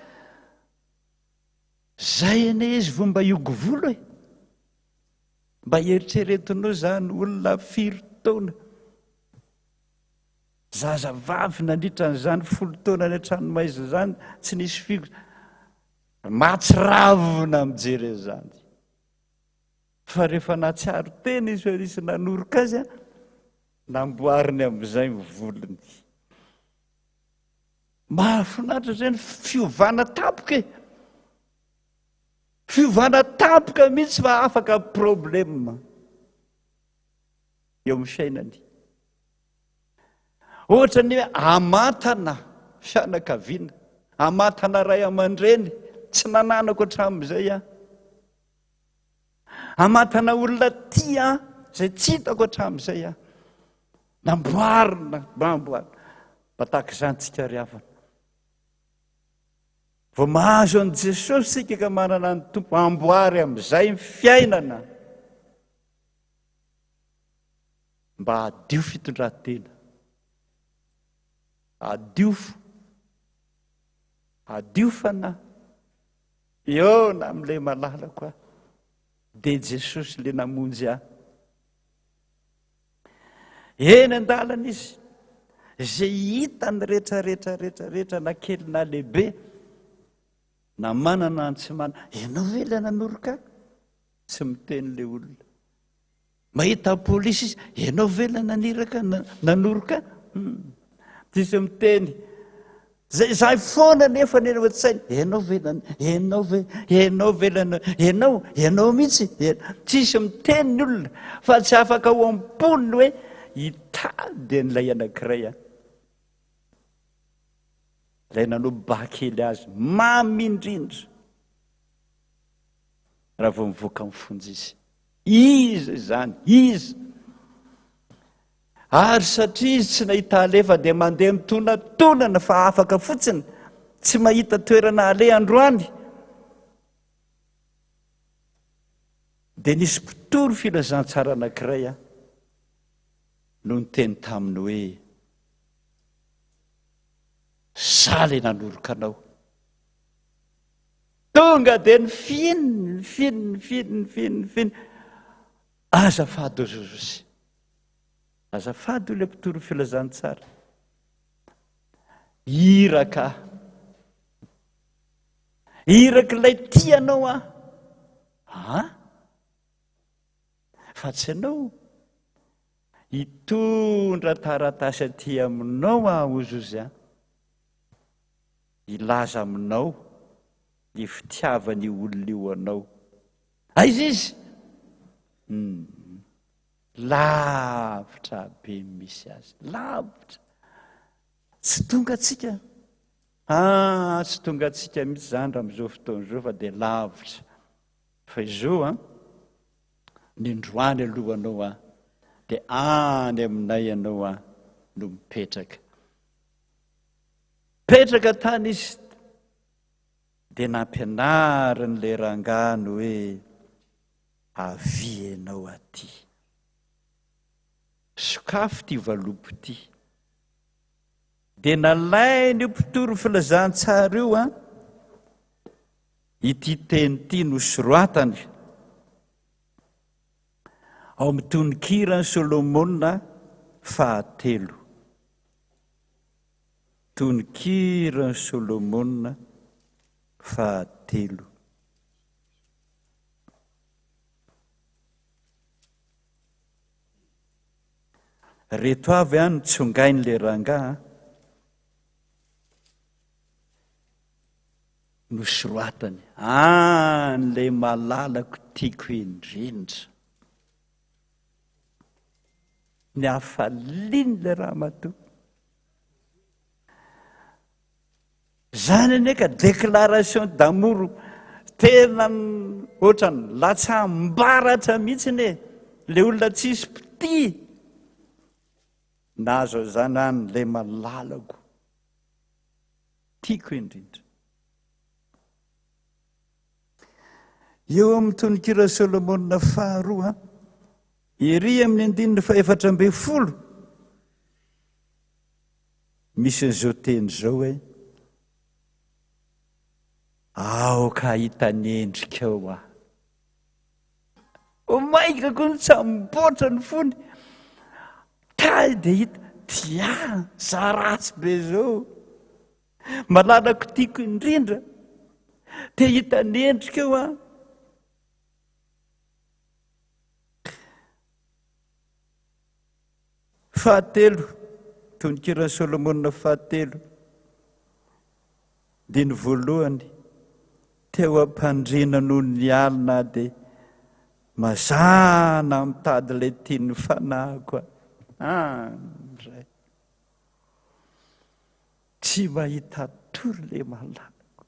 Zay ane izy vao mba hiogo volo mba eritreretinao zany olona 4 taona. Zazavavy nandritra n'izany 10 taona ny an-trano maizina zany tsy nisy figo. Matsiravina mijery zany. Fa rehefa natsiaro tena izy hoe nisy nanoroka azy namboariny amin'izay ny volony. Mahafinaritra zany fiovana tapoka fiovana tapoka mihitsy fa afaka problema eo amin'ny fiainany. Ohatra ny hoe amatana fianakaviana, amatana ray aman-dreny tsy nananako hatramin'izay amatana olona tia zay tsy hitako hatramin'izay namboarina mba tahaka izany tsika ry havana. vao mahazo an' jesosy sika ka manana ny tompo amboary amin'izay ny fiainana mba adio fitondrantena, adio fanahy eo na amin'ilay malalako aho dia jesosy le namonjy ahy. Eny an-dalana izy zay hitany rehetrarehetra na kely na lehibe na manana ny tsy manana, ianao ve ilay nanoroka tsy miteny le olona. Mahita polisy izy, ianao ve ilay naniraka nanoroka tsisy miteny. Zay foana nefa neny tsy ianao mihitsy tsisy miteny ny olona, fa tsy afaka ho am-poniny hoe hitady an'ilay anankiray a. Ilay nanobakely azy mamy indrindra raha vao mivoaka mifonjy izy zany izy. Ary satria izy tsy nahita alefa dia mandeha mitonantonana fa afaka fotsiny tsy mahita toerana ale androany, dia nisy mpitoro filazantsara anankiray a no niteny taminy hoe za le nanoroka anao. Tonga dia ny finy azafady o Jesosy, azafady ilay mpitoro filazantsara, iraka ilay tianao fa tsy anao hitondra taratasy aty aminao o Zozy ilaza aminao ny fitiavany olona io anao. Aiza izy? Lavitra be misy azy, lavitra. Tsy tonga atsika tsy tonga atsika mihitsy zany raha amin'izao fotoana izao fa dia lavitra. Fa izao nindroany alohanao dia any aminay ianao no mipetraka tany izy dia nampianarin'ilay rangano hoe avianao aty, sokafo ty valopy ty. Dia nalainy io mpitoro filazantsara io ity teny ity no soroatany ao amin'ny tonikirany Solomona fahatelo. Tonikirany Solomona fahatelo. Reto avy nitsongain'ilay rangahy no soroatany an'ilay malalako tiako indrindra. Ny hafaliany ilay raha matoa. Zany ane ka déclaration d'amour tena ohatrany latsambaratra mihitsy le olona tsisy piti nazo zany an'ilay malalako tiako indrindra. Eo amin'ny tonikira Solomona faharoa ery amin'ny 140 misy an'izao teny zao hoe aoka hitany endrika ao omaika koa ny tsamboatra ny fony ka dia hita tia za ratsy be zao malalako tiako indrindra dia hitany endrika ao fahatelo, tonikira Solomona fahatelo dia ny voalohany teo ampandrina noho ny alina dia mazana mitady ilay tiany fanahiko andray tsy mahita tory ilay malalako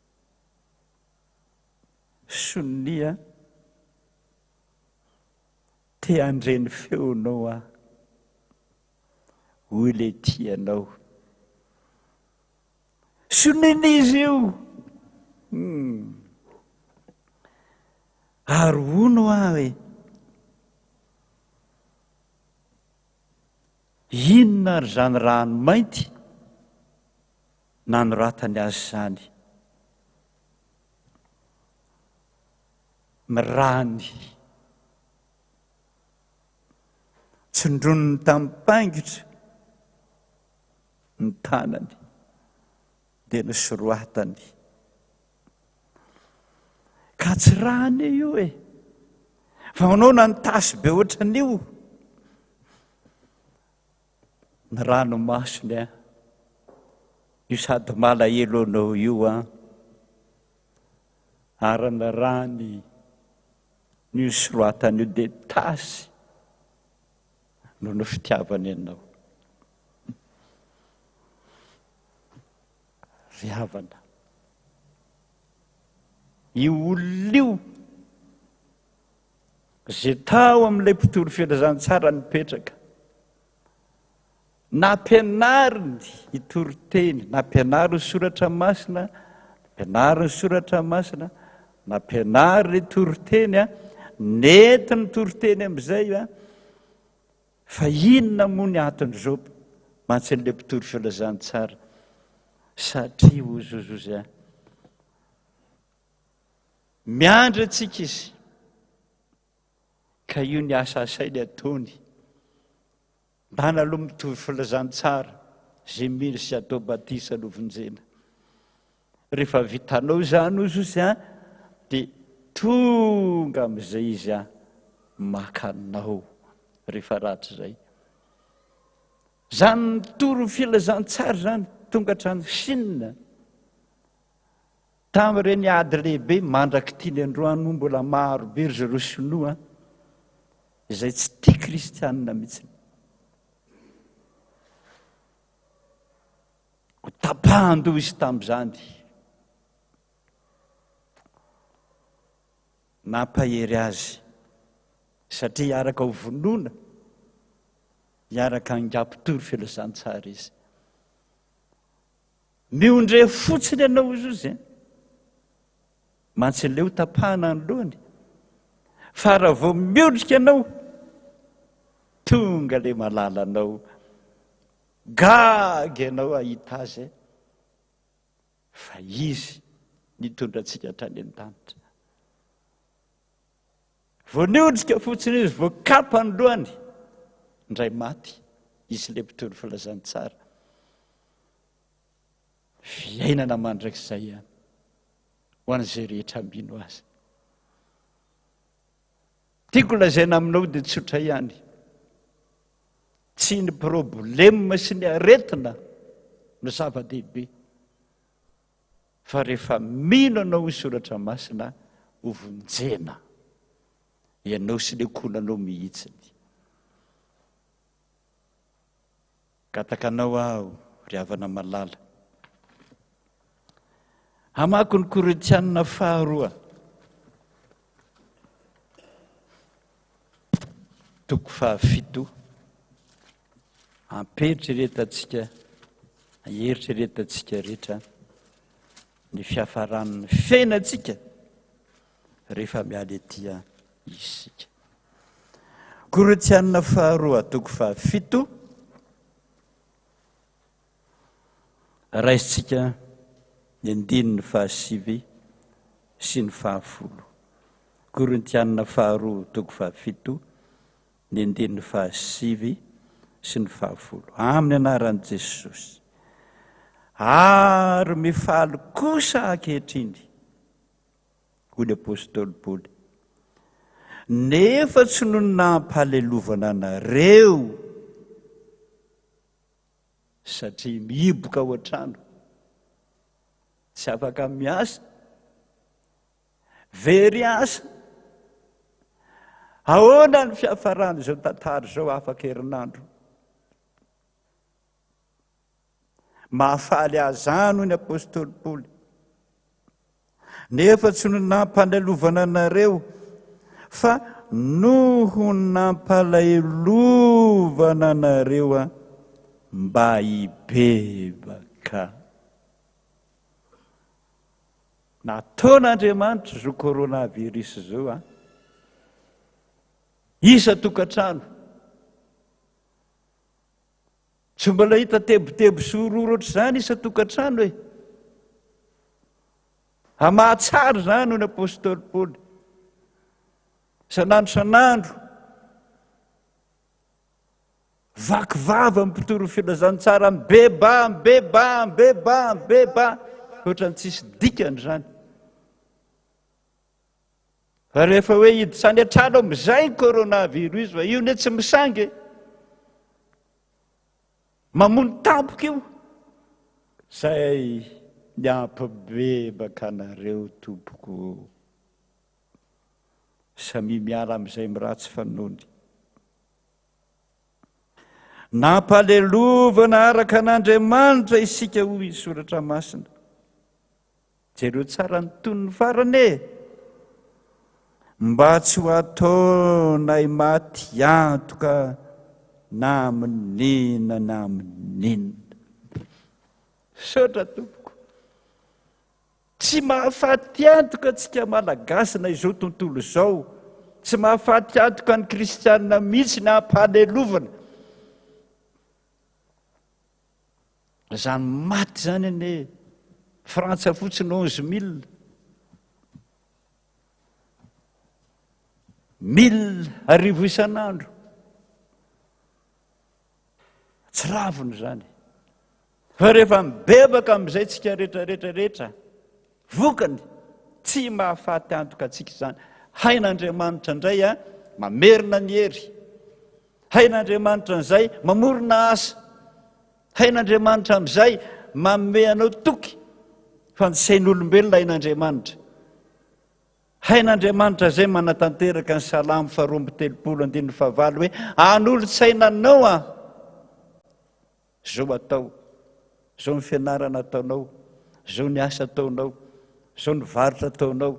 sonia te andreny feonao hoy ilay tianao sonina izy io ary ono aho hoe inona ry zany rano mainty nanoratany azy zany mirany tsindronony tamin'ny paingitra ny tanany dia nisoroatany ka tsy rany io e fa manao na ny tasy be ohatran'io ny ranomasony a io sady malahelo anao io a ary ny rany ny soroatany io dia tasy no ny fitiavany anao ry havana io olona io zay tao amin'ilay mpitoro filazany tsara nipetraka nampianariny itoroteny nampianariny soratra masina nampianariny soratra masina nampianariny itoroteny a nentiny toroteny amin'izay a fa inona moa ny atony zao mantsin'ilay mpitoro filazany tsara satria ozozozy a miandry atsika izy ka io ny asa asainy ataony dana aloha mitovy filazany tsara zay mily sy atao batisa lovonjena rehefa vitanao zany ozozy a dia tonga amin'izay izy a makanao rehefa rahatry zay zany mitoro filazany tsara zany tonga hatrany Chine tamin'ireny ady lehibe mandraky tiany androany mbola maro be ry zareo sinoa izay tsy tia kristianina mihitsy ho tapahan-doha izy tamin'izany nampahery azy satria hiaraka ho vonoina hiaraka angampitoro filazany tsara izy miondre fotsiny ianao izy io zay mantsin'ilay ho tapahana ny lohany fa raha vao miondrika ianao tonga le malala anao gaga ianao ahita azy fa izy nitondra antsika hatrany an-danitra vao niondrika fotsiny izy vao kapa ny lohany ndray maty izy le mpitoro filazany tsara fiainana mandrakizay ihany ho an'izay rehetra mino azy tiako lazaina aminao dia tsotra ihany tsy ny problema sy ny aretina no zava-dehibe fa rehefa mino anao isoratra masina ho vonjena ianao sy le konanao mihitsiny gatakanao aho ry havana malala hamako ny Korintianina faharoa toko fahafito ampelitra iretatsika aheritra iretatsika rehetra ny fiafaran'ny fiainantsika rehefa miala etỳ isika Korintianina faharoa toko fahafito raisitsika ny andininy fahasivy sy ny fahafolo Korintianina faharoa toko fahafito ny andininy fahasivy sy ny fahafolo amin'ny anaran'i Jesosy ary mifaly kosa ankehitriny hoy ny apôstôly Paoly nefa tsy noho ny nampahalelovana anareo satria mihiboka ao an-trano tsy afaka miasa very asa ahoana ny fiafarany izao tantara izao afaka herinandro mahafaly azano ny apôstôly Paoly nefa tsy no nampahalelovana anareo fa noho nampalahelovana anareo a mba hibebaka nataon'Andriamanitra zao coronavirus zao a isa tokantrano tsy mbola hita tebotebo sororo oatra zany isa tokantrano hoe amahatsara zany ho ny apôstôly Paoly sanandro vakivava mipitoro filazany tsara mibeba ohatrany tsisy dikany zany fa rehefa hoe hiditsany atrano am'izay coronavirus fa io ne tsy misangy mamono tampoka io zay ny ampibebaka anareo tompoko samy miala am'izay miratsy fanony nampalelovana araka an'Andriamanitra isika hoy soratra masina jereo tsara ny tony farane mba tsy ho ataonay maty antoka na amin'inona na amin'inona sotra tompoko tsy mahafaty antoka antsika malagasy na izao tontolo izao tsy mahafaty antoka ny kristianina mihitsy na ampahalelovana zany maty zany ane Frantsa fotsiny 11 000 arivo isan'andro tsy raviny zany fa rehefa mibebaka am'izay tsika rehetra vokany tsy mahafaty antoka atsika zany hain'Andriamanitra indray a mamerina ny hery hain'Andriamanitra an'izay mamorona asa hain'Andriamanitra am'izay manome anao toky fa ny sain'olombelona hain'Andriamanitra hain'Andriamanitra zay manatanteraka ny salamo 2:30 hoe an'olo-tsainanao a zao atao zao ny fianarana ataonao zao ny asa ataonao zao ny varotra ataonao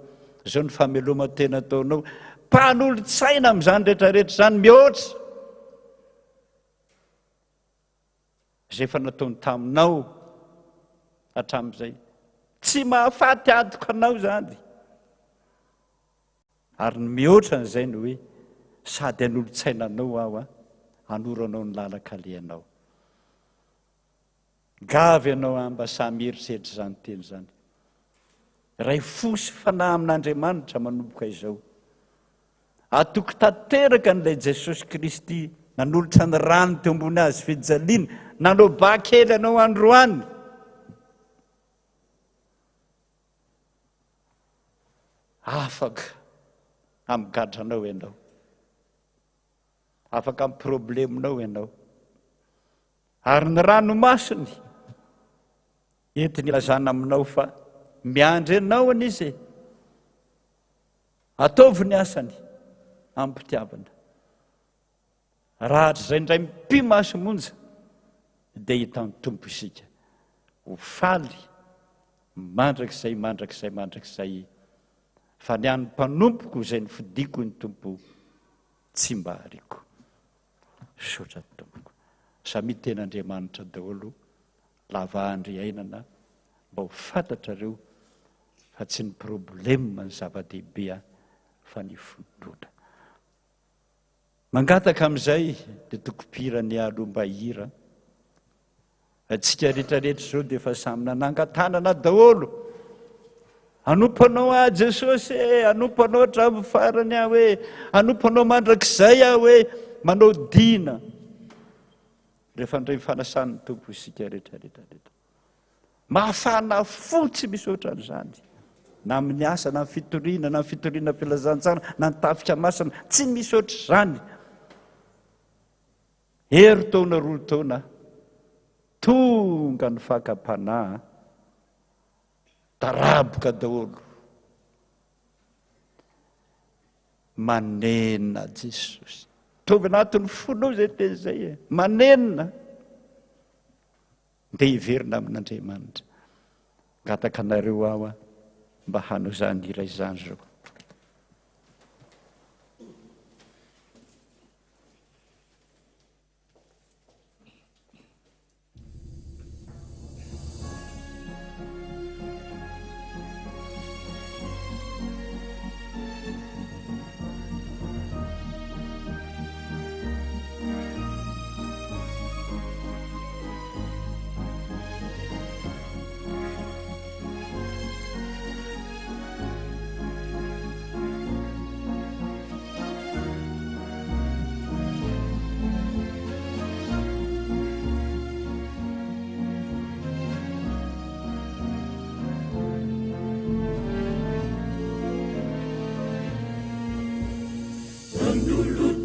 zao ny fameloma-tena ataonao mpanolo-tsaina am'izany rehetrarehetra zany mihoatra zay efa nataony taminao hatramin'izay tsy mahafaty antoka anao zany ary ny mihoatra n'izay no hoe sady an'olo-tsainanao aho a anoranao ny lalakaleanao gavy ianao mba samy eritseritra zany teny zany ray fosy fanahy amin'Andriamanitra manomboka izao atoky tanteraka n'ilay Jesosy Kristy nanolotra ny rano teo ambony azy fijaliana nanao bakely anao androany afaka amigadranao ianao afaka amin'ny probleminao ianao ary ny ranomasiny entiny ilazana aminao fa miandry anao an'izy ataovy ny asany ampitiavana rahatra zay ndray mipimaso monja dia hitan'ny tompo isika ho faly mandrakizay fa ny an'ny mpanompoko zay ny fidiko ny tompo tsy mba hariko sotra tompoko samy ten'Andriamanitra daholo lava andry ainana mba ho fantatrareo fa tsy ny problema ny zava-dehibe fa ny fondrona mangataka am'izay dia tokopirany alomba hira atsika rehetrarehetra zao dia efa samy nanangatanana daholo anompanao a Jesosy anompanao hatramin'ny farany aho hoe anompanao mandrakizay aho hoe manao dina rehefa ndray fanasan'ny tompo isika rehetrarehetra mahafana fotsy misaotra an'izany na amin'ny asa na ny fitoriana filazantsara na ny tafika masana tsy misaotra zany hery taona roa taona tonga ny fakam-panahy taraboka daholo manenina Jesosy tovy anatin'ny fonao zay teny zay manenina dia hiverina amin'Andriamanitra gataka anareo aho mba hanao zany iray zany zao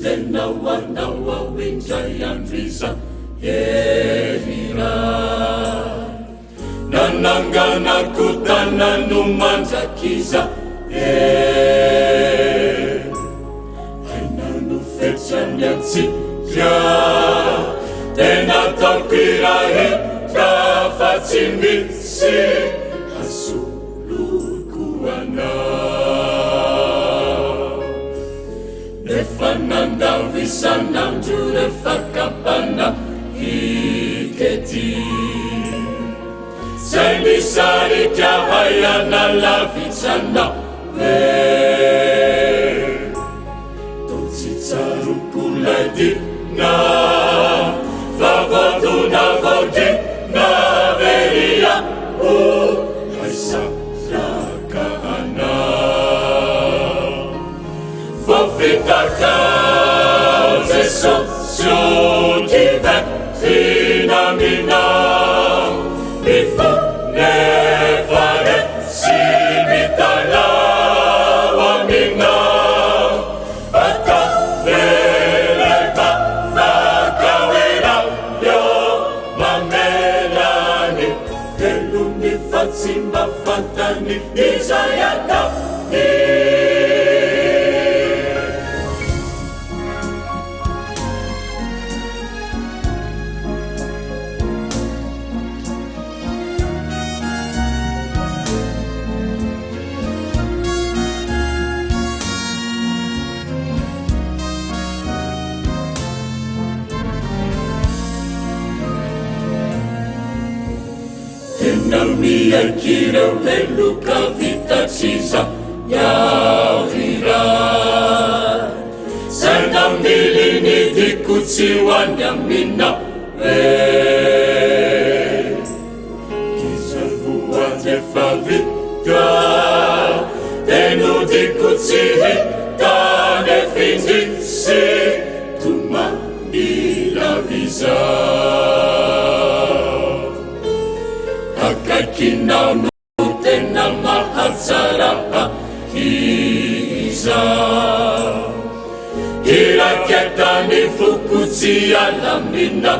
tena hoanao ao indray andriza herira nananganako tanano manjakiza hainano fetsany antsika tena tampirahitra fa tsy misy asoloko anao rehefa nandao isanandro rehefa kapana hikety zay misarika hayana lavitsana totsitsarokolaidina vavodona vodina veria o haisaraka ana vovitakao jesosio tivekina minao mifone si mitalao aminao akaveleka vakawelao yo mamelani eluni fatsimba fatani izayatao miakireo heloka vitatsiza yaurira sana milini vikutsiwany amina kisavuatefa vita teno dikutsihita nefindisi tumailaviza akakinao no tena mahatsara hiza iraketany fokotsy alamina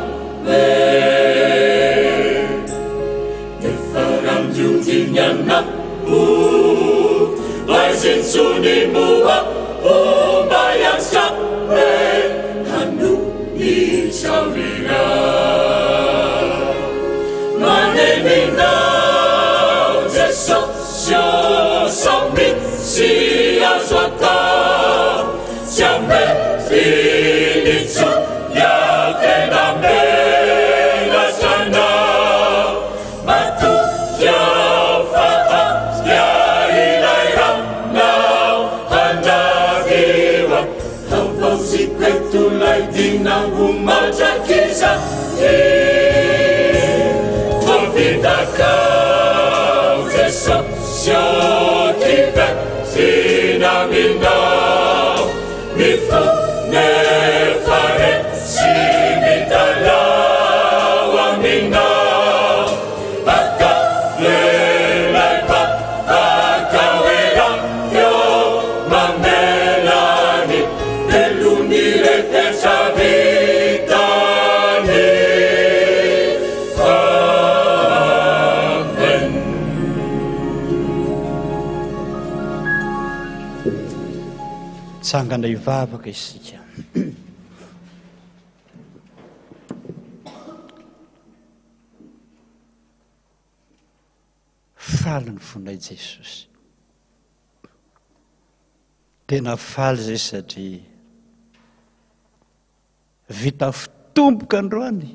efa ramdiondiniana vazintsony moa ombayasa hanu isaurira maneminao jesosio samitsy azo atao tsy ambefinitso tena melasranao matokyao fahaska ilairanao handaviwa avauziketulaidinao matrakiza vitakao jesosio tivekina minao mifone faresi mitalao aminao akaveleka vakawelayo mamelani eluniretesa vitani tsangana ivavaka isika faly ny fonay Jesosy tena faly zay satria vita fitomboka androany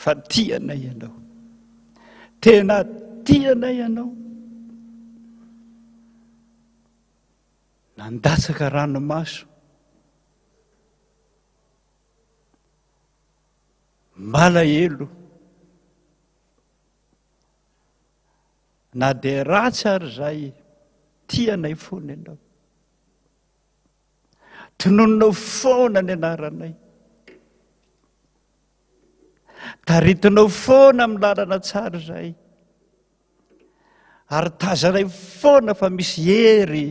fa tianay ianao tena tianay ianao nandatsaka ranomaso malahelo na dia ratsy ary zay tianay foana ianao tonononao foana ny anaranay taritinao foana amin'ny lalana tsara zay ary tazanay foana fa misy hery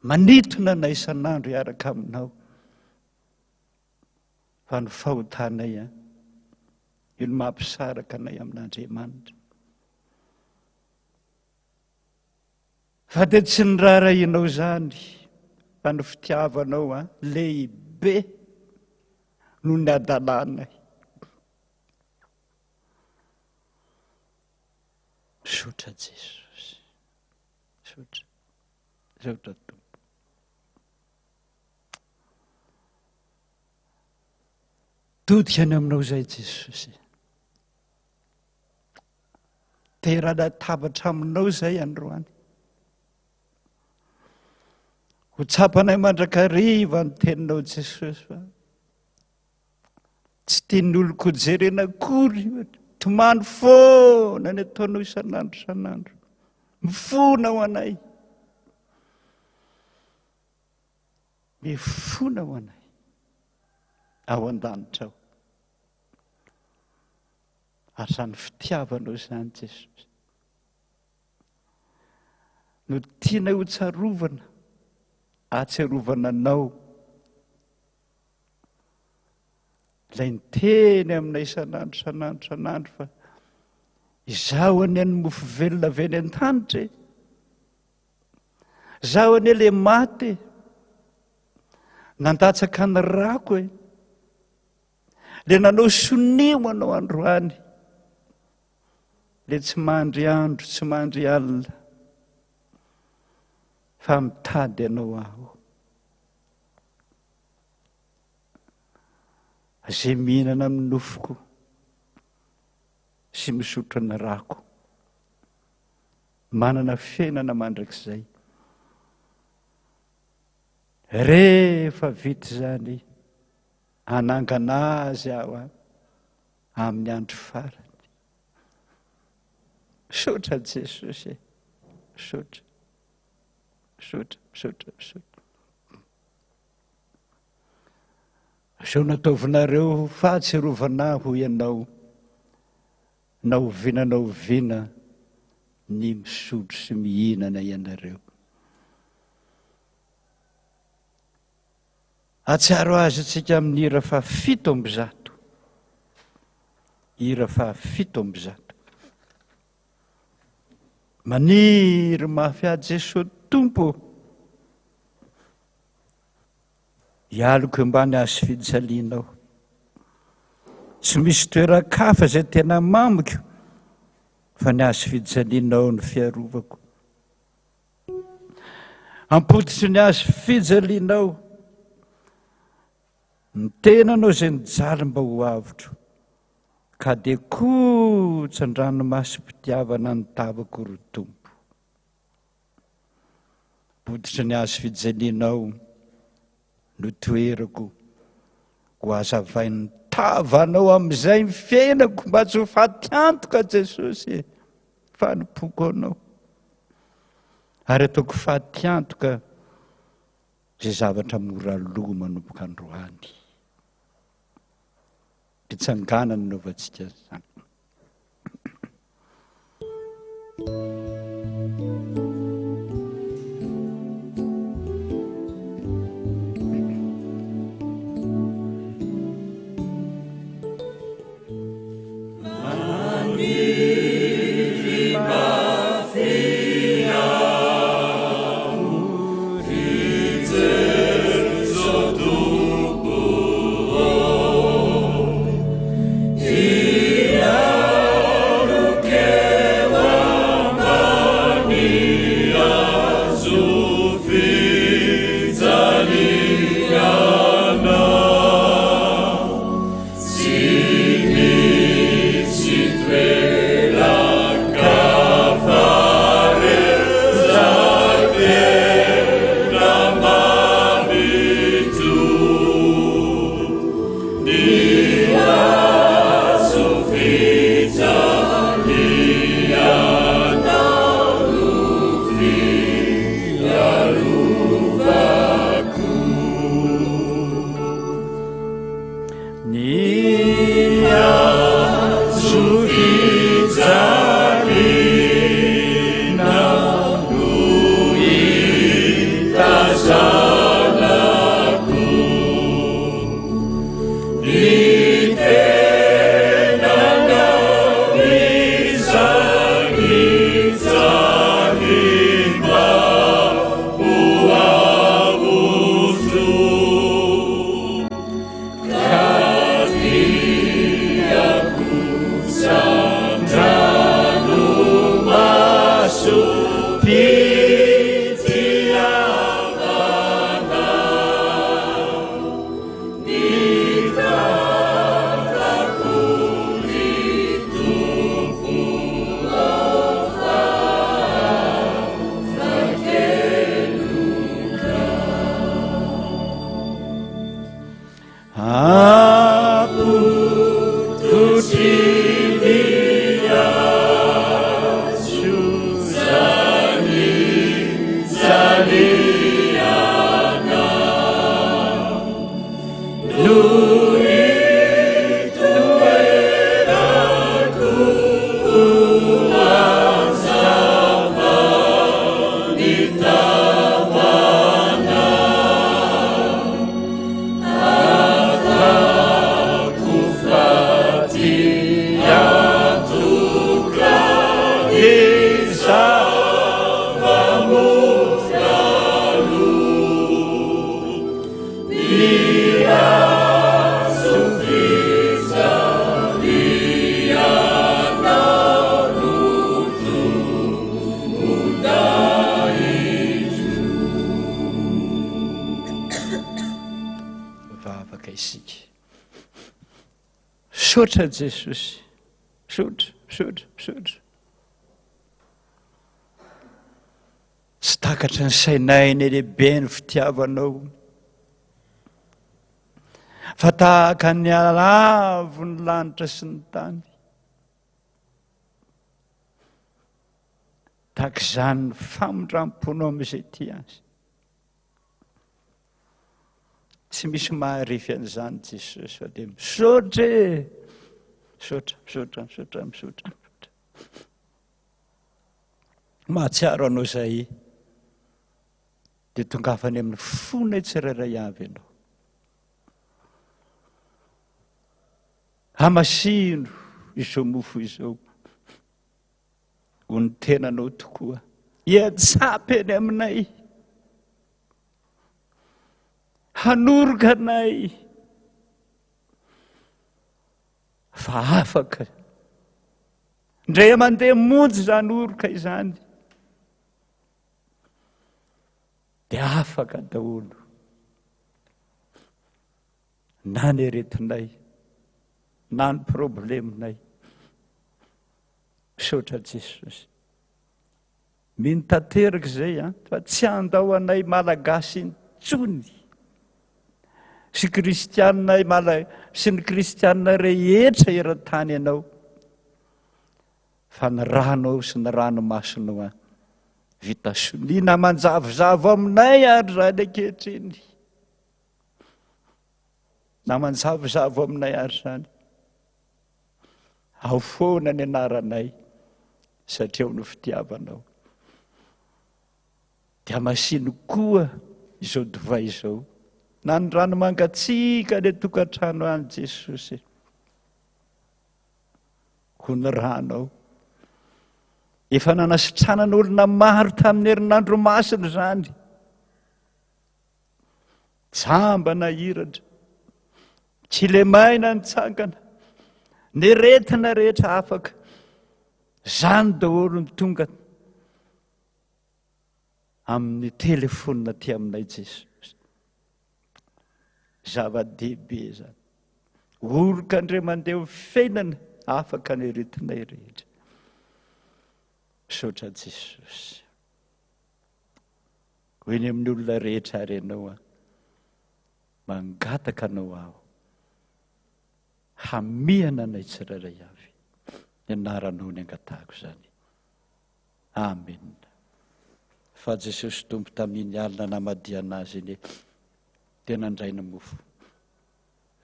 manitona na isan'andro hiaraka aminao fa ny fahotanay io ny mampisaraka anay amin'Andriamanitra. Fa dia tsy ny raharahinao zany fa ny fitiavanao lehibe no ny adalanay. Sotra Jesosy, sotra Tompo. Todika any aminao zay Jesosy. Terana tabatra aminao zay androany. Ho tsapanay mandrakariva ny teninao Jesosy fa tsy tian'ny oloko jerena akory, tomany foana ny ataonao isan'andro. Mifona ho anay. Mifona ho anay ao an-danitra ao. Ary izany fitiavanao izany Jesosy no tianay ho tsarovana, ahatsiarovana anao ilay niteny aminay isan'andro fa izaho any any mofo velona avy any an-tanitra e, izaho any le maty e, nandatsaka ny rako e, le nanao sonio anao androany, le tsy mandry andro, tsy mandry alina, fa mitady anao aho. Izay mihinana amin'ny nofoko sy misotro ny rako manana fiainana mandrakizay. Rehefa vita izany hanangana azy aho amin'ny andro farany. Sotra Jesosy, sotra. Sao nataovinareo fahatsiarovana ho ianao, na oviana ny misotro sy mihinana ianareo. Atsiaro azy atsika amin'ny hira fa 700. Hira fa 700. Maniry mafy a Jesosy Tompo, hialoko ambany azo fijalianao. Tsy misy toeran-kafa izay tena mamiko fa ny azo fijalianao ny fiarovako. Ampototry ny azo fijalianao ny tenanao izay nijaly mba ho avotro, ka dia kotra ny ranomasim-pitiavana ny tavako ry Tompo. Pototry ny azo fijalianao no toerako ho azavain'ny tavanao amin'izay ny fiainako, mba tsy ho faty antoka Jesosy, fa nimpoko anao. Ary ataoko faty antoka izay zavatra mora loha manomboka androany. Pitsangana ny naovantsika izany. misaotra Jesosy, misaotra. Tsy takatra ny sainay ny lehibe ny fitiavanao, fa tahaka ny alavo ny lanitra sy ny tany, tahaka izany ny famondram-ponao amin'izay ty azy. Tsy misy maharify an'izany Jesosy, fa dia misaotra. Mahatsiaro anao izay dia tongafany amin'ny fonay tsirairay avy ianao. Hamasino izao mofo izao ho ny tenanao tokoa, hiatsapy eny aminay, hanoroka anay, fa afaka ndray mandeha monjy izany oroka izany, dia afaka daholo na ny aretinay na ny probleminay. Misaotra Jesosy. Mino tanteraka izay fa tsy andao anay malagasy intsony sy kristianina sy ny kristianina rehetra eran-tany ianao, fa ny ranao sy ny ranomasonao vita soniana manjavozavo aminay ary zany ankehitriny, na manjavozavo aminay ary zany. Ao foana ny anaranay satria ho ny fitiavanao. Dia masino koa izao divay izao, na ny rano mangatsika ny tokantrano any Jesosy, ho ny ranao. Efa nanasitranan'olona maro tamin'ny herinandro masina izany, jamba na hiratra, kilemaina nitsangana, ny retina rehetra afaka, zany daholo ny tonga amin'ny telefonina ty aminay Jesosy. Zava-dehibe zany. Oroka ndray mandeha ho fiainana, afaka ny retinay rehetra. Misaotra Jesosy. Hoeny amin'ny olona rehetra ary ianao mangataka anao aho, hamihana anay tsirairay avy, ny anaranao ny angatahako izany. Amen. Fa Jesosy tompo taminy alina namadiana azy iny, tena andray ny mofo.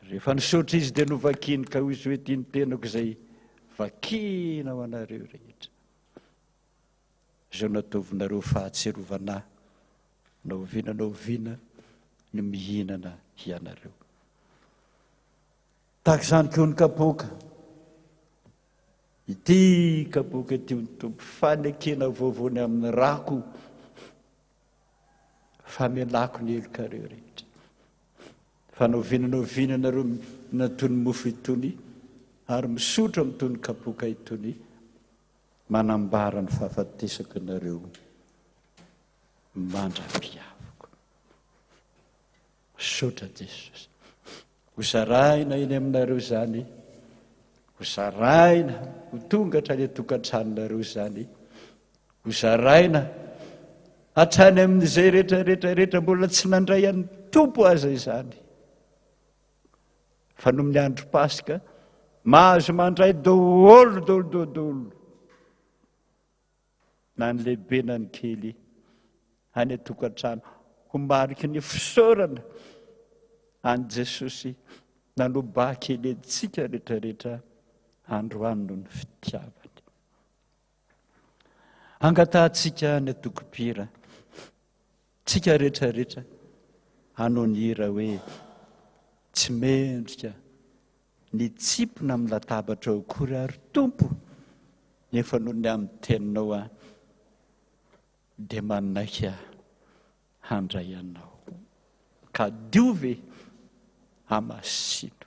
Rehefa nisaotra izy dia novakiny, ka hoy izy hoe ty ny tenako izay vakina ho anareo rehetra. Izao nataovinareo fahatsiarovana, naoviana ny mihinana ianareo. Tahaka izany koa ny kapoka. Ity kapoka ity ny tompo fanekena voavony amin'ny rako, famelako ny elokareo rehetra. Fa naoviana nareo natony mofo itony, ary misotro amin'itony kapoka itony, manambara ny fahafatesako nareo mandra-piavako. Misaotra Jesosy. Hosaraina eny aminareo zany, hosaraina ho tonga hatrany tokantranonareo zany, hosaraina hatrany amin'izay rehetra mbola tsy nandray an'ny tompo aza izany. Fa noho ny andro Paska, mahazo mandray daholo na ny lehibe na ny kely any atokantrano, ho mariky ny fisaorana any Jesosy nanobaka elentsika rehetrarehetra androany noho ny fitiavany. Angatahantsika ny atokopira, tsika rehetrarehetra hanao ny hira hoe tsy mendrika ny tsipona amin'ny latabatra ao akory ary tompo, nefa noho ny amin'ny teninao dia manaiky handray anao, ka diovy hamasino.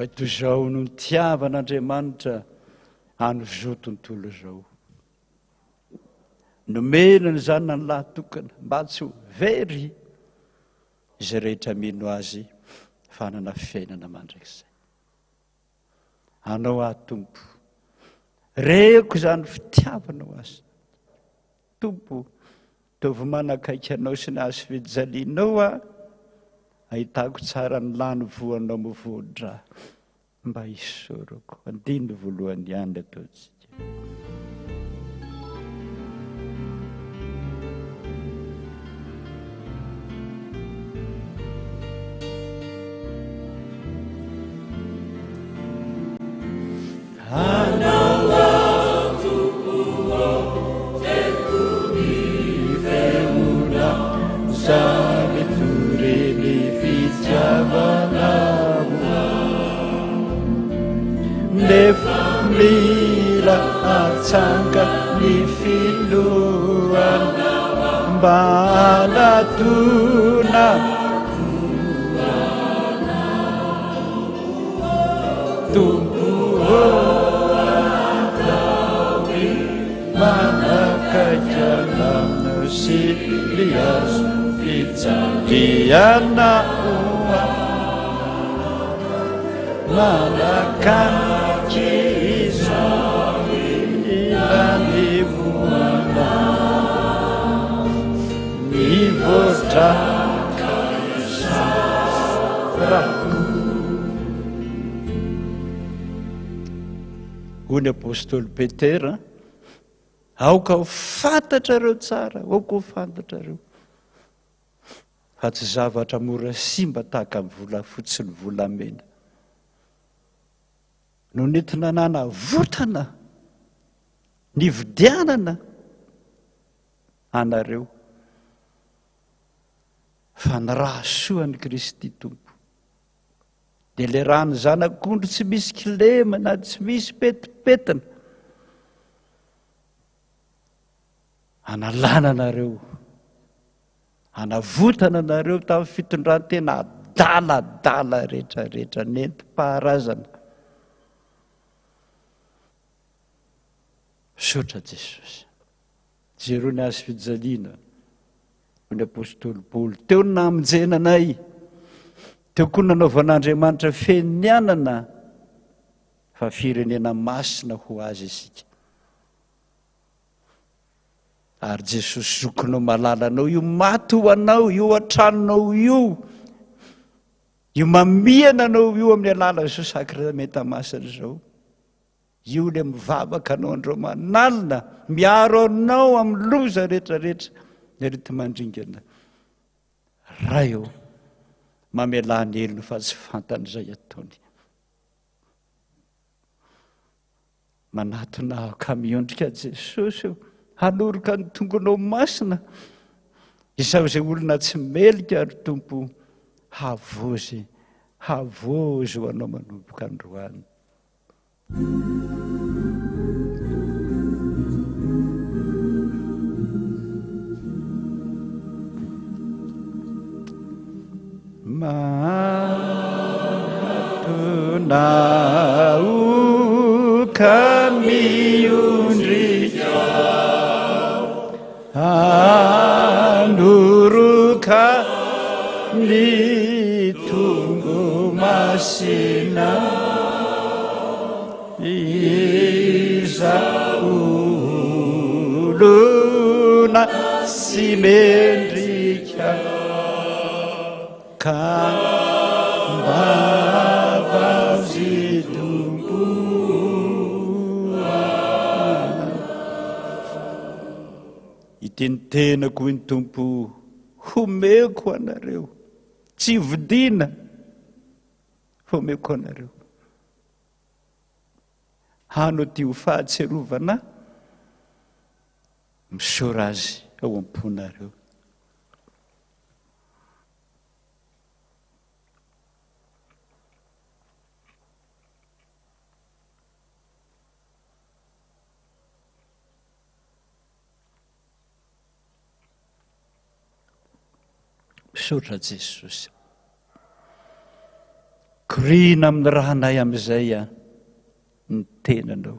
fa toy izao no nitiavan'Andriamanitra anozo tontolo izao. Nomenany zany na ny lahatokana mba tsy ho very izay rehetra mino azy fanana fiainana mandrakizay. Anao ahy Tompo, reko zany fitiavanao azy. Tompo, tovy manakaiky anao sy ny azo fijalinao ahitako tsara ny lany voanao mivoatra mba isoroko andiny voalohany ihany ataontsika. Mila atsanga ny filoana mba hanatona tombo manakajalana sy liazo fijaliana oa manakana hoy ny apôstôly Petera, aoka ho fantatrareo tsara, aoka ho fantatrareo fa tsy zavatra mora simba tahaka amin'ny volafotsy ny volamena no nentina nanavotana ny vidianana anareo fa ny raha soan'ny Kristy Tompo. Dia le raha ny zanak'ondry tsy misy kilema na tsy misy petipetina analana anareo, anavotana anareo tamin'ny fitondrantena adaladala rehetrarehetra nentim-paharazana. Misaotra Jesosy. Zero ny azo fijaliana ny apôstôly Paoly. Teo ny namonjenanay, teo koa nanaovan'Andriamanitra fenianana fa firenena masina ho azy isika. Ary Jesosy zokinao malalanao, io maty ho anao, io antranonao io mamiana anao io amin'ny alala zao sakramenta masina zao. Io le mivavaka anao andro manalina, miaro anao amin'ny loza rehetrarehetra nerety mandringana. Raha eo mamelany elony fa tsy fantany izay ataony. Manatona aho ka miondrika Jesosy eo, hanoroka ny tongonao masina. Izao izay olona tsy melika ary Tompo, havozy ho anao manomboka androany. Manatona kamiundrika anuruka nitungu masina isa uluna simendrika kambavazitumbu itenitenako ny Tompo, homeko anareo, tsy vidina, homeko anareo. Hano ty ho fahatserovana, misaora azy ao am-ponareo. Misaotra Jesosy. Korina amin'ny rahanay amin'izay ny tenanao.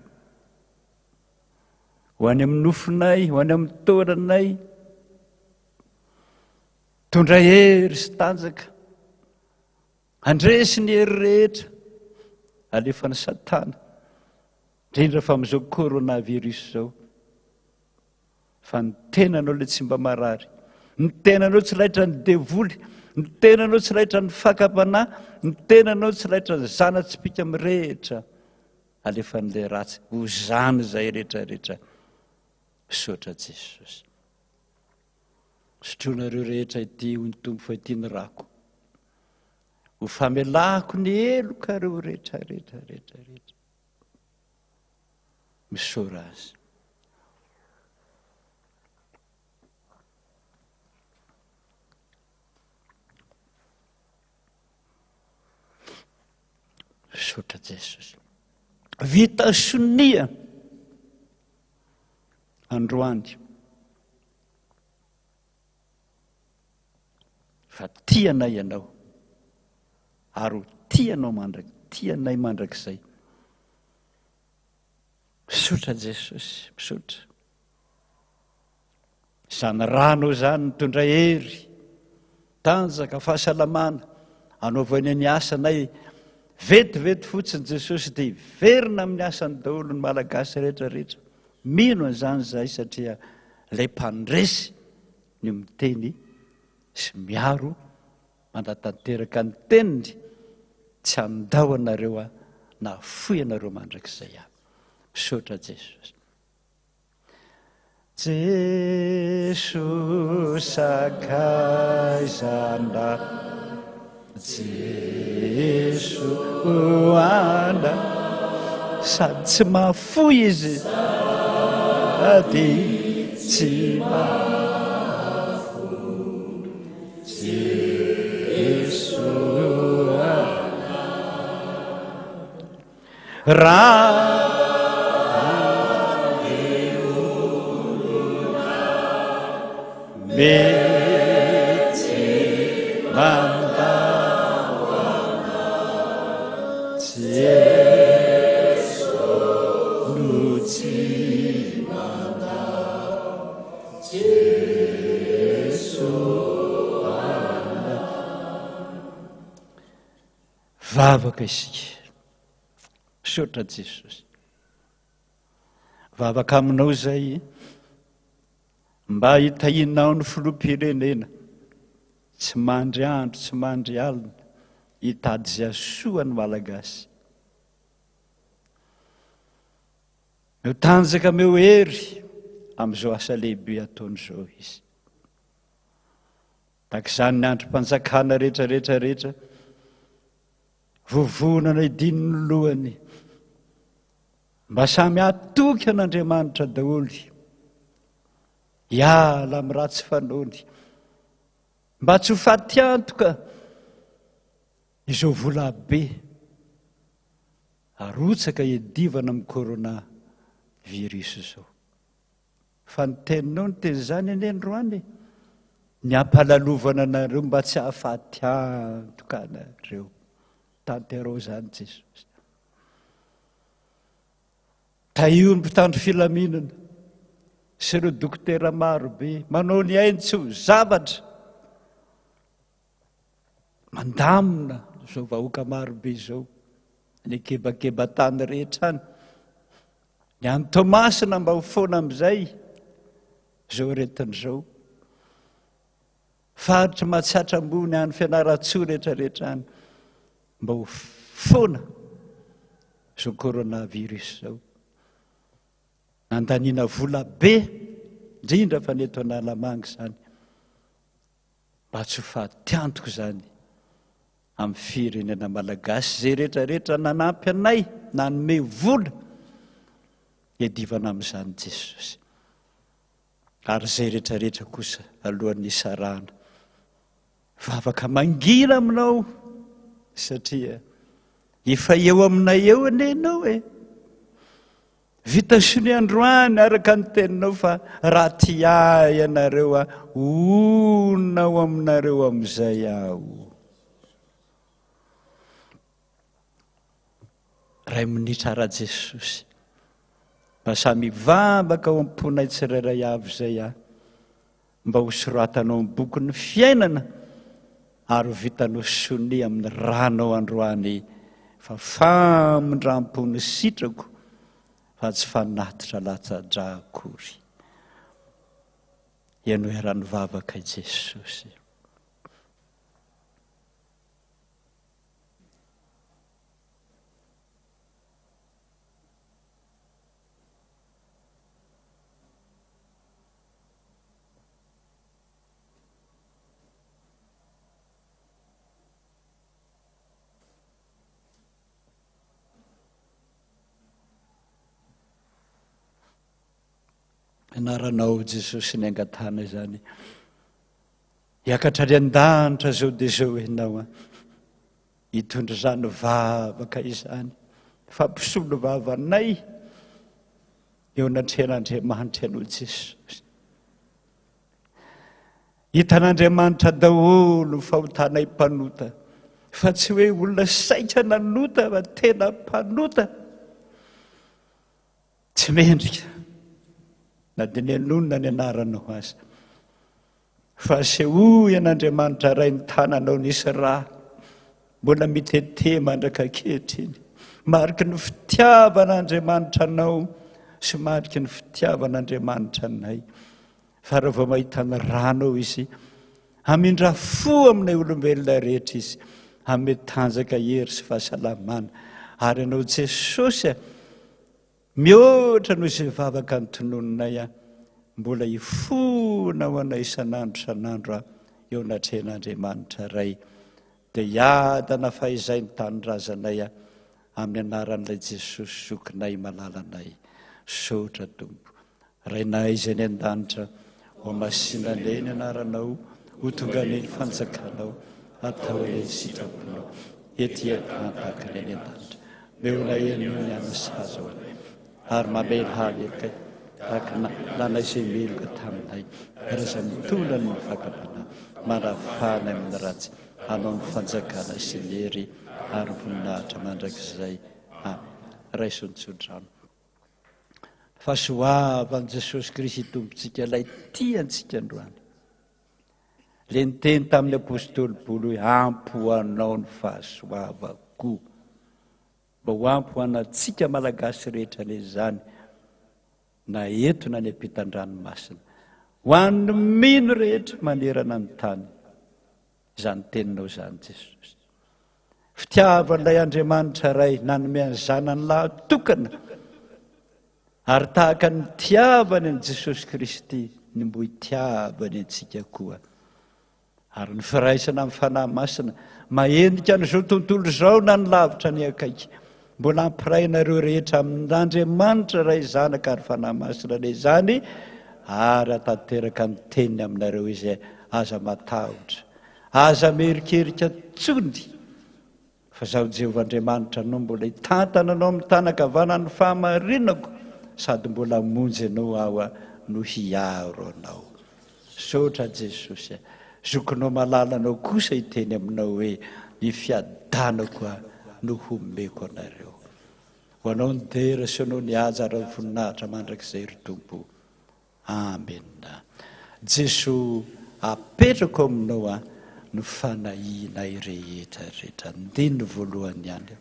Ho any amin'ny nofinay, ho any amin'ny toranay, tondra hery sy tanjaka, andresy ny hery rehetra, alefa ny Satana, indrindra fa amin'izao coronavirus zao, fa ny tenanao le tsy mba marary. ny tenanao tsy laitra ny devoly, ny tenanao tsy laitra ny fakapanahy, ny tenanao tsy laitra ny zanatsipika mirehetra alefa n'ilay ratsy ho zany izay rehetrarehetra. Misaotra Jesosy. Sotroanareo rehetra ity ho ny tompo fa ity ny rako, ho famelako ny elokareo rehetrarehetra. Misaora azy. Misaotra Jesosy. Vita sonia androany fa tianay ianao ary ho tianay mandrakizay. Misaotra Jesosy, misaotra. Izany rano zany mitondra hery, tanjaka, fahasalamana anaovany ny asanay vetivety fotsiny Jesosy dia hiverina amin'ny asany daholo ny malagasy rehetrarehetra. Mino an'izany zahay satria ilay mpandresy ny miteny sy miaro mandatanteraka ny teniny tsy andao anareo na foy anareo mandrakizay aby. Misaotra Jesosy. Jesosy akaizanda, Jesosy anda, sady tsy mahafoy izy sady tsy mahafoy. Jesosy raha mety mandawana, Jesosy luci mandao, Jesosy anda. Vavaka isika. Misaotra Jesosy. Vavaka aminao zay mba hitahinao ny filoham-pirenena, tsy mandry andro, tsy mandry alina, hitady izay asoa ny malagasy. Meo tanjaka meo hery amin'izao asa lehibe ataon'izao izy. Tak'izany ny androm-panjakana rehetrarehetra, vovonana idininy lohany, mba samy atoky an'Andriamanitra daholo, hiala amin'ny ratsy fanaony, mba tsy ho faty antoka izao vola be arotsaka hiadivana amin'ny corona virus izao. Fa ny teninao ny teny izany eny androany, ny ampalalovana anareo mba tsy hahafaty antoka anareo. Tanterao zany Jesosy. Taio ny mpitandro filaminana sy ireo dokotera marobe manao ny ainy tsy ho zavatra, mandamina izao vahoaka marobe izao, ny kebakeba-tany rehetra any, ny any Tomasina mba ho foana amin'izay izao retin'izao, faritra mahatsatra ambony any fianaratsoa rehetrarehetra any mba ho foana izao coronavirus izao. Nandaniana vola be indrindra fa ny eto Analamanga izany, mba tsy ho faty antoka izany amin'ny firenena malagasy. Zay rehetrarehetra nanampy anay, nanome vola hiadivana amin'izany Jesosy. Ary zay rehetrarehetra kosa alohan'ny isarahana, vavaka mangina aminao satria efa eo aminay eo anenao e. Vita sony androany araka ny teninao fa raha ty ahy ianareo onona ao aminareo amin'izay aho. Ray minitra ara Jesosy, mba samy vavaka ao am-ponay tsirairay avy izay aho, mba ho soratanao amin'ny bokin'ny fiainana ary ho vitanao sony amin'ny ranao androany fa famindram-pony sitrako fa tsy fanatitra latsa-dra akory. ianao iarany vavaka i Jesosy. Anaranao Jesosy ny angatana izany. Hiakatra ry an-danitra zao dia zao ianao a. Hitondra zany vavaka izany. Fampisolo vavanay eo anatrehan'Andriamanitra ianao Jesosy. Hitan'Andriamanitra daholo fahotanay mpanota. Fa tsy hoe olona saitra nanota fa tena mpanota. Tsy mendrika. Na dia ny anonona ny anaranao aza. Fa sehoy an'Andriamanitra ray ny tananao nisy raha. Mbola mitete mandraka ankehitriny. Mariky ny fitiavan'Andriamanitra anao sy mariky ny fitiavan'Andriamanitra anay. Fa raha vao mahita ny ranao izy, hamindra fo aminay olombelona rehetra izy, hame tanjaka hery sy fahasalamana. Ary ianao Jesosy mihoatra noho izay vavaka ny tonononay a, mbola hifona ho anay isan'andro eo anatrehan'Andriamanitra ray. Dia hiadana fahizay ny tanindrazanay a, amin'ny anaran'ilay Jesosy zokinay malalanay. Sotra Tompo. Rainay izay ny an-danitra, ho masinanay ny anaranao, ho tonga ny fanjakanao, atao eny sitraponao, ety tahaka ny an-danitra. Meona eny ny anasaza ho anay. Ary mamely haleka tahaka nanay izay meloka taminay. Raha izay mitondra ny fakapana, marafana amin'ny ratsy, hanao ny fanjakana sy ny hery ary voninahitra mandrakizay. Amen. Raisontsondrano. Fahasoavan'i Jesosy Kristy Tompontsika ilay tiantsika androany. Le niteny tamin'ny apôstôly Paoly hoe ampy anao ny fahasoavako. Mba ho ampy anantsika malagasy rehetra le zany, na eto na ny ampitan-dranomasina, ho an'ny mino rehetra manerana ny tany. Izany teninao zany Jesosy. Fitiavan'ilay Andriamanitra ray nanome ny zanany lahatokana, ary tahaka ny tiavany an' Jesosy Kristy ny mbo hitiavany antsika koa. Ary ny firaisana amin'ny fanahy masina mahendrika n'izao tontolo izao na ny lavitra ny akaiky, mbola ampirainareo rehetra amin'Andriamanitra ray zanaka ary fanahy masina le zany, ary atateraka ny teniny aminareo izy aza matahotra, aza merikerika tsony. Fa zaho Jehovah'Andriamanitra anao mbola hitantana anao amin'ny tanakavanan'ny fahamarinako, sady mbola monjy anao aho no hiaro anao. Sotra Jesosy, zokinao malalanao kosa hiteny aminao hoe ny fiadanako no homeko anareo. Ho anao ny dera sy anao ny aja ary voninahitra mandrakizay ry Tompo. Amen. Jesosy apetrako aminao no fanahinay rehetra rehetra. Ndiny voalohany ihany.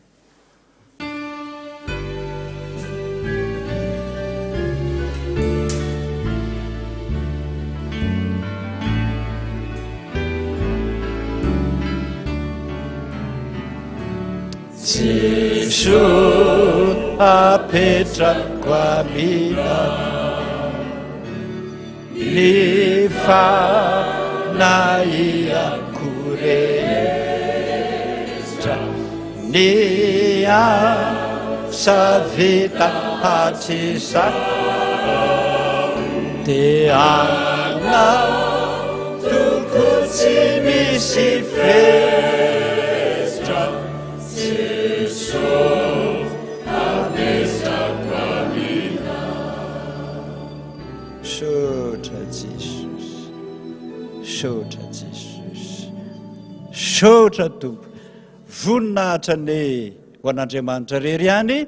Jesosy apetrako aminao, ny fanahihako rehetra, ny asa vita hatrizako, dia anao toko tsy misy festra. Sotra Jesosy, sotra Jesosy, sotra Tompo, voninahitra ny ho an'Andriamanitra rery ihany.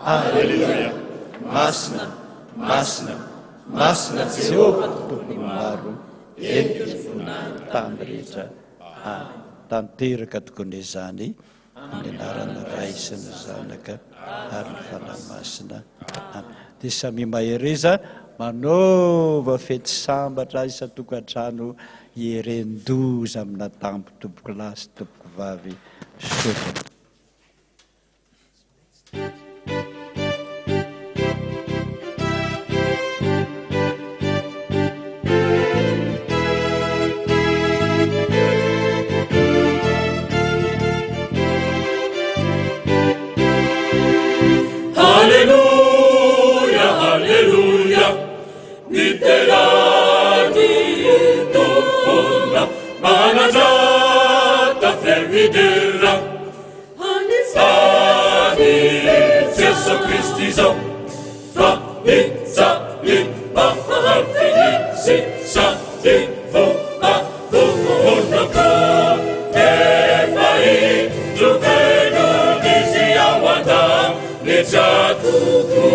Alleluia. Masina, masina, masina Jehovah Tompo maro, entiny voninahitra tany rehetra. Tanteraka tokony izany amin'ny anarana Ray sy ny Zanaka ary ny fanahy masina. Dia samy mahereza manova fety sambatra isatokantrano ierendoza amina tampo tompoko lahy sy tompoko vavy sofina. Alleluia, alleluia, niterani tompona manandrata fervidera. Ani Jesu Kristi zao fa nijaly mahafinisy sady voavonako efa indrovenonizy ao an-tany jatoko.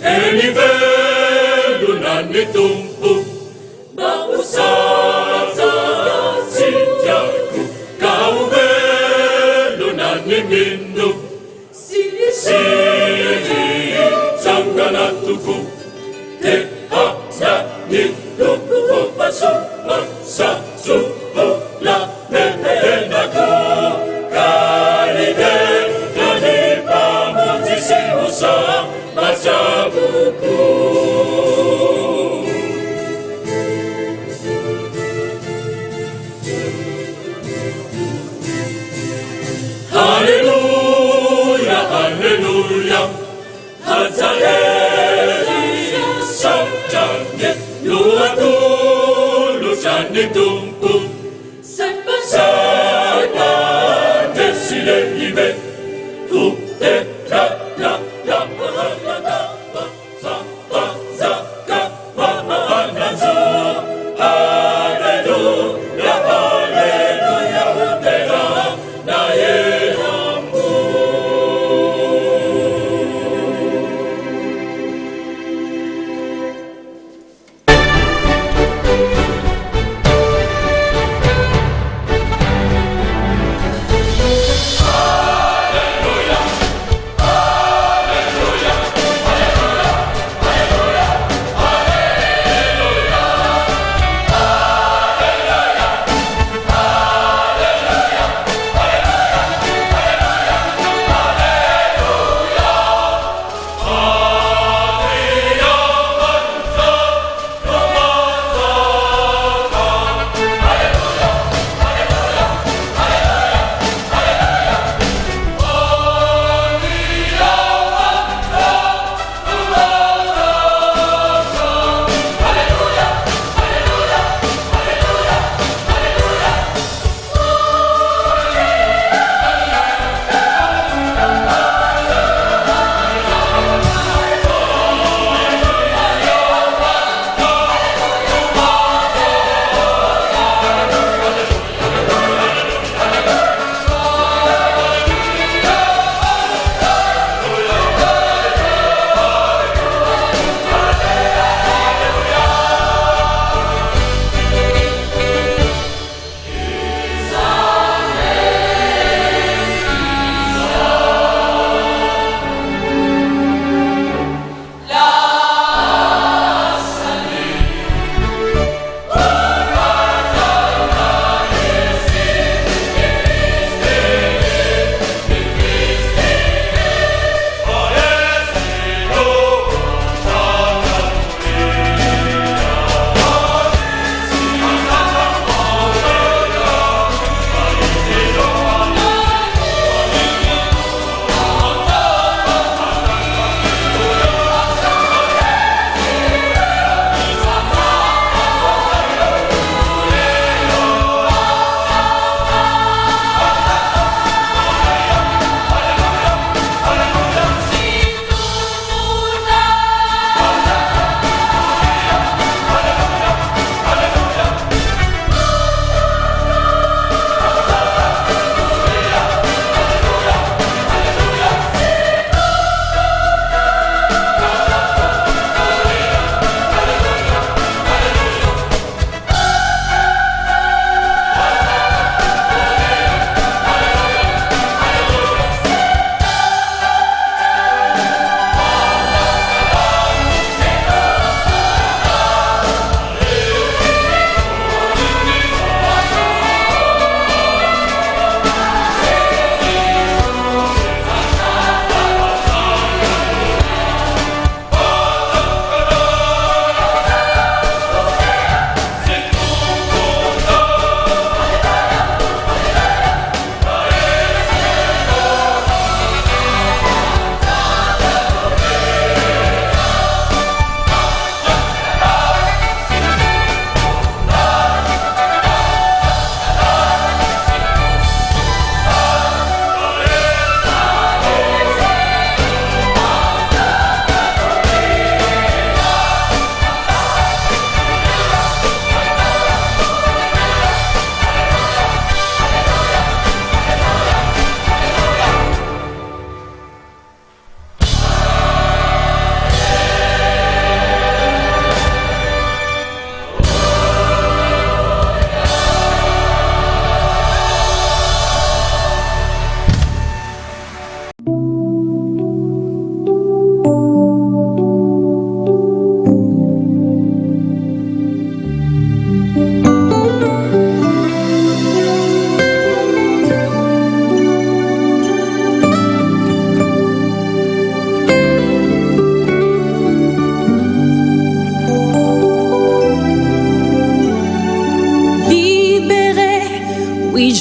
Eny velona ny tompo mba ho saza sy tiako, ka ho velona ny mino sy tsangana toko te hamya ny tompo ho pasoa sazovola mehenako, ka livelona ny mpamonjy sy hosa matsaboko. Alleluia, alleluia, hajaleli satranye loatolotrany tompo saipa desy lehibe ho tetrala lapahalatapa zapazaka mahananjo. Alleluia, alleluia, hotera na eambo.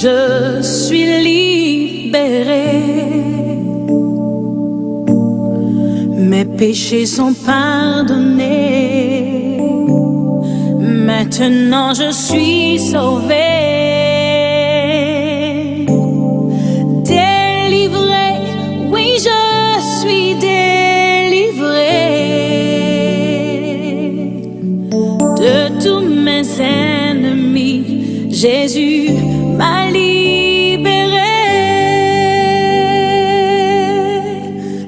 je suis libérée. Mes péchés sont pardonnés. Maintenant je suis sauvée. Délivrée, oui je suis délivrée. De tous mes ennemis, Jésus m'a libérée.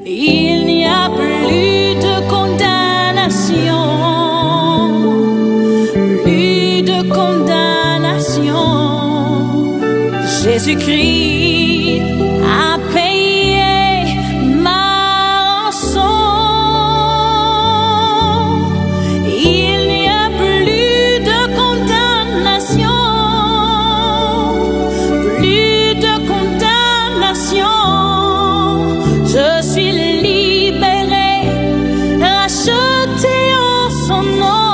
Il n'y a plus de condamnation, plus de condamnation. Jésus-Christ a payé ma rançon. Il n'y a plus de condamnation, plus de condamnation. Je suis libérée, rachetée en son nom.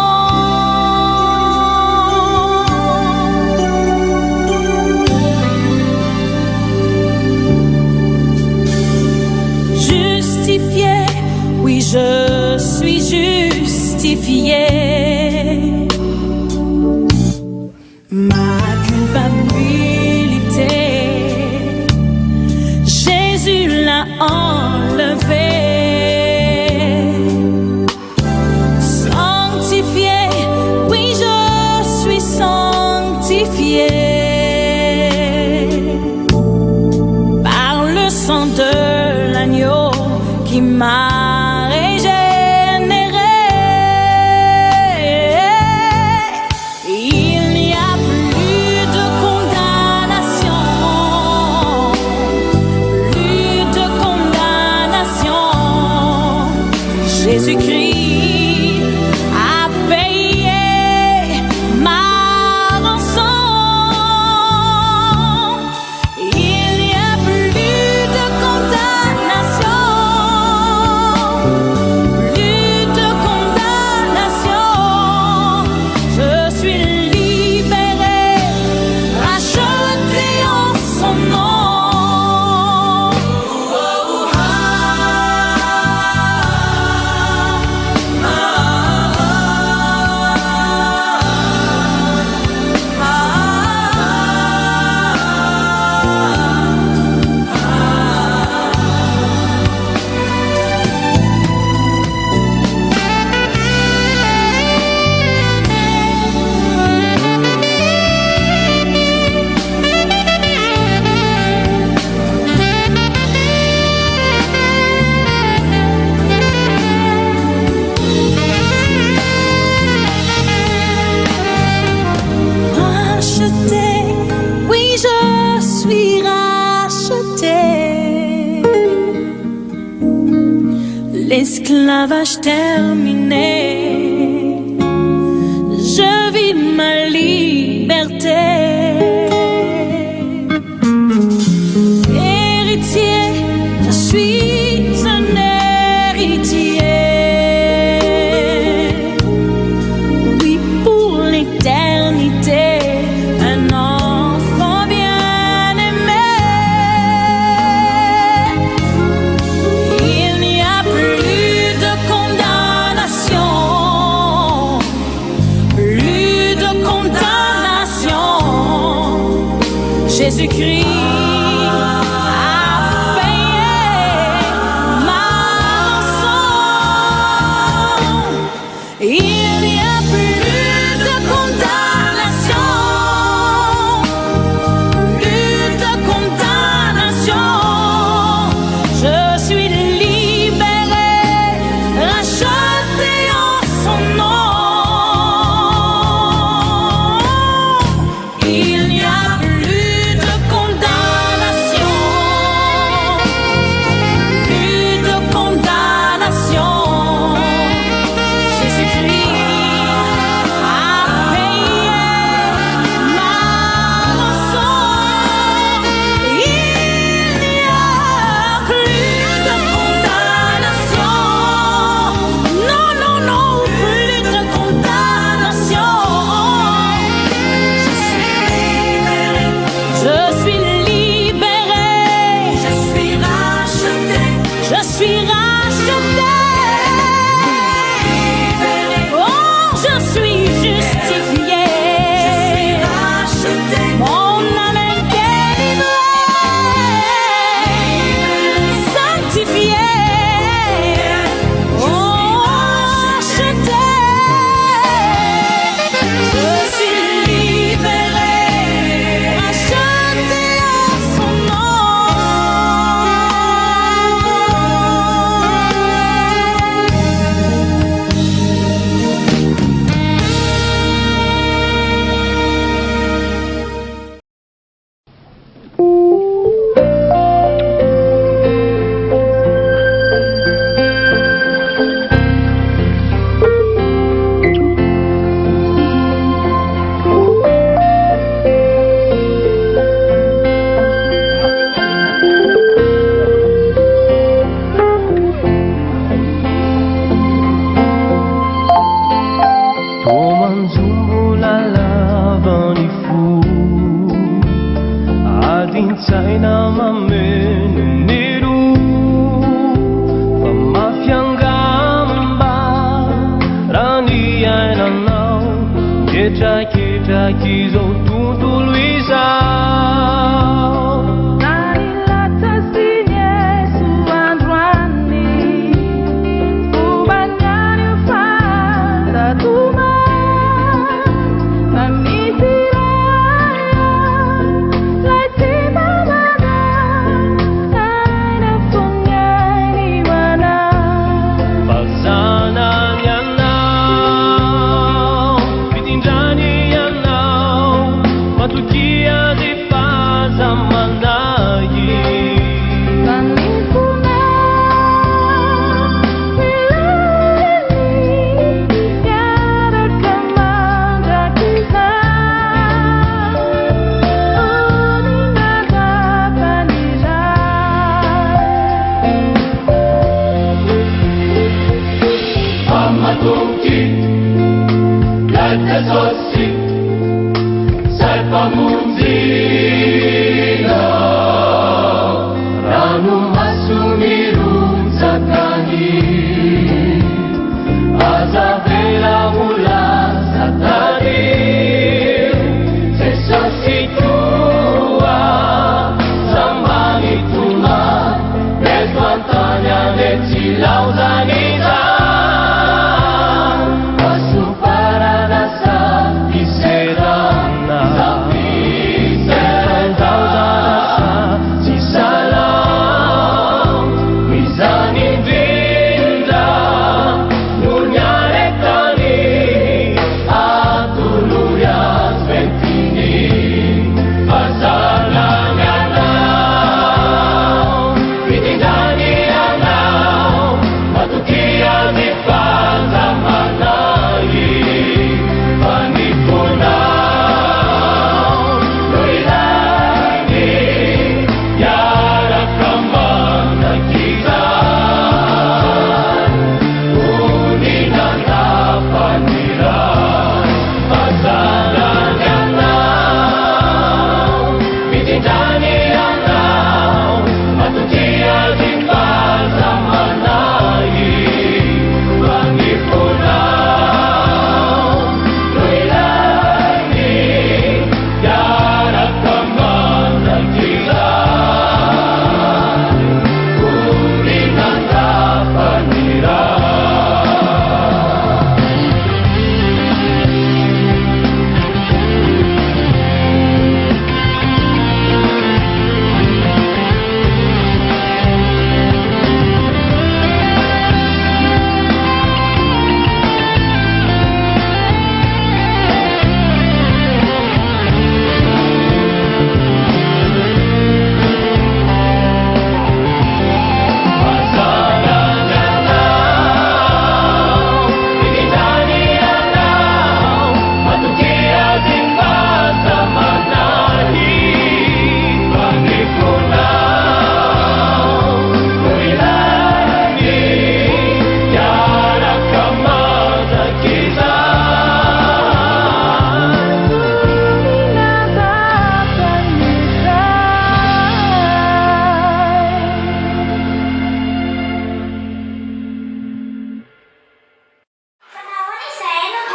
Justifiée, oui je suis justifiée. Ma culpabilité, Jésus l'a enlevée. Sanctifiée, oui je suis sanctifiée par le sang de l'agneau qui m'a régénérée. Il n'y a plus de condamnation, plus de condamnation. Jésus-Christ a payé ma rançon. Il n'y a plus de condamnation, plus de condamnation. Je suis libérée, rachetée en son nom. Rachetée, oui je suis rachetée. L'esclavage terminé, je vis ma liberté. Héritier, je suis un héritier. Oui, pour l'éternité, un enfant bien-aimé. Il n'y a plus de condamnation, plus de condamnation. Jésus-Christ a payé ma rançon. Il n'y a plus de condamnation, plus de condamnation. Je suis libérée, rachetée en son nom. Il n'y a plus de condamnation. manzumbola lavany fo adintsaina mameno nero fa mafiangamba raha ny ainanao ketraketraky izao tontolo izao Sai pamunzi